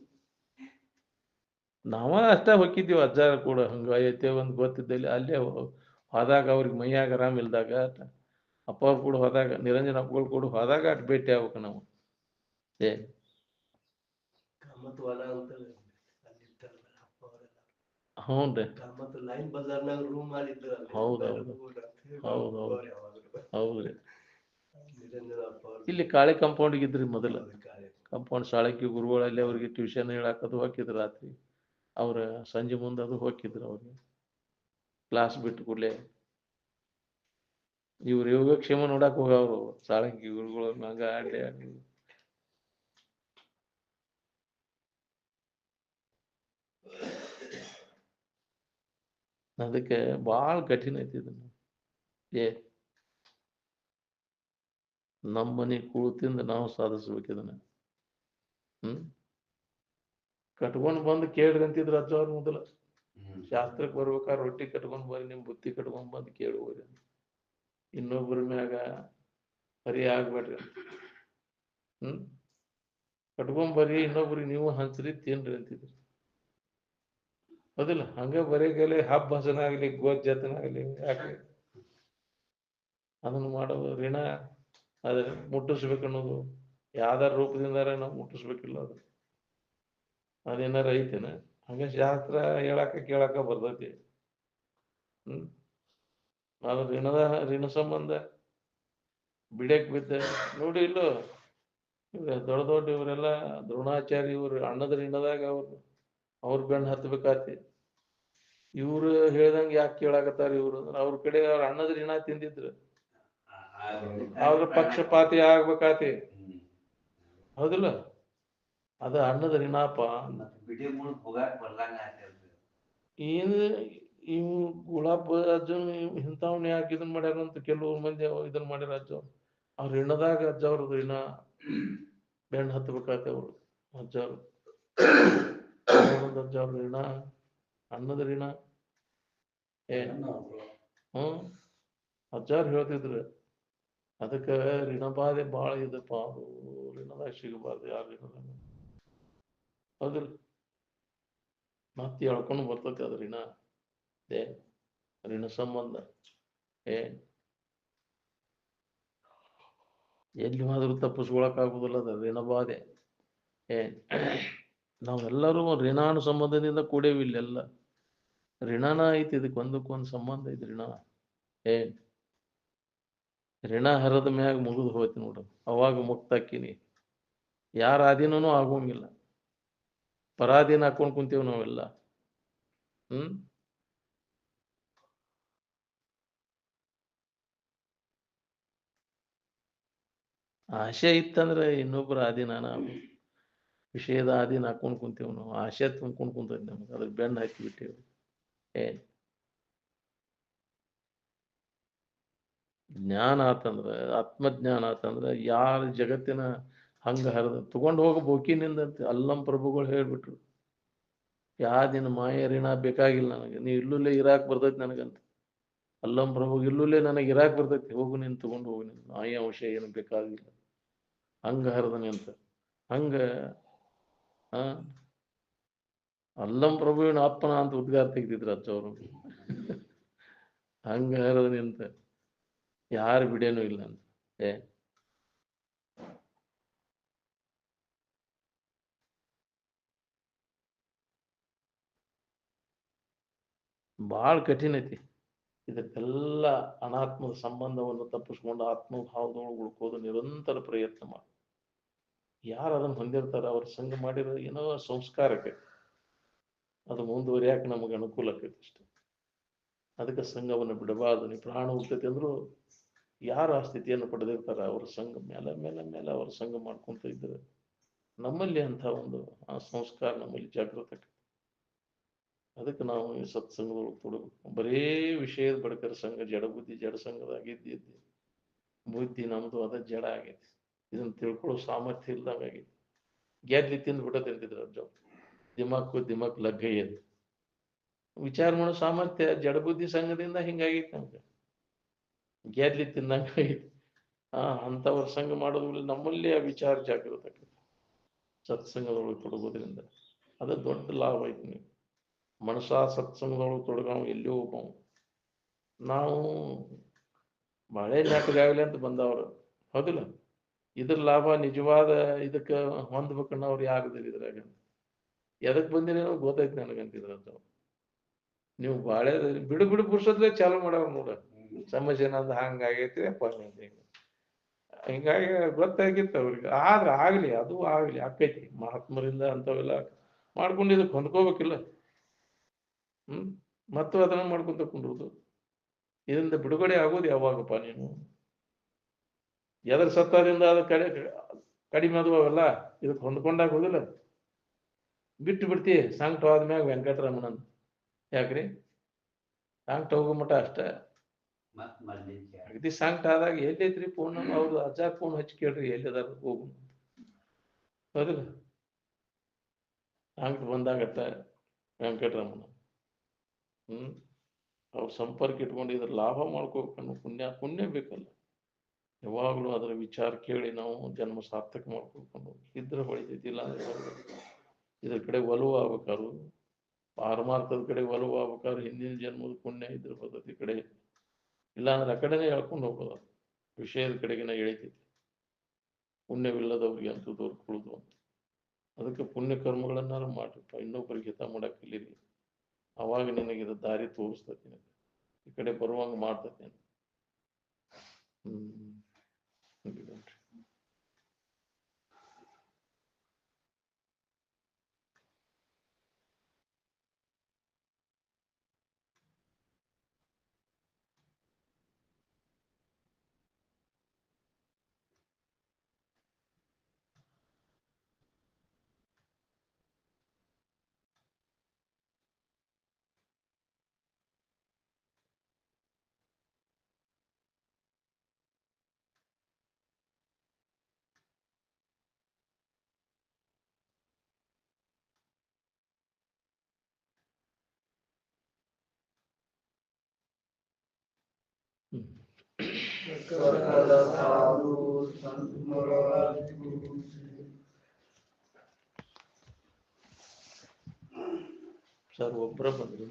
ನಾವ ಅಷ್ಟ ಹೊಕ್ಕಿದ್ದೀವಿ ಅಜ್ಜಾರ ಕೂಡ. ಹಂಗ ಐತೇವಂತ ಗೊತ್ತಿದ್ದಲ್ಲಿ ಅಲ್ಲೇ ಹೋದಾಗ ಅವ್ರಿಗೆ ಮೈಯಾಗ ಆರಾಮ್ ಇಲ್ದಾಗ ಅಪ್ಪ ಅವ್ರು ಕೂಡ ಹೋದಾಗ, ನಿರಂಜನ ಅಪ್ಪಗಳು ಕೂಡ ಹೋದಾಗ ಅಟ್ ಭೇಟಿ ಆಗ್ಬೇಕು ನಾವು. ಏ ಹ್ಞೂನ್ರಿ. ಹೌದೌದು. ಹೌದೌದು. ಹೌದ್ರಿ. ಇಲ್ಲಿ ಕಾಳಿ ಕಾಂಪೌಂಡ್ ಇದ್ರಿ ಮೊದಲ. ಕಾಂಪೌಂಡ್ ಶಾಳಕಿ ಗುರುಗಳಲ್ಲಿ ಅವ್ರಿಗೆ ಟ್ಯೂಷನ್ ಹೇಳಾಕದು ಹೋಗಿದ್ರು ರಾತ್ರಿ. ಅವ್ರ ಸಂಜೆ ಮುಂದೆ ಅದು ಹೋಗಿದ್ರು ಅವ್ರಿಗೆ ಕ್ಲಾಸ್ ಬಿಟ್ಟು ಕೂಡಲೇ. ಇವ್ರು ಯೋಗಕ್ಷೇಮ ನೋಡಕ್ ಹೋಗವ್ರು ಸಾಳಂಕಿ ಗುರುಗಳು ಹಂಗ ಆಡ್ಲಿ. ಅದಕ್ಕೆ ಬಾಳ ಕಠಿಣ ಐತಿ ಇದನ್ನ. ಏ ನಮ್ಮ ಮನೆ ಕೂತಿಂದ ನಾವು ಸಾಧಿಸ್ಬೇಕು ಇದನ್ನ. ಕಟ್ಕೊಂಡ್ ಬಂದು ಕೇಳ್ರಿ ಅಂತಿದ್ರು ಅಜ್ಜವ್ರ ಮೊದಲ. ಶಾಸ್ತ್ರಕ್ಕೆ ಬರ್ಬೇಕಾದ್ರೆ ರೊಟ್ಟಿ ಕಟ್ಕೊಂಡ್ ಬರ್ರಿ, ನಿಮ್ ಬುತ್ತಿ ಕಟ್ಕೊಂಡ್ ಬಂದು ಕೇಳುವರಿ. ಇನ್ನೊಬ್ಬರ ಮ್ಯಾಗ ಹರಿ ಆಗ್ಬೇಡ್ರಿ. ಕಟ್ಕೊಂಡ್ ಬರ್ರಿ, ಇನ್ನೊಬ್ರಿಗೆ ನೀವು ಹಂಚ್ರಿ, ತಿನ್ರಿ ಅಂತಿದ್ರು. ಹೌದಿಲ್ಲ? ಹಂಗ ಬರೀಗಲೆ ಹಬ್ಬ ಹಸನ ಆಗ್ಲಿ, ಗೋಜ್ ಜತನ ಆಗ್ಲಿ, ಯಾಕೆ ಅದನ್ನ ಮಾಡೋದು ಋಣ. ಅದ್ರ ಮುಟ್ಟಿಸ್ಬೇಕನ್ನೋದು ಯಾವ್ದಾರ ರೂಪದಿಂದಾರ ನಾವು ಮುಟ್ಟಿಸ್ಬೇಕಿಲ್ಲ. ಅದೇನಾರ ಐತೇನ? ಹಂಗ ಶಾಸ್ತ್ರ ಹೇಳಾಕ ಕೇಳಾಕ ಬರ್ತೈತಿ. ಅದ್ರ ಋಣ ಸಂಬಂಧ ಬಿಡಕ್ ಬಿದ್ದ ನೋಡಿ. ಇಲ್ಲೋ ದೊಡ್ಡ ದೊಡ್ಡ ಇವರೆಲ್ಲ ದ್ರೋಣಾಚಾರ್ಯ ಇವ್ರು ಅಣ್ಣದ ಋಣದಾಗ ಅವ್ರ ಬೆಣ್ಣ ಹತ್ಬೇಕಾತಿ. ಇವ್ರು ಹೇಳ್ದಂಗ ಯಾಕೆ ಕೇಳಾಕತ್ತಾರ ಇವ್ರು? ಅವ್ರ ಕಡೆ ಅವ್ರ ಅಣ್ಣದ ಋಣ ತಿಂದಿದ್ರು, ಅವ್ರ ಪಕ್ಷಪಾತಿ ಆಗ್ಬೇಕಾತಿ. ಹೌದಿಲ್ಲ? ಅದ ಅನ್ನದ ಋಣಾಪ. ಏನ್ ಇವು ಗುಲಾಬ್ ಅಜ್ಜನ್ ಇಂಥವ್ನ ಯಾಕೆ ಇದನ್ ಮಾಡ್ಯಾರಂತ ಕೆಲವ್ರು ಮಂದಿ ಇದನ್ ಮಾಡ್ಯಾರ. ಅವ್ರ ಋಣದಾಗ ಅಜ್ಜವ್ರದ್ದು ಋಣ ಬೆಣ್ಣ ಹತ್ಬೇಕಾತ. ಅವ್ರು ಅಜ್ಜವ್ರು ಅಜ್ಜವ್ರ ಋಣ, ಅನ್ನದ ಋಣ. ಅಜ್ಜಾರ್ ಹೇಳ್ತಿದ್ರು ಅದಕ್ಕೆ ಋಣಬಾಧೆ ಬಾಳ ಇದಪ್ಪ. ಅದು ಋಣದಾಗ ಸಿಗಬಾರ್ದು ಯಾರ ಋಣದಾಗ. ಹೌದಿಲ್ಲ? ಮತ್ತೆ ಹೇಳ್ಕೊಂಡು ಬರ್ತೈತಿ ಅದ್ರ ಋಣ ಸಂಬಂಧ. ಎಲ್ಲಿ ಹೋದ್ರೂ ತಪ್ಪಿಸ್ಕೊಳಕ್ ಆಗುದಿಲ್ಲ ಅದ ಋಣಬಾಧೆ. ನಾವೆಲ್ಲರೂ ಋಣಾನು ಸಂಬಂಧದಿಂದ ಕೂಡೇವಿ. ಇಲ್ಲೆಲ್ಲ ಋಣನ ಐತಿ, ಇದಕ್ಕೆ ಒಂದಕ್ಕೊಂದು ಸಂಬಂಧ ಐತಿ. ಋಣ ಹರದ ಮ್ಯಾಗ ಮುಗಿದು ಹೋಯ್ತು ನೋಡು, ಅವಾಗ ಮುಕ್ತಾಕಿನಿ. ಯಾರ ಅಧೀನನೂ ಆಗೋಂಗಿಲ್ಲ. ಪರಾಧೀನ ಹಾಕೊಂಡ್ ಕುಂತೀವಿ ನಾವೆಲ್ಲ. ಆಸೆ ಇತ್ತಂದ್ರೆ ಇನ್ನೊಬ್ಬರ ಅಧೀನ ನಾವು ವಿಷಯದ ಅಧೀನ ಹಾಕೊಂಡ್ ಕುಂತೀವಿ ನಾವು. ಆಸೆ ತುಂಬ್ಕೊಂಡ್ ಕುಂತೈತಿ ನಮ್ಗೆ, ಅದ್ರ ಬೆನ್ನ ಹಾಕಿ ಬಿಟ್ಟೇವಿ. ಜ್ಞಾನ ಆತಂದ್ರ, ಆತ್ಮಜ್ಞಾನ ಆತಂದ್ರ ಯಾರ ಜಗತ್ತಿನ ಹಂಗ ಹರಿದ ತಗೊಂಡು ಹೋಗ ಬೋಕಿನಿಂದ ಅಲ್ಲಂ ಪ್ರಭುಗಳು ಹೇಳ್ಬಿಟ್ರು. ನಿನ್ನ ಮಾಯ ಋಣ ಬೇಕಾಗಿಲ್ಲ ನನಗೆ, ನೀ ಇಲ್ಲುಲ್ಲೇ ಇರಾಕ್ ಬರ್ತೈತಿ ನನಗಂತ. ಅಲ್ಲಂ ಪ್ರಭು ಇಲ್ಲುಲ್ಲೇ ನನಗೆ ಇರಾಕ್ ಬರ್ತೈತಿ, ಹೋಗು ನೀನ್ ತಗೊಂಡು ಹೋಗು, ನೀನು ಮಾಯ ಅಂಶ ಏನು ಬೇಕಾಗಿಲ್ಲ. ಹಂಗ ಹರಿದನಿ ಅಂತ. ಹಂಗ ಅಲ್ಲಂ ಪ್ರಭುವಿನ ಆತ್ಮನ ಅಂತ ಉದ್ಗಾರ ತೆಗ್ದಿದ್ರು ಅಜ್ಜವರು. ಹಂಗ ಹರಿದನಿ ಅಂತ ಯಾರು ಬಿಡೇನೂ ಇಲ್ಲ ಅಂತ. ಭಾಳ ಕಠಿಣ ಐತಿ. ಇದಕ್ಕೆಲ್ಲ ಅನಾತ್ಮದ ಸಂಬಂಧವನ್ನು ತಪ್ಪಿಸ್ಕೊಂಡು ಆತ್ಮಭಾವದೊಳಗೆ ಉಳ್ಕೋದು ನಿರಂತರ ಪ್ರಯತ್ನ ಮಾಡಿ. ಯಾರು ಅದನ್ನು ಹೊಂದಿರ್ತಾರ ಅವ್ರ ಸಂಘ ಮಾಡಿರೋ ಏನೋ ಸಂಸ್ಕಾರಕ್ಕೆ ಅದು ಮುಂದುವರಿಯಾಕ ನಮಗೆ ಅನುಕೂಲ ಆಕೈತಿ ಅಷ್ಟೆ. ಅದಕ್ಕೆ ಸಂಘವನ್ನು ಬಿಡಬಾರ್ದು. ನೀ ಪ್ರಾಣ ಹೋಗ್ತೈತಿ ಅಂದ್ರು ಯಾರು ಆ ಸ್ಥಿತಿಯನ್ನು ಪಡೆದಿರ್ತಾರ ಅವ್ರ ಸಂಘ ಮೇಲೆ ಮೇಲೆ ಮೇಲೆ ಅವ್ರ ಸಂಘ ಮಾಡ್ಕೊಂತ ಇದ್ರೆ ನಮ್ಮಲ್ಲಿ ಅಂತ ಒಂದು ಆ ಸಂಸ್ಕಾರ ನಮ್ಮಲ್ಲಿ ಜಾಗೃತ ಆಕೈತಿ. ಅದಕ್ಕೆ ನಾವು ಈ ಸತ್ಸಂಗದೊಳಗೆ ತೊಡಗಬೇಕು. ಬರೇ ವಿಷಯದ ಬಡಕರ ಸಂಘ ಜಡ ಬುದ್ಧಿ ಜಡ ಸಂಘದಾಗಿದ್ದಿ ಬುದ್ಧಿ ನಮ್ದು ಅದ ಜಡ ಆಗೈತಿ. ಇದನ್ನ ತಿಳ್ಕೊಳ್ಳೋ ಸಾಮರ್ಥ್ಯ ಇಲ್ದಂಗ ಆಗೈತಿ. ಗೆದ್ಲಿ ತಿಂದು ಬಿಟ್ಟ ತಿಂತಿದ್ರು ಅಜ್ಜ. ದಿಮಾಕ್ ಲಗ್ಗಯ್ಯದು ವಿಚಾರ ಮಾಡೋ ಸಾಮರ್ಥ್ಯ ಜಡ ಬುದ್ಧಿ ಸಂಘದಿಂದ ಹಿಂಗಾಗೈತಿ ನಮ್ಗೆ. ಗೆದ್ಲಿ ತಿಂದಂಗ ಆಗೈತಿ. ಅಂಥವ್ರ ಸಂಘ ಮಾಡೋದ್ರಲ್ಲಿ ನಮ್ಮಲ್ಲಿ ಆ ವಿಚಾರ ಜಾಗೃತ ಆಕೈತಿ. ಸತ್ಸಂಗದೊಳಗೆ ತೊಡಗೋದ್ರಿಂದ ಅದ ದೊಡ್ಡ ಲಾಭ ಐತಿ. ನೀವು ಮನುಷ್ಯ ಸತ್ಸಂಗದೊಳಗೆ ತೊಡಗವ ಎಲ್ಲಿಯೋ ಒಬ್ಬ ನಾವು ಮಳೆ ನಾಟಗಾಗಲಿ ಅಂತ ಬಂದವರು ಹೌದಿಲ್ಲ. ಇದ್ರ ಲಾಭ ನಿಜವಾದ ಇದಕ್ಕೆ ಹೊಂದ್ಬೇಕನ್ನೋರು ಯಾರಿದ್ರು ಇದ್ರಾಗ. ಎದಕ್ ಬಂದಿರೇನೋ ಗೊತ್ತೈತಿ ನನಗಂತಿದ್ರ ಅಂತ. ನೀವು ಬಾಳೆ ಬಿಡು ಬಿಡು ಪುರ್ಸತ್ಲೆ ಚಾಲು ಮಾಡವ್ರು ನೋಡ. ಸಮಸ್ಯೆ ನಂದು ಹಂಗಾಗೈತಿ ಅಪ್ಪ ಹಿಂಗಾಗಿ ಗೊತ್ತಾಗಿತ್ತು ಅವ್ರಿಗೆ. ಆದ್ರೆ ಆಗ್ಲಿ ಅದು ಆಗ್ಲಿ ಆಕೈತಿ. ಮಹಾತ್ಮರಿಂದ ಅಂತವೆಲ್ಲ ಮಾಡ್ಕೊಂಡು ಇದಕ್ಕೆ ಹೊಂದ್ಕೋಬೇಕಿಲ್ಲ. ಮತ್ತು ಅದನ್ನ ಮಾಡ್ಕೊಂತ ಕುಂಡ್ರುದು. ಇದರಿಂದ ಬಿಡುಗಡೆ ಆಗೋದು ಯಾವಾಗಪ್ಪ ನೀನು? ಎದ್ರ ಸತ್ತದಿಂದ ಅದ ಕಡಿಮೆ ಅದು ಅವೆಲ್ಲ ಇದಕ್ಕೆ ಹೊಂದ್ಕೊಂಡಾಗ ಹೋದಿಲ್ಲ. ಬಿಟ್ಟು ಬಿಡ್ತಿ ಸಂಕಟ ಆದ್ಮ್ಯಾಗ ವೆಂಕಟರಮಣನ್. ಯಾಕ್ರಿ ಸಂಕಟ ಹೋಗೋ ಮಟ ಅಷ್ಟ. ಅಗದಿ ಸಂಕಟ ಆದಾಗ ಎಲ್ಲೈತ್ರಿ ಫೋನ್ ಅವ್ರು ಅಜ್ಜ ಫೋನ್ ಹಚ್ಚಿ ಕೇಳ್ರಿ ಎಲ್ಲಿದಾರ ಹೋಗು ಹೌದಿಲ್ಲ. ಸಂಕಟ ಬಂದಾಗತ್ತ ವೆಂಕಟರಮಣ. ಅವ್ರ ಸಂಪರ್ಕ ಇಟ್ಕೊಂಡು ಇದ್ರ ಲಾಭ ಮಾಡ್ಕೋಬೇಕನ್ನೋ ಪುಣ್ಯ ಬೇಕಲ್ಲ. ಯಾವಾಗ್ಲೂ ಅದರ ವಿಚಾರ ಕೇಳಿ ನಾವು ಜನ್ಮ ಸಾರ್ಥಕ ಮಾಡ್ಕೋಬೇಕು. ಇದ್ರ ಹೊಳಿತೈತಿ, ಇಲ್ಲ ಅಂದ್ರೆ ಇದ್ರ ಕಡೆ ಒಲವು ಆಗ್ಬೇಕಾರು, ಪಾರಮಾರ್ಥದ ಕಡೆ ಒಲವು ಆಗ್ಬೇಕಾದ್ರೆ ಹಿಂದಿನ ಜನ್ಮದ ಪುಣ್ಯ ಇದ್ರ ಪದ್ಧತಿ ಕಡೆ, ಇಲ್ಲ ಅಂದ್ರೆ ಆ ಕಡೆನೆ ಹೇಳ್ಕೊಂಡು ಹೋಗೋದು. ವಿಷಯದ ಕಡೆಗಿನ ಎಳಿತೈತಿ. ಪುಣ್ಯವಿಲ್ಲದವ್ರಿಗೆ ಅಂತೂ ದೊರಕುವುದು ಅಂತ. ಅದಕ್ಕೆ ಪುಣ್ಯ ಕರ್ಮಗಳನ್ನಾರು ಮಾಡ್ರಪ್ಪ. ಇನ್ನೊಬ್ಬರಿಗೆ ಹಿತ ಮಾಡಕ್ ಕಲೀರಿ. ಅವಾಗ ನಿನಗಿದ ದಾರಿ ತೋರಿಸ್ತತಿ. ಈ ಕಡೆ ಬರುವಂಗ ಮಾಡ್ತತಿ. ಸರ್ ಒಬ್ಬರ ಬಂದ್ರಿ